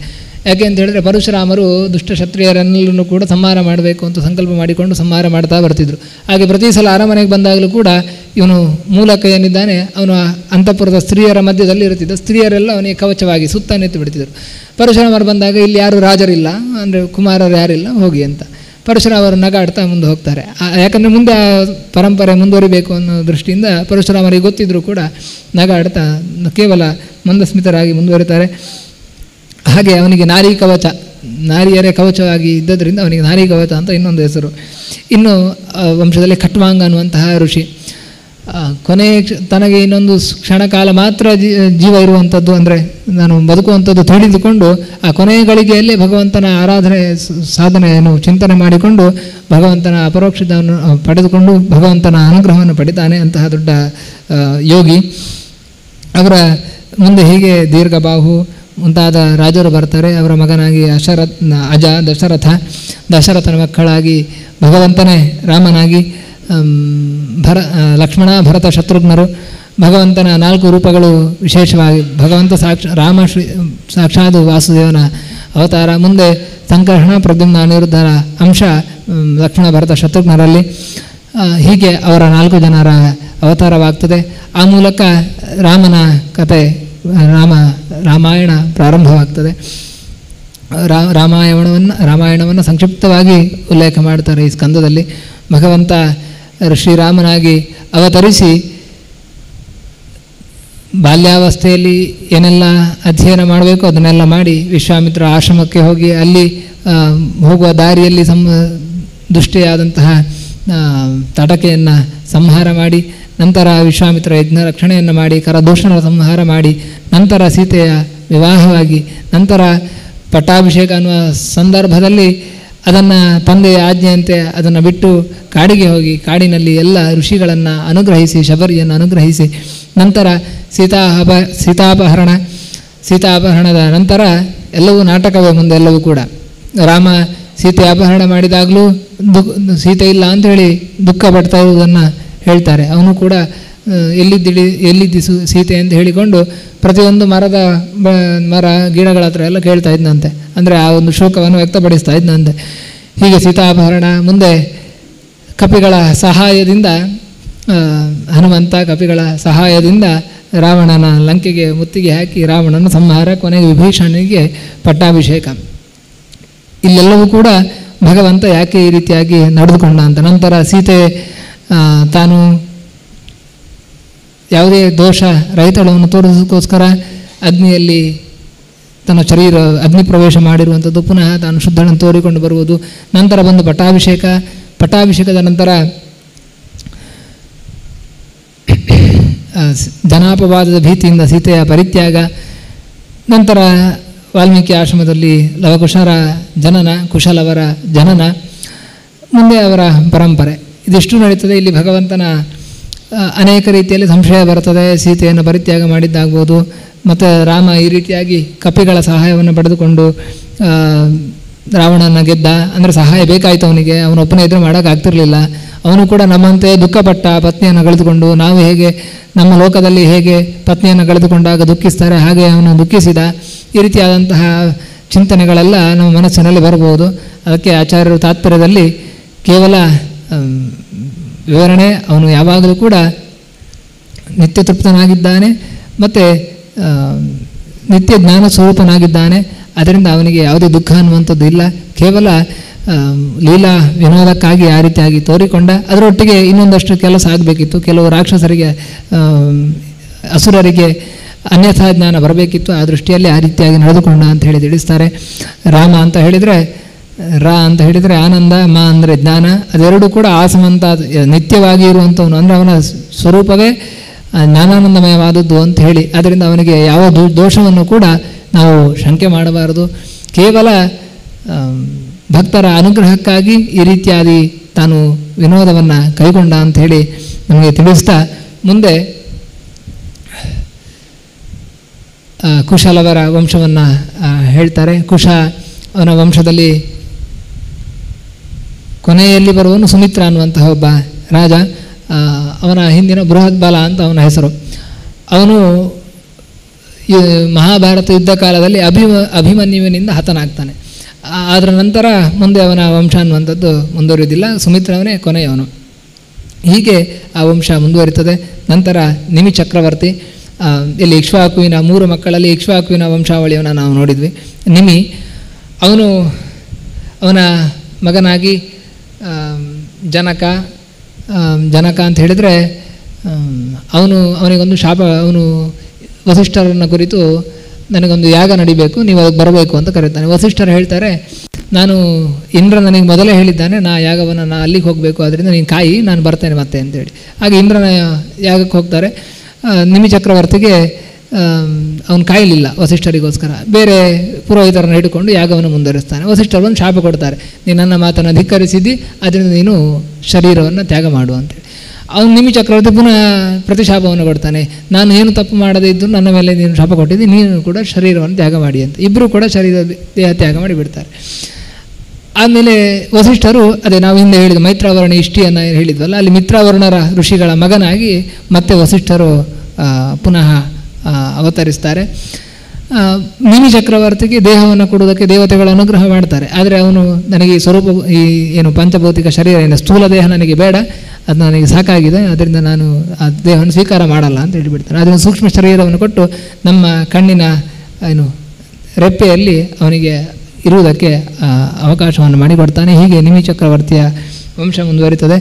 ಯಾಕೆ ಅಂತ ಹೇಳಿದ್ರೆ ಪರಶುರಾಮರು ದುಷ್ಟ ಕ್ಷತ್ರಿಯರನ್ನೆಲ್ಲೂ ಕೂಡ ಸಂಹಾರ ಮಾಡಬೇಕು ಅಂತ ಸಂಕಲ್ಪ ಮಾಡಿಕೊಂಡು ಸಂಹಾರ ಮಾಡ್ತಾ ಬರ್ತಿದ್ರು. ಹಾಗೆ ಪ್ರತಿ ಸಲ ಅರಮನೆಗೆ ಬಂದಾಗಲೂ ಕೂಡ ಇವನು ಮೂಲಕ ಏನಿದ್ದಾನೆ ಅವನು ಅಂತಃಪುರದ ಸ್ತ್ರೀಯರ ಮಧ್ಯದಲ್ಲಿ ಇರುತ್ತಿದ್ದ. ಸ್ತ್ರೀಯರೆಲ್ಲ ಅವನಿಗೆ ಕವಚವಾಗಿ ಸುತ್ತ ನಿಂತು ಬಿಡ್ತಿದ್ರು. ಪರಶುರಾಮರು ಬಂದಾಗ ಇಲ್ಲಿ ಯಾರು ರಾಜರಿಲ್ಲ, ಅಂದರೆ ಕುಮಾರರು ಯಾರಿಲ್ಲ, ಹೋಗಿ ಅಂತ ಪರಶುರಾಮರು ನಗಾಡ್ತಾ ಮುಂದೆ ಹೋಗ್ತಾರೆ. ಯಾಕಂದರೆ ಮುಂದೆ ಆ ಪರಂಪರೆ ಮುಂದುವರಿಬೇಕು ಅನ್ನೋ ದೃಷ್ಟಿಯಿಂದ ಪರಶುರಾಮರಿಗೆ ಗೊತ್ತಿದ್ದರೂ ಕೂಡ ನಗಾಡ್ತಾ ಕೇವಲ ಮಂದಸ್ಮಿತರಾಗಿ ಮುಂದುವರಿತಾರೆ. ಹಾಗೆ ಅವನಿಗೆ ನಾರಿ ಕವಚ, ನಾರಿಯರೇ ಕವಚವಾಗಿ ಇದ್ದದರಿಂದ ಅವನಿಗೆ ನಾರಿ ಕವಚ ಅಂತ ಇನ್ನೊಂದು ಹೆಸರು. ಇನ್ನು ವಂಶದಲ್ಲಿ ಖಟ್ವಾಂಗ ಅನ್ನುವಂತಹ ಋಷಿ ಕೊನೆ ತನಗೆ ಇನ್ನೊಂದು ಕ್ಷಣಕಾಲ ಮಾತ್ರ ಜೀವ ಇರುವಂಥದ್ದು, ಅಂದರೆ ನಾನು ಬದುಕುವಂಥದ್ದು ತಿಳಿದುಕೊಂಡು ಆ ಕೊನೆಯ ಗಳಿಗೆಯಲ್ಲೇ ಭಗವಂತನ ಆರಾಧನೆ ಸಾಧನೆಯನ್ನು ಚಿಂತನೆ ಮಾಡಿಕೊಂಡು ಭಗವಂತನ ಅಪರೋಕ್ಷವನ್ನು ಪಡೆದುಕೊಂಡು ಭಗವಂತನ ಅನುಗ್ರಹವನ್ನು ಪಡಿತಾನೆ. ಅಂತಹ ದೊಡ್ಡ ಯೋಗಿ. ಅವರ ಮುಂದೆ ಹೀಗೆ ದೀರ್ಘಬಾಹು ಮುಂತಾದ ರಾಜರು ಬರ್ತಾರೆ. ಅವರ ಮಗನಾಗಿ ಅಜ ದಶರಥನ ಮಕ್ಕಳಾಗಿ ಭಗವಂತನೇ ರಾಮನಾಗಿ, ಲಕ್ಷ್ಮಣ ಭರತ ಶತ್ರುಘ್ನರು, ಭಗವಂತನ 4 ರೂಪಗಳು ವಿಶೇಷವಾಗಿ ಭಗವಂತ ಸಾಕ್ಷಾತ್ ವಾಸುದೇವನ ಅವತಾರ. ಮುಂದೆ ಸಂಕರ್ಷಣ ಪ್ರದ್ಯುಮ್ನ ಅನಿರುದ್ಧರ ಅಂಶ ಲಕ್ಷ್ಮಣ ಭರತ ಶತ್ರುಘ್ನರಲ್ಲಿ. ಹೀಗೆ ಅವರ 4 ಜನರ ಅವತಾರವಾಗ್ತದೆ. ಆ ಮೂಲಕ ರಾಮನ ಕತೆ ರಾಮಾಯಣ ಪ್ರಾರಂಭವಾಗ್ತದೆ. ರಾಮಾಯಣವನ್ನು ಸಂಕ್ಷಿಪ್ತವಾಗಿ ಉಲ್ಲೇಖ ಮಾಡ್ತಾರೆ ಈ ಸ್ಕಂದದಲ್ಲಿ. ಭಗವಂತ ಶ್ರೀರಾಮನಾಗಿ ಅವತರಿಸಿ ಬಾಲ್ಯಾವಸ್ಥೆಯಲ್ಲಿ ಏನೆಲ್ಲ ಅಧ್ಯಯನ ಮಾಡಬೇಕು ಅದನ್ನೆಲ್ಲ ಮಾಡಿ ವಿಶ್ವಾಮಿತ್ರ ಆಶ್ರಮಕ್ಕೆ ಹೋಗಿ ಅಲ್ಲಿ ಹೋಗುವ ದಾರಿಯಲ್ಲಿ ದುಷ್ಟಿಯಾದಂತಹ ತಟಕೆಯನ್ನು ಸಂಹಾರ ಮಾಡಿ, ನಂತರ ವಿಶ್ವಾಮಿತ್ರ ಯಜ್ಞ ರಕ್ಷಣೆಯನ್ನು ಮಾಡಿ ಕರದೂಷಣರ ಸಂಹಾರ ಮಾಡಿ, ನಂತರ ಸೀತೆಯ ವಿವಾಹವಾಗಿ, ನಂತರ ಪಟ್ಟಾಭಿಷೇಕ ಅನ್ನುವ ಸಂದರ್ಭದಲ್ಲಿ ಅದನ್ನು ತಂದೆಯ ಆಜ್ಞೆಯಂತೆ ಅದನ್ನು ಬಿಟ್ಟು ಕಾಡಿಗೆ ಹೋಗಿ ಕಾಡಿನಲ್ಲಿ ಎಲ್ಲ ಋಷಿಗಳನ್ನು ಅನುಗ್ರಹಿಸಿ ಶಬರಿಯನ್ನು ಅನುಗ್ರಹಿಸಿ, ನಂತರ ಸೀತಾಪಹರಣದ ನಂತರ ಎಲ್ಲವೂ ನಾಟಕವೇ ಮುಂದೆ ಎಲ್ಲವೂ ಕೂಡ. ರಾಮ ಸೀತೆ ಅಪಹರಣ ಮಾಡಿದಾಗಲೂ ಸೀತೆ ಇಲ್ಲ ಅಂಥೇಳಿ ದುಃಖ ಪಡ್ತಾ ಇರುವುದನ್ನು ಹೇಳ್ತಾರೆ. ಅವನು ಕೂಡ ಎಲ್ಲಿದ್ದಿ ಸೀತೆ ಅಂತ ಹೇಳಿಕೊಂಡು ಪ್ರತಿಯೊಂದು ಮರ ಗಿಡಗಳ ಹತ್ರ ಎಲ್ಲ ಕೇಳ್ತಾ ಇದ್ದಂತೆ, ಅಂದರೆ ಆ ಒಂದು ಶೋಕವನ್ನು ವ್ಯಕ್ತಪಡಿಸ್ತಾ ಇದ್ದಂತೆ. ಹೀಗೆ ಸೀತಾಪಹರಣ. ಮುಂದೆ ಕಪಿಗಳ ಸಹಾಯದಿಂದ ಹನುಮಂತ ಕಪಿಗಳ ಸಹಾಯದಿಂದ ರಾವಣನ ಲಂಕೆಗೆ ಮುತ್ತಿಗೆ ಹಾಕಿ ರಾವಣನ ಸಂಹಾರ, ಕೊನೆಗೆ ವಿಭೀಷಣನಿಗೆ ಪಟ್ಟಾಭಿಷೇಕ. ಇಲ್ಲೆಲ್ಲವೂ ಕೂಡ ಭಗವಂತ ಯಾಕೆ ಈ ರೀತಿಯಾಗಿ ನಡೆದುಕೊಂಡ ಅಂತ. ನಂತರ ಸೀತೆ ತಾನು ಯಾವುದೇ ದೋಷ ರಹಿತಳವನ್ನು ತೋರಿಸೋಕ್ಕೋಸ್ಕರ ಅಗ್ನಿಯಲ್ಲಿ ತನ್ನ ಅಗ್ನಿ ಪ್ರವೇಶ ಮಾಡಿರುವಂಥದ್ದು, ಪುನಃ ತಾನು ಶುದ್ಧಳನ್ನು ತೋರಿಕೊಂಡು ಬರುವುದು. ನಂತರ ಬಂದು ಪಟ್ಟಾಭಿಷೇಕದ ನಂತರ ಜನಾಪವಾದದ ಭೀತಿಯಿಂದ ಸೀತೆಯ ಪರಿತ್ಯಾಗ, ನಂತರ ವಾಲ್ಮೀಕಿ ಆಶ್ರಮದಲ್ಲಿ ಲವಕುಶರ ಜನನ, ಕುಶಲವರ ಜನನ, ಮುಂದೆ ಅವರ ಪರಂಪರೆ. ಇದಿಷ್ಟು ನಡೀತದೆ. ಇಲ್ಲಿ ಭಗವಂತನ ಅನೇಕ ರೀತಿಯಲ್ಲಿ ಸಂಶಯ ಬರ್ತದೆ. ಸೀತೆಯನ್ನು ಪರಿತ್ಯಾಗ ಮಾಡಿದ್ದಾಗ್ಬೋದು, ಮತ್ತು ರಾಮ ಈ ರೀತಿಯಾಗಿ ಕಪಿಗಳ ಸಹಾಯವನ್ನು ಪಡೆದುಕೊಂಡು ರಾವಣನ ಗೆದ್ದ. ಅಂದರೆ ಸಹಾಯ ಬೇಕಾಯಿತು ಅವನಿಗೆ, ಅವನೊಬ್ಬನೇ ಇದ್ದರೆ ಮಾಡೋಕ್ಕಾಗ್ತಿರ್ಲಿಲ್ಲ. ಅವನು ಕೂಡ ನಮ್ಮಂತೆ ದುಃಖಪಟ್ಟ, ಪತ್ನಿಯನ್ನು ಕಳೆದುಕೊಂಡು. ನಾವು ಹೇಗೆ ನಮ್ಮ ಲೋಕದಲ್ಲಿ ಹೇಗೆ ಪತ್ನಿಯನ್ನು ಕಳೆದುಕೊಂಡಾಗ ದುಃಖಿಸ್ತಾರೆ ಹಾಗೆ ಅವನು ದುಃಖಿಸಿದ. ಈ ರೀತಿಯಾದಂತಹ ಚಿಂತನೆಗಳೆಲ್ಲ ನಮ್ಮ ಮನಸ್ಸಿನಲ್ಲಿ ಬರಬಹುದು. ಅದಕ್ಕೆ ಆಚಾರ್ಯರು ತಾತ್ಪರ್ಯದಲ್ಲಿ ಕೇವಲ ವಿವರಣೆ, ಅವನು ಯಾವಾಗಲೂ ಕೂಡ ನಿತ್ಯ ತೃಪ್ತನಾಗಿದ್ದಾನೆ ಮತ್ತು ನಿತ್ಯ ಜ್ಞಾನ ಸ್ವರೂಪನಾಗಿದ್ದಾನೆ. ಅದರಿಂದ ಅವನಿಗೆ ಯಾವುದೇ ದುಃಖ ಅನ್ನುವಂಥದ್ದು ಇಲ್ಲ. ಕೇವಲ ಲೀಲಾ ವಿನೋದಕ್ಕಾಗಿ ಆ ರೀತಿಯಾಗಿ ತೋರಿಕೊಂಡ. ಅದರೊಟ್ಟಿಗೆ ಇನ್ನೊಂದಷ್ಟು ಕೆಲಸ ಆಗಬೇಕಿತ್ತು. ಕೆಲವು ರಾಕ್ಷಸರಿಗೆ, ಅಸುರರಿಗೆ ಅನ್ಯಥಾ ಜ್ಞಾನ ಬರಬೇಕಿತ್ತು. ಆ ದೃಷ್ಟಿಯಲ್ಲಿ ಆ ರೀತಿಯಾಗಿ ನಡೆದುಕೊಂಡ ಅಂತ ಹೇಳಿ ತಿಳಿಸ್ತಾರೆ. ರಾಮ ಅಂತ ಹೇಳಿದರೆ ಅಂತ ಹೇಳಿದರೆ ಆನಂದ, ಮ ಅಂದರೆ ಜ್ಞಾನ. ಅದೆರಡೂ ಕೂಡ ಆಸಮಂತ ನಿತ್ಯವಾಗಿ ಇರುವಂಥವನು, ಅಂದರೆ ಅವನ ಸ್ವರೂಪವೇ ಜ್ಞಾನಾನಂದಮಯವಾದದ್ದು ಅಂತ ಹೇಳಿ. ಅದರಿಂದ ಅವನಿಗೆ ಯಾವ ದೋಷವನ್ನು ಕೂಡ ನಾವು ಶಂಕೆ ಮಾಡಬಾರದು. ಕೇವಲ ಭಕ್ತರ ಅನುಗ್ರಹಕ್ಕಾಗಿ ಈ ರೀತಿಯಾಗಿ ತಾನು ವಿನೋದವನ್ನು ಕೈಗೊಂಡ ಅಂಥೇಳಿ ನಮಗೆ ತಿಳಿಸ್ತಾ ಮುಂದೆ ಕುಶಲವರ ವಂಶವನ್ನು ಹೇಳ್ತಾರೆ. ಕುಶ ಅವನ ವಂಶದಲ್ಲಿ ಕೊನೆಯಲ್ಲಿ ಬರುವನು ಸುಮಿತ್ರ ಅನ್ನುವಂತಹ ಒಬ್ಬ ರಾಜ. ಅವನ ಹಿಂದಿನ ಬೃಹದ್ಬಲ ಅಂತ ಅವನ ಹೆಸರು. ಅವನು ಈ ಮಹಾಭಾರತ ಯುದ್ಧ ಕಾಲದಲ್ಲಿ ಅಭಿಮನ್ಯುವಿನಿಂದ ಹತನಾಗ್ತಾನೆ. ಅದರ ನಂತರ ಮುಂದೆ ಅವನ ವಂಶ ಅನ್ನುವಂಥದ್ದು ಮುಂದುವರಿಯೋದಿಲ್ಲ, ಸುಮಿತ್ರವನೇ ಕೊನೆಯವನು. ಹೀಗೆ ಆ ವಂಶ ಮುಂದುವರಿತದೆ. ನಂತರ ನಿಮಿ ಚಕ್ರವರ್ತಿ, ಇಲ್ಲಿ ಇಕ್ಷ್ವಾಕುವಿನ 3 ಮಕ್ಕಳಲ್ಲಿ ಇಕ್ಷ್ವಾಕುವಿನ ವಂಶಾವಳಿಯನ್ನು ನಾವು ನೋಡಿದ್ವಿ. ನಿಮಿ ಅವನ ಮಗನಾಗಿ ಜನಕ ಅಂತ ಹೇಳಿದರೆ ಅವನಿಗೊಂದು ಶಾಪ, ಅವನು ವಸಿಷ್ಠರನ್ನು ಕುರಿತು ನನಗೊಂದು ಯಾಗ ನಡಿಬೇಕು, ನೀವು ಅದಕ್ಕೆ ಬರಬೇಕು ಅಂತ ಕರೀತಾನೆ. ವಸಿಷ್ಠರು ಹೇಳ್ತಾರೆ, ನಾನು ಇಂದ್ರ ನನಗೆ ಮೊದಲೇ ಹೇಳಿದ್ದಾನೆ, ನಾ ಯಾಗವನ್ನು ಅಲ್ಲಿಗೆ ಹೋಗಬೇಕು, ಅದರಿಂದ ನೀನು ಕಾಯಿ, ನಾನು ಬರ್ತೇನೆ ಮತ್ತೆ ಅಂತೇಳಿ. ಹಾಗೆ ಇಂದ್ರನ ಯಾಗಕ್ಕೆ ಹೋಗ್ತಾರೆ. ನಿಮಿ ಚಕ್ರವರ್ತಿಗೆ ಅವನು ಕಾಯಲಿಲ್ಲ ವಸಿಷ್ಠರಿಗೋಸ್ಕರ, ಬೇರೆ ಪುರೋಹಿತರನ್ನು ಹಿಡ್ಕೊಂಡು ಯಾಗವನ್ನು ಮುಂದುವರಿಸ್ತಾನೆ. ವಸಿಷ್ಠರು ಒಂದು ಶಾಪ ಕೊಡ್ತಾರೆ, ನೀನು ನನ್ನ ಮಾತನ್ನು ಧಿಕ್ಕರಿಸಿದ್ದಿ, ಅದರಿಂದ ನೀನು ಶರೀರವನ್ನು ತ್ಯಾಗ ಮಾಡು ಅಂತೇಳಿ. ಅವನು ನಿಮಿ ಚಕ್ರವರ್ತಿ ಪುನಃ ಪ್ರತಿಶಾಪವನ್ನು ಕೊಡ್ತಾನೆ, ನಾನು ಏನು ತಪ್ಪು ಮಾಡದೇ ಇದ್ದು ನನ್ನ ಮೇಲೆ ನೀನು ಶಾಪ ಕೊಟ್ಟಿದ್ದಿ, ನೀನು ಕೂಡ ಶರೀರವನ್ನು ತ್ಯಾಗ ಮಾಡಿ ಅಂತ. ಇಬ್ಬರು ಕೂಡ ದೇಹ ತ್ಯಾಗ ಮಾಡಿ ಬಿಡ್ತಾರೆ. ಆದಮೇಲೆ ವಸಿಷ್ಠರು, ಅದೇ ನಾವು ಹಿಂದೆ ಹೇಳಿದ ಮೈತ್ರಾವರ್ಣ ಇಷ್ಟಿಯನ್ನು ಹೇಳಿದ್ವಲ್ಲ, ಅಲ್ಲಿ ಮಿತ್ರಾವರ್ಣರ ಋಷಿಗಳ ಮಗನಾಗಿ ಮತ್ತೆ ವಸಿಷ್ಠರು ಪುನಃ ಅವತರಿಸ್ತಾರೆ. ನಿಮಿ ಚಕ್ರವರ್ತಿಗೆ ದೇಹವನ್ನು ಕೊಡುವುದಕ್ಕೆ ದೇವತೆಗಳ ಅನುಗ್ರಹ ಮಾಡ್ತಾರೆ. ಆದರೆ ಅವನು ನನಗೆ ಸ್ವರೂಪ ಈ ಏನು ಪಂಚಭೌತಿಕ ಶರೀರ ಏನು ಸ್ಥೂಲ ದೇಹ ನನಗೆ ಬೇಡ, ಅದು ನನಗೆ ಸಾಕಾಗಿದೆ, ಅದರಿಂದ ನಾನು ಆ ದೇಹವನ್ನು ಸ್ವೀಕಾರ ಮಾಡಲ್ಲ ಅಂತ ಹೇಳಿಬಿಡ್ತಾನೆ. ಅದನ್ನು ಸೂಕ್ಷ್ಮ ಶರೀರವನ್ನು ಕೊಟ್ಟು ನಮ್ಮ ಕಣ್ಣಿನ ಏನು ರೆಪ್ಪೆಯಲ್ಲಿ ಅವನಿಗೆ ಇರುವುದಕ್ಕೆ ಅವಕಾಶವನ್ನು ಮಾಡಿಕೊಡ್ತಾನೆ. ಹೀಗೆ ನಿಮಿ ಚಕ್ರವರ್ತಿಯ ವಂಶ ಮುಂದುವರಿತದೆ.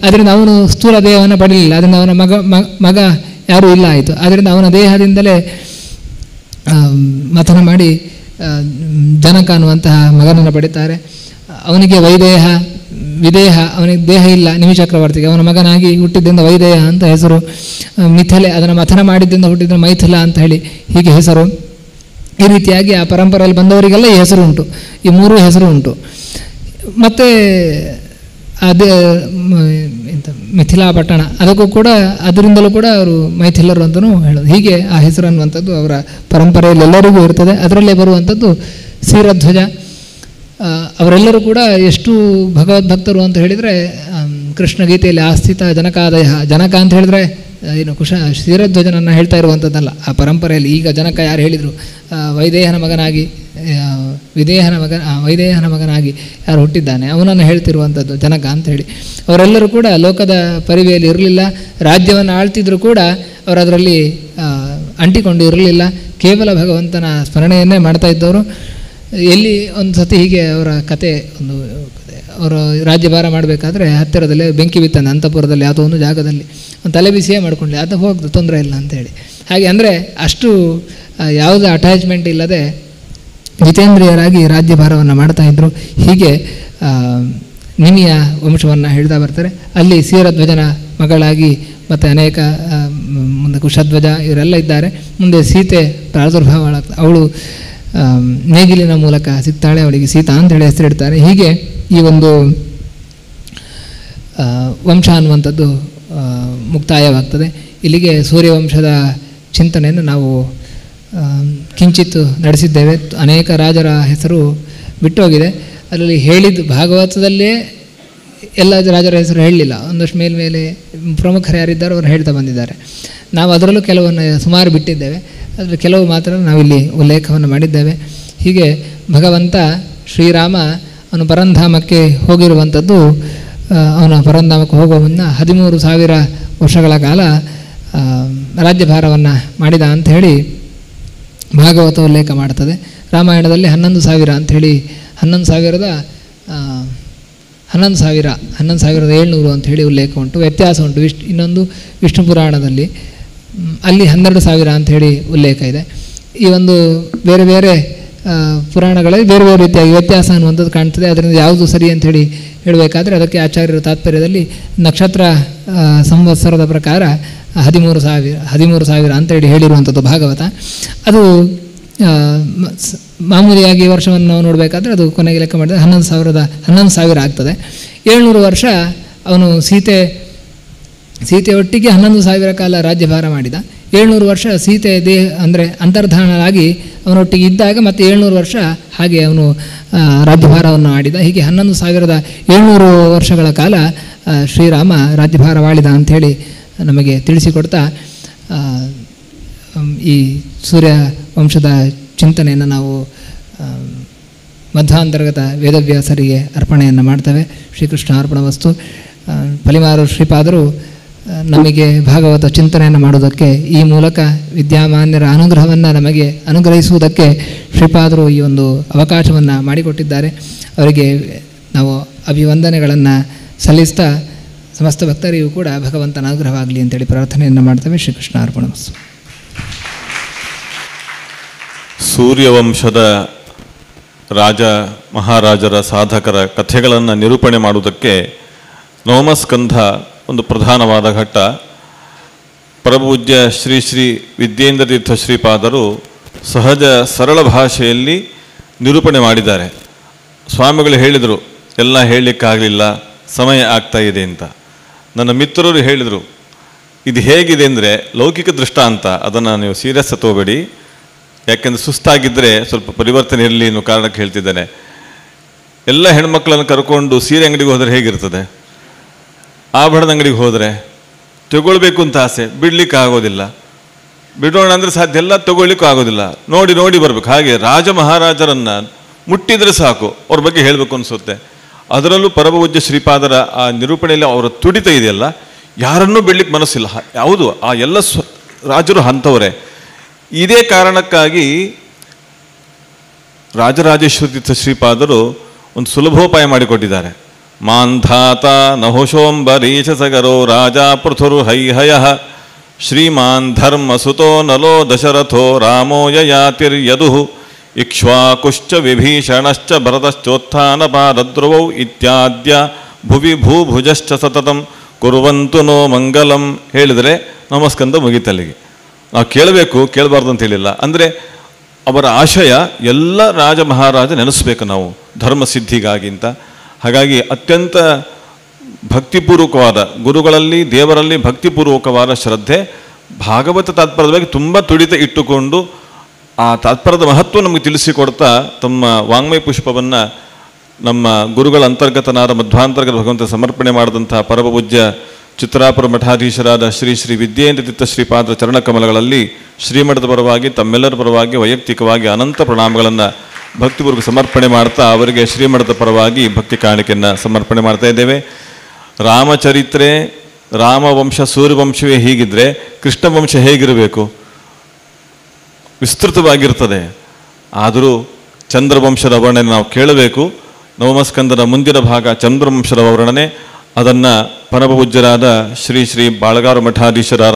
ಅದರಿಂದ ಅವನು ಸ್ಥೂಲ ದೇಹವನ್ನು ಪಡೀಲಿಲ್ಲ, ಅದರಿಂದ ಅವನ ಮಗ ಯಾರೂ ಇಲ್ಲ ಆಯಿತು. ಅದರಿಂದ ಅವನ ದೇಹದಿಂದಲೇ ಮಥನ ಮಾಡಿ ಜನಕ ಅನ್ನುವಂತಹ ಮಗನನ್ನು ಪಡಿತಾರೆ. ಅವನಿಗೆ ವಿದೇಹ, ಅವನಿಗೆ ದೇಹ ಇಲ್ಲ ನಿಮಿ ಚಕ್ರವರ್ತಿಗೆ, ಅವನ ಮಗನಾಗಿ ಹುಟ್ಟಿದ್ದರಿಂದ ವೈದೇಹ ಅಂತ ಹೆಸರು. ಮಿಥಿಲೆ, ಅದನ್ನು ಮಥನ ಮಾಡಿದ್ದರಿಂದ ಹುಟ್ಟಿದ ಮೈಥಿಲ ಅಂತ ಹೇಳಿ ಹೀಗೆ ಹೆಸರು. ಈ ರೀತಿಯಾಗಿ ಆ ಪರಂಪರೆಯಲ್ಲಿ ಬಂದವರಿಗೆಲ್ಲ ಈ ಹೆಸರು ಉಂಟು, ಈ 3 ಹೆಸರು ಉಂಟು. ಮತ್ತು ಅದೇ ಮಿಥಿಲಾ ಪಟ್ಟಣ, ಅದಕ್ಕೂ ಕೂಡ ಅದರಿಂದಲೂ ಕೂಡ ಅವರು ಮೈಥಿಲರು ಅಂತಲೂ ಹೇಳೋದು. ಹೀಗೆ ಆ ಹೆಸರು ಅನ್ನುವಂಥದ್ದು ಅವರ ಪರಂಪರೆಯಲ್ಲಿ ಎಲ್ಲರಿಗೂ ಇರ್ತದೆ. ಅದರಲ್ಲೇ ಬರುವಂಥದ್ದು ಕ್ಷೀರಧ್ವಜ. ಅವರೆಲ್ಲರೂ ಕೂಡ ಎಷ್ಟು ಭಗವದ್ಭಕ್ತರು ಅಂತ ಹೇಳಿದರೆ, ಕೃಷ್ಣ ಗೀತೆಯಲ್ಲಿ ಆಸ್ಥಿತ ಜನಕಾದಯ, ಜನಕ ಅಂತ ಹೇಳಿದರೆ ಏನು ಕ್ಷೀರಧ್ವಜನನ್ನು ಹೇಳ್ತಾ ಇರುವಂಥದ್ದಲ್ಲ. ಆ ಪರಂಪರೆಯಲ್ಲಿ ಈಗ ಜನಕ ಯಾರು ಹೇಳಿದರು, ವೈದೇಹನ ಮಗನಾಗಿ ಯಾರು ಹುಟ್ಟಿದ್ದಾನೆ ಅವನನ್ನು ಹೇಳ್ತಿರುವಂಥದ್ದು ಜನಕ ಅಂತ ಹೇಳಿ. ಅವರೆಲ್ಲರೂ ಕೂಡ ಲೋಕದ ಪರಿವೆಯಲ್ಲಿ ಇರಲಿಲ್ಲ, ರಾಜ್ಯವನ್ನು ಆಳ್ತಿದ್ರು ಕೂಡ ಅವರು ಅದರಲ್ಲಿ ಅಂಟಿಕೊಂಡು ಇರಲಿಲ್ಲ, ಕೇವಲ ಭಗವಂತನ ಸ್ಮರಣೆಯನ್ನೇ ಮಾಡ್ತಾ ಇದ್ದವರು. ಎಲ್ಲಿ ಒಂದು ಸತಿ ಹೀಗೆ ಅವರ ಕತೆ, ಅವರು ರಾಜ್ಯಭಾರ ಮಾಡಬೇಕಾದ್ರೆ ಹತ್ತಿರದಲ್ಲೇ ಬೆಂಕಿ ಬಿತ್ತಾನೆ, ಅಂತಃಪುರದಲ್ಲಿ ಯಾವುದೋ ಒಂದು ಜಾಗದಲ್ಲಿ ಒಂದು ತಲೆ ಬಿಸಿಯೇ ಮಾಡ್ಕೊಂಡ್ಲಿ, ಅದು ಹೋಗ್ದು ತೊಂದರೆ ಇಲ್ಲ ಅಂಥೇಳಿ. ಹಾಗೆ ಅಂದರೆ ಅಷ್ಟು ಯಾವುದೇ ಅಟ್ಯಾಚ್ಮೆಂಟ್ ಇಲ್ಲದೆ ಜಿತೇಂದ್ರಿಯರಾಗಿ ರಾಜ್ಯಭಾರವನ್ನು ಮಾಡ್ತಾಯಿದ್ರು. ಹೀಗೆ ನಿಮಿಯ ವಂಶವನ್ನು ಹೇಳ್ತಾ ಬರ್ತಾರೆ. ಅಲ್ಲಿ ಕ್ಷೀರಧ್ವಜನ ಮಗಳಾಗಿ ಮತ್ತು ಅನೇಕ ಮುಂದೆ ಕುಶಧ್ವಜ ಇವರೆಲ್ಲ ಇದ್ದಾರೆ. ಮುಂದೆ ಸೀತೆ ಪ್ರಾದುರ್ಭಾವ, ಅವಳು ನೇಗಿಲಿನ ಮೂಲಕ ಸಿಗ್ತಾಳೆ, ಅವಳಿಗೆ ಸೀತಾ ಅಂತೇಳಿ ಹೆಸರಿಡ್ತಾರೆ. ಹೀಗೆ ಈ ಒಂದು ವಂಶ ಅನ್ನುವಂಥದ್ದು ಮುಕ್ತಾಯವಾಗ್ತದೆ. ಇಲ್ಲಿಗೆ ಸೂರ್ಯವಂಶದ ಚಿಂತನೆಯನ್ನು ನಾವು ಕಿಂಚಿತ್ ನಡೆಸಿದ್ದೇವೆ. ಅನೇಕ ರಾಜರ ಹೆಸರು ಬಿಟ್ಟೋಗಿದೆ. ಅದರಲ್ಲಿ ಹೇಳಿದ್ದು ಭಾಗವತದಲ್ಲೇ ಎಲ್ಲ ರಾಜರ ಹೆಸರು ಹೇಳಲಿಲ್ಲ, ಒಂದಷ್ಟು ಮೇಲ್ಮೇಲೆ ಪ್ರಮುಖರು ಯಾರಿದ್ದಾರೋ ಅವರು ಹೇಳ್ತಾ ಬಂದಿದ್ದಾರೆ. ನಾವು ಅದರಲ್ಲೂ ಕೆಲವನ್ನು ಸುಮಾರು ಬಿಟ್ಟಿದ್ದೇವೆ, ಅದರಲ್ಲಿ ಕೆಲವು ಮಾತ್ರ ನಾವಿಲ್ಲಿ ಉಲ್ಲೇಖವನ್ನು ಮಾಡಿದ್ದೇವೆ. ಹೀಗೆ ಭಗವಂತ ಶ್ರೀರಾಮ ಅವನು ಪರಂಧಾಮಕ್ಕೆ ಹೋಗಿರುವಂಥದ್ದು, ಅವನ ಪರಂಧಾಮಕ್ಕೆ ಹೋಗುವ ಮುನ್ನ 13,000 ವರ್ಷಗಳ ಕಾಲ ರಾಜ್ಯಭಾರವನ್ನು ಮಾಡಿದ ಅಂಥೇಳಿ ಭಾಗವತ ಉಲ್ಲೇಖ ಮಾಡ್ತದೆ. ರಾಮಾಯಣದಲ್ಲಿ 11,000 ಅಂಥೇಳಿ 11,700 ಅಂಥೇಳಿ ಉಲ್ಲೇಖ ಉಂಟು. ವ್ಯತ್ಯಾಸ ಉಂಟು. ಇನ್ನೊಂದು ವಿಷ್ಣು ಪುರಾಣದಲ್ಲಿ ಅಲ್ಲಿ 12,000 ಅಂಥೇಳಿ ಉಲ್ಲೇಖ ಇದೆ. ಈ ಒಂದು ಬೇರೆ ಬೇರೆ ಪುರಾಣಗಳಲ್ಲಿ ಬೇರೆ ಬೇರೆ ರೀತಿಯಾಗಿ ವ್ಯತ್ಯಾಸ ಅನ್ನುವಂಥದ್ದು ಕಾಣ್ತದೆ. ಅದರಿಂದ ಯಾವುದು ಸರಿ ಅಂಥೇಳಿ ಹೇಳಬೇಕಾದ್ರೆ ಅದಕ್ಕೆ ಆಚಾರ್ಯರ ತಾತ್ಪರ್ಯದಲ್ಲಿ ನಕ್ಷತ್ರ ಸಂವತ್ಸರದ ಪ್ರಕಾರ 13,000 ಅಂತೇಳಿ ಹೇಳಿರುವಂಥದ್ದು ಭಾಗವತ. ಅದು ಮಾಮೂಲಿಯಾಗಿ ವರ್ಷವನ್ನು ನಾವು ನೋಡಬೇಕಾದ್ರೆ ಅದು ಕೊನೆಗೆ ಲೆಕ್ಕ ಮಾಡಿದರೆ 11,000 ಆಗ್ತದೆ. 700 ವರ್ಷ ಅವನು ಸೀತೆಯೊಟ್ಟಿಗೆ 11,000 ಕಾಲ ರಾಜ್ಯಭಾರ ಮಾಡಿದ. 700 ವರ್ಷ ಸೀತೆ ದೇಹ ಅಂದರೆ ಅಂತರ್ಧಾನರಾಗಿ ಅವನೊಟ್ಟಿಗೆ ಇದ್ದಾಗ ಮತ್ತು 700 ವರ್ಷ ಹಾಗೆ ಅವನು ರಾಜ್ಯಭಾರವನ್ನು ಮಾಡಿದ. ಹೀಗೆ 11,700 ವರ್ಷಗಳ ಕಾಲ ಶ್ರೀರಾಮ ರಾಜ್ಯಭಾರ ಮಾಡಿದ ಅಂಥೇಳಿ ನಮಗೆ ತಿಳಿಸಿಕೊಡ್ತಾ ಈ ಸೂರ್ಯ ವಂಶದ ಚಿಂತನೆಯನ್ನು ನಾವು ಮಧ್ವಾಂತರ್ಗತ ವೇದವ್ಯಾಸರಿಗೆ ಅರ್ಪಣೆಯನ್ನು ಮಾಡ್ತೇವೆ. ಶ್ರೀಕೃಷ್ಣ ಅರ್ಪಣ ವಸ್ತು. ಫಲಿಮಾರು ಶ್ರೀಪಾದರು ನಮಗೆ ಭಾಗವತ ಚಿಂತನೆಯನ್ನು ಮಾಡುವುದಕ್ಕೆ, ಈ ಮೂಲಕ ವಿದ್ಯಾಮಾನ್ಯರ ಅನುಗ್ರಹವನ್ನು ನಮಗೆ ಅನುಗ್ರಹಿಸುವುದಕ್ಕೆ ಶ್ರೀಪಾದರು ಈ ಒಂದು ಅವಕಾಶವನ್ನು ಮಾಡಿಕೊಟ್ಟಿದ್ದಾರೆ. ಅವರಿಗೆ ನಾವು ಅಭಿವಂದನೆಗಳನ್ನು ಸಲ್ಲಿಸ್ತಾ ಸಮಸ್ತ ಭಕ್ತರಿಗೂ ಕೂಡ ಭಗವಂತನ ಅನುಗ್ರಹವಾಗಲಿ ಅಂತೇಳಿ ಪ್ರಾರ್ಥನೆಯನ್ನು ಮಾಡ್ತೇವೆ. ಶ್ರೀಕೃಷ್ಣ ಅರ್ಪಣ ವಸ್ತು. ಸೂರ್ಯವಂಶದ ರಾಜ ಮಹಾರಾಜರ ಸಾಧಕರ ಕಥೆಗಳನ್ನು ನಿರೂಪಣೆ ಮಾಡುವುದಕ್ಕೆ ನವಮಸ್ಕಂಧ ಒಂದು ಪ್ರಧಾನವಾದ ಘಟ್ಟ. ಪರಮಪೂಜ್ಯ ಶ್ರೀ ಶ್ರೀ ವಿದ್ಯೇಂದ್ರ ತೀರ್ಥ ಶ್ರೀಪಾದರು ಸಹಜ ಸರಳ ಭಾಷೆಯಲ್ಲಿ ನಿರೂಪಣೆ ಮಾಡಿದ್ದಾರೆ. ಸ್ವಾಮಿಗಳು ಹೇಳಿದರು, ಎಲ್ಲ ಹೇಳಲಿಕ್ಕಾಗಲಿಲ್ಲ, ಸಮಯ ಆಗ್ತಾ ಇದೆ ಅಂತ. ನನ್ನ ಮಿತ್ರರು ಹೇಳಿದರು, ಇದು ಹೇಗಿದೆ ಅಂದರೆ ಲೌಕಿಕ ದೃಷ್ಟಾಂತ, ಅದನ್ನು ನೀವು ಸೀರಿಯಸ್ ತಗೋಬೇಡಿ, ಯಾಕೆಂದರೆ ಸುಸ್ತಾಗಿದ್ದರೆ ಸ್ವಲ್ಪ ಪರಿವರ್ತನೆ ಇರಲಿ ಅನ್ನೋ ಕಾರಣಕ್ಕೆ ಹೇಳ್ತಿದ್ದೇನೆ. ಎಲ್ಲ ಹೆಣ್ಮಕ್ಳನ್ನು ಕರ್ಕೊಂಡು ಸೀರೆ ಅಂಗಡಿಗೆ ಹೋದರೆ ಹೇಗಿರ್ತದೆ? ಆಭರಣದ ಅಂಗಡಿಗೆ ಹೋದರೆ ತಗೊಳ್ಬೇಕು ಅಂತ ಆಸೆ, ಬಿಡಲಿಕ್ಕೆ ಆಗೋದಿಲ್ಲ. ಬಿಡೋಣ ಅಂದರೆ ಸಾಧ್ಯ, ಎಲ್ಲ ತಗೊಳ್ಲಿಕ್ಕೂ ಆಗೋದಿಲ್ಲ. ನೋಡಿ ನೋಡಿ ಬರಬೇಕು. ಹಾಗೆ ರಾಜ ಮಹಾರಾಜರನ್ನು ಮುಟ್ಟಿದರೆ ಸಾಕು, ಅವ್ರ ಬಗ್ಗೆ ಹೇಳಬೇಕು ಅನಿಸುತ್ತೆ. ಅದರಲ್ಲೂ ಪರಮಪೂಜ್ಯ ಶ್ರೀಪಾದರ ಆ ನಿರೂಪಣೆಯಲ್ಲಿ ಅವರ ತುಡಿತ ಇದೆಯಲ್ಲ, ಯಾರನ್ನೂ ಬಿಡ್ಲಿಕ್ಕೆ ಮನಸ್ಸಿಲ್ಲ. ಯಾವುದು ಆ ಎಲ್ಲ ರಾಜರು ಅಂಥವರೇ. ಇದೇ ಕಾರಣಕ್ಕಾಗಿ ರಾಜರಾಜೇಶ್ವರಿ ತೀರ್ಥ ಶ್ರೀಪಾದರು ಒಂದು ಸುಲಭೋಪಾಯ ಮಾಡಿಕೊಟ್ಟಿದ್ದಾರೆ. ಮಾಂಧಾತ ನಹುಶೋಂಬರೀಶ ಸಗರೋ ರಾಜ ಪೃಥುರು ಹೈಹಯ ಶ್ರೀಮಾನ್ ಧರ್ಮಸುತೋ ನಲೋ ದಶರಥೋ ರಾಮೋ ಯಯಾತಿರ್ಯದು ಇಕ್ಷ್ವಾಕುಶ್ಚ ವಿಭೀಷಣಶ್ಚ ಭರತಶ್ಚೋತ್ಥಾನಪಾದಧ್ರುವೌ ಇತ್ಯಾದ್ಯ ಭುವಿ ಭೂಭುಜಶ್ಚ ಸತತಂ ಕುರುವಂತು ನೋ ಮಂಗಲಂ ಹೇಳಿದರೆ ನಮಸ್ಕಂದ ಮುಗಿತಲ್ಲಿಗೆ. ನಾವು ಕೇಳಬೇಕು, ಕೇಳಬಾರ್ದು ಅಂತ ಹೇಳಿಲ್ಲ. ಅಂದರೆ ಅವರ ಆಶಯ ಎಲ್ಲ ರಾಜ ಮಹಾರಾಜ ನೆನೆಸ್ಬೇಕು ನಾವು ಧರ್ಮಸಿದ್ಧಿಗಾಗಿ ಅಂತ. ಹಾಗಾಗಿ ಅತ್ಯಂತ ಭಕ್ತಿಪೂರ್ವಕವಾದ, ಗುರುಗಳಲ್ಲಿ ದೇವರಲ್ಲಿ ಭಕ್ತಿಪೂರ್ವಕವಾದ ಶ್ರದ್ಧೆ, ಭಾಗವತ ತಾತ್ಪರ್ಯದ ಬಗ್ಗೆ ತುಂಬ ತುಡಿತ ಇಟ್ಟುಕೊಂಡು ಆ ತಾತ್ಪರ್ಯದ ಮಹತ್ವ ನಮಗೆ ತಿಳಿಸಿಕೊಡ್ತಾ ತಮ್ಮ ವಾಂಗ್ಮಯ ಪುಷ್ಪವನ್ನು ನಮ್ಮ ಗುರುಗಳ ಅಂತರ್ಗತನಾದ ಮಧ್ವಾಂತರ್ಗತ ಭಗವಂತ ಸಮರ್ಪಣೆ ಮಾಡಿದಂಥ ಪರಮಪೂಜ್ಯ ಚಿತ್ರಾಪುರ ಮಠಾಧೀಶರಾದ ಶ್ರೀ ಶ್ರೀ ವಿದ್ಯೇಂದ್ರ ತೀರ್ಥ ಶ್ರೀಪಾದರ ಚರಣಕಮಲಗಳಲ್ಲಿ ಶ್ರೀಮಠದ ಪರವಾಗಿ ತಮ್ಮೆಲ್ಲರ ಪರವಾಗಿ ವೈಯಕ್ತಿಕವಾಗಿ ಅನಂತ ಪ್ರಣಾಮಗಳನ್ನು ಭಕ್ತಿಪೂರ್ವಕ ಸಮರ್ಪಣೆ ಮಾಡ್ತಾ ಅವರಿಗೆ ಶ್ರೀಮಠದ ಪರವಾಗಿ ಭಕ್ತಿ ಕಾಣಿಕೆಯನ್ನು ಸಮರ್ಪಣೆ ಮಾಡ್ತಾ ಇದ್ದೇವೆ. ರಾಮಚರಿತ್ರೆ, ರಾಮವಂಶ, ಸೂರ್ಯವಂಶವೇ ಹೀಗಿದ್ದರೆ ಕೃಷ್ಣವಂಶ ಹೇಗಿರಬೇಕು? ವಿಸ್ತೃತವಾಗಿರ್ತದೆ. ಆದರೂ ಚಂದ್ರವಂಶದ ವರ್ಣನೆ ನಾವು ಕೇಳಬೇಕು. ನವಮಸ್ಕಂದನ ಮುಂದಿನ ಭಾಗ ಚಂದ್ರವಂಶದ ವರ್ಣನೆ. ಅದನ್ನು ಪರಮಪೂಜ್ಯರಾದ ಶ್ರೀ ಶ್ರೀ ಬಾಳಗಾರು ಮಠಾಧೀಶರಾದ